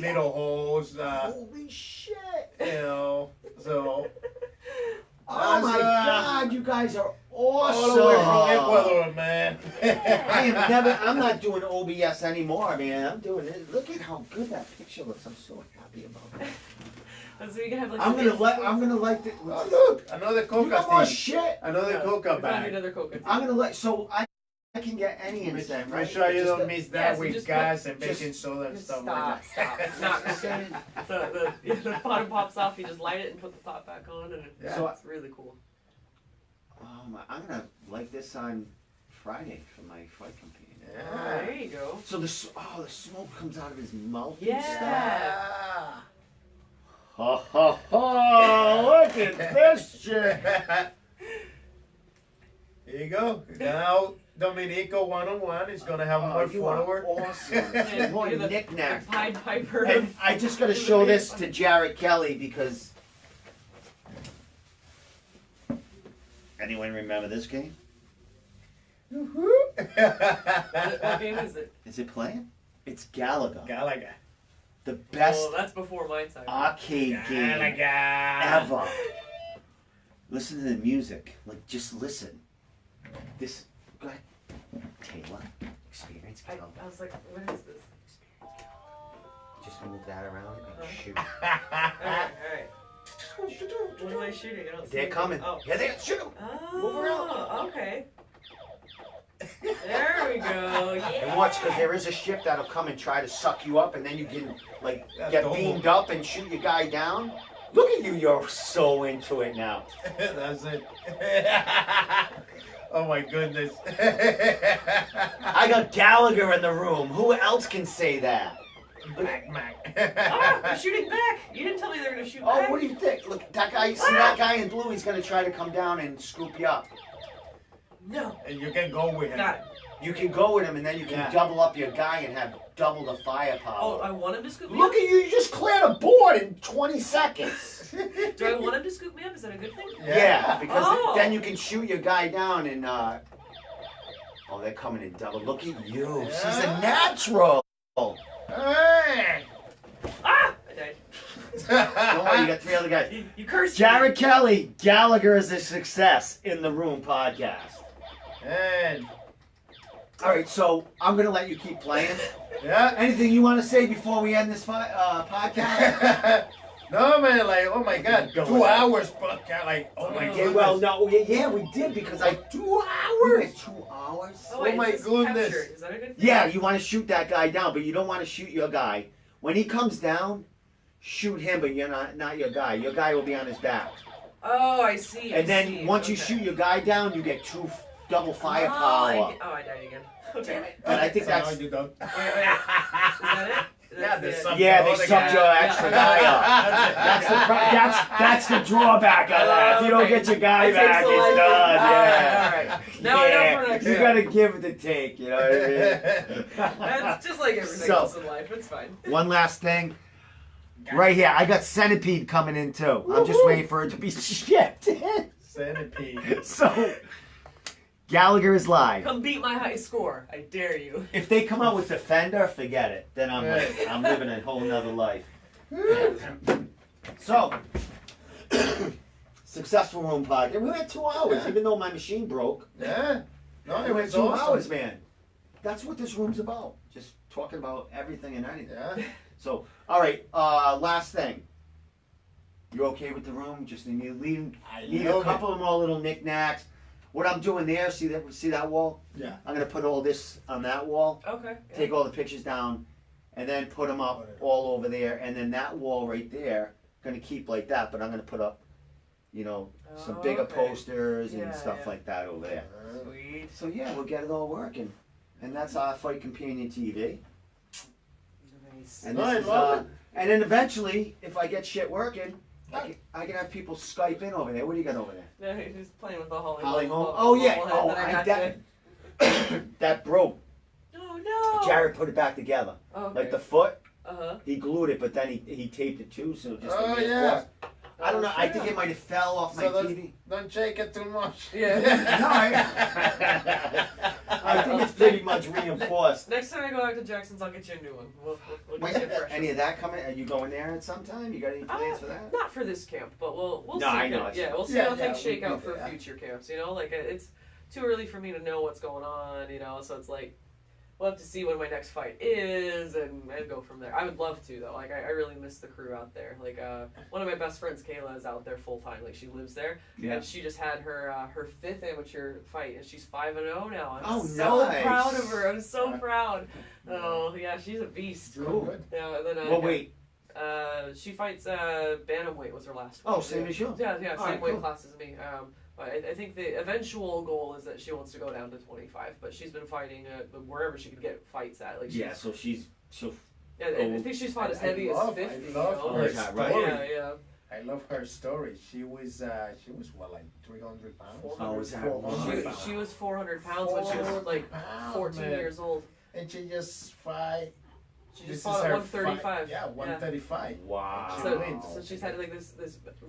that. little holes, Holy shit! you know. So Oh my That's, God, you guys are all the way from awesome. Ecuador, man. I am never. I'm not doing OBS anymore, man. I'm doing it. Look at how good that picture looks. I'm so happy about it. So you can have like. I'm some gonna like the. Oh, look, another You got coca more tea. shit. Another Yeah, coca we found bag. another coca. I'm gonna let. So I can get any incense, right? Make sure you Just don't the- mix yeah, that so with just gas and just- baking soda and Just stuff stop, like stop. that. It's not cocaine. The bottom pops off. You just light it and put the top back on, and Yeah. So it's really cool. I'm gonna like this on Friday for my fight campaign. Yeah. There you go. So the smoke comes out of his mouth. Yeah. And stuff. Yeah. Ha ha ha! Look at this shit. Here you go. Now Dominico 101 is gonna have more You are followers. awesome. More You're the knickknack. Pied Piper. And I just gotta show this to Jarrett Kelly because. Anyone remember this game? What game is it? Is it playing? It's Galaga. Galaga. The best Oh, that's before my time. arcade game Galaga. ever. Listen to the music. Like, just listen. This. Go ahead. Taylor. Experience I kill. was like, what is this? Just move that around and shoot. Alright. What am I shooting? I don't see They're anything. coming. Oh. Here they are. Shoot 'em. Move around. Oh, okay. There we go. Yeah. And watch, because there is a ship that'll come and try to suck you up, and then you can, like, That's get cool. beamed up and shoot your guy down. Look at you, you're so into it now. That's it. Oh my goodness. I got Gallagher in the room. Who else can say that? Black Mac. Ah, they're shooting back. You didn't tell me they were gonna shoot Oh, back. what do you think? Look, that guy, see that guy in blue? He's gonna try to come down and scoop you up. No. And you can go with him. Got it. You can go with him, and then you can Yeah. double up your guy and have double the firepower. Oh, I want him to scoop me Look up? at you! You just cleared a board in 20 seconds. Do I want him to scoop me up? Is that a good thing? Yeah, because Oh. then you can shoot your guy down and. Oh, they're coming in double. Look at you. She's a Yeah. natural. Hey. Ah! I died. Don't worry, you got 3 other guys. You cursed Jared me. Kelly, Gallagher is a success in the room podcast. And All right, so I'm gonna let you keep playing. yeah. Anything you want to say before we end this podcast? No man, like oh my god, Go 2 with that. hours podcast, like oh my Yeah, Yeah, god. well, no, yeah, we did because I 2 We hours. went 2 hours. Oh, wait, Oh my is this goodness. captured? Is that a good thing? Yeah, you want to shoot that guy down, but you don't want to shoot your guy. When he comes down, shoot him, but you're not your guy. Your guy will be on his back. Oh, I see. And I then see. once you Okay. shoot your guy down, you get double Oh, firepower. I died again. Okay. But I think So that's now you don't. Wait. Is that it? Yeah, they That's suck it. yeah, they all the suck guys. your extra guy up. That's the drawback of that. If you don't Okay. get your guy It takes back, a it's life. done. Yeah. All right. Now I know for next You time. gotta give it to take. You know what I mean? That's just like everything So- else in life. It's fine. One last thing. Right here, I got Centipede coming in too. I'm just waiting for it to be shipped. Centipede. So, Gallagher is live. Come beat my high score. I dare you. If they come out with Defender, forget it. Then I'm like, I'm living a whole nother life. So, successful room podcast. We had 2 hours, even though my machine broke. Yeah. No, We it went was 2 awesome. hours, man. That's what this room's about. Just talking about everything and anything. Yeah. So, all right. Last thing. You okay with the room? Just need a love couple of more little knickknacks. What I'm doing there, see that wall? Yeah. I'm gonna put all this on that wall. Okay. Take all the pictures down, and then put them up all over there. And then that wall right there, gonna keep like that. But I'm gonna put up, some Oh, bigger okay. posters and Yeah, stuff yeah. like that over there. Sweet. So yeah, we'll get it all working. And that's our Fight Companion TV. Nice. And No, this I is, love it. and then eventually, if I get shit working, I can have people Skype in over there. What do you got over there? No, he's playing with the Holly. Holly Home. Home? Oh yeah. bobblehead Oh, that I got today. that broke. Oh no. Jared put it back together. Okay. Like the foot, Uh-huh. he glued it, but then he taped it too, so just to Oh, reinforce. yeah. I don't know. I think it might have fell off my So that's- TV. Don't shake it too much. Yeah. No, I think it's pretty much reinforced. Next time I go out to Jackson's, I'll get you a new one. We'll Wait, get you a fresh any of that coming? Are you going there at some time? You got any plans for that? Not for this camp, but we'll No, see. I know. Yeah, we'll see Yeah, how yeah, things shake we'll out be for there. future camps. Like it's too early for me to know what's going on. So it's like we'll have to see when my next fight is and go from there. I would love to though. Like I really miss the crew out there. Like one of my best friends, Kayla, is out there full time. Like she lives there, Yeah. and she just had her 5th amateur fight, and she's 5-0 now. I'm Oh, so nice. proud of her. I'm so proud. Oh yeah, she's a beast. Cool. Yeah, and then Well, wait. she fights bantamweight was her last one. Oh, same as you. Yeah, All same right, weight cool. class as me. But I think the eventual goal is that she wants to go down to 25. But she's been fighting wherever she could get fights at. Like Yeah, so she'll. yeah, I think she's fought as heavy as 50. I love Oh, her yeah, right. story. Yeah. I love her story. She was what, like 300 pounds? 400. Oh, is that 400 right? She was 400 pounds when she was like 14 man. years old. And she just fight. She This just fought is at her 135. fight. Yeah, 135. Wow. So she's had like this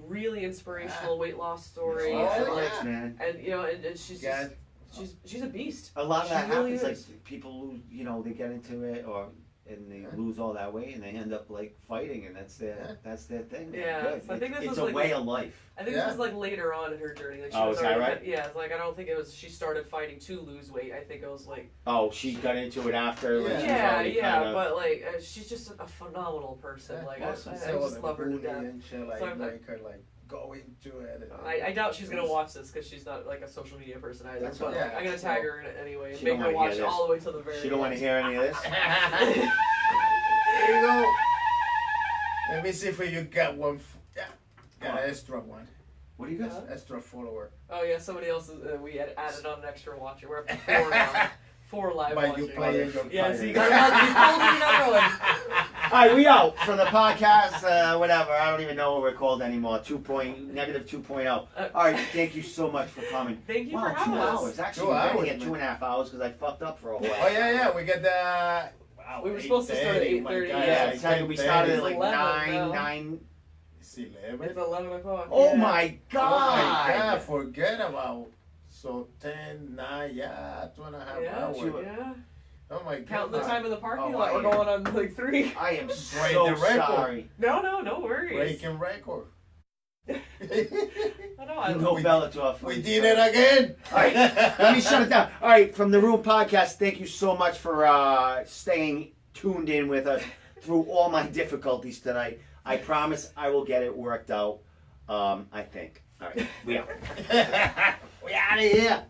really inspirational weight loss story. Oh, and, yeah. like, man. and and she's God. just she's a beast. A lot of that She really happens. is. Like people, they get into it, and they lose all that weight, and they end up like fighting, and that's their thing. Yeah, Good. so I think this it's was a like- way of life. I think Yeah. this was like later on in her journey. Like she Oh, was is that already- right? Yeah, it's like I don't think it was. She started fighting to lose weight. I think it was like. Oh, she got into it after. When she was Yeah, already kind of, but like she's just a phenomenal person. Yeah, Like awesome. I So just the love her to bully death. and shit, like, So I'm like- make her like go into it. And, I doubt she's gonna watch this because she's not like a social media person either. That's But what- like, I'm gonna tag her in it anyway and She make don't her wanna watch hear this. all the way till the very. She don't want to end. hear any of this. There you go. Let me see if you got one. Got an extra one. What do you got? Extra follower. Oh yeah, somebody else is. We had added on an extra watcher. We're up to 4 now. 4 live But watching. you play in your Yeah, fire. so you pulled me another one. right, we out from the podcast. Whatever. I don't even know what we're called anymore. -2.0. All right. Thank you so much for coming. Thank you Wow, for having 2 us. hours. Actually, 2 we hours, barely had man. 2.5 hours because I fucked up for a while. Oh yeah, we get the. Wow, We were supposed to start at 8:30, my 8:30. God, Yeah, it's exactly. We started at like 11 9, now. 9. It's 11. It's 11 o'clock. Oh yeah. my Oh my God. God, forget about. So 10, 9, yeah, 2.5 Yeah, hours. yeah. Oh my God. Counting the time in the parking Oh, lot, I we're am- going on like 3. I am Break so the record. sorry. No worries. Breaking record. I know. I No Bellator. for We you. did it again. All right, let me shut it down. All right, from the Room Podcast, thank you so much for staying tuned in with us through all my difficulties tonight. I promise I will get it worked out. I think. All right, we out. We out of here.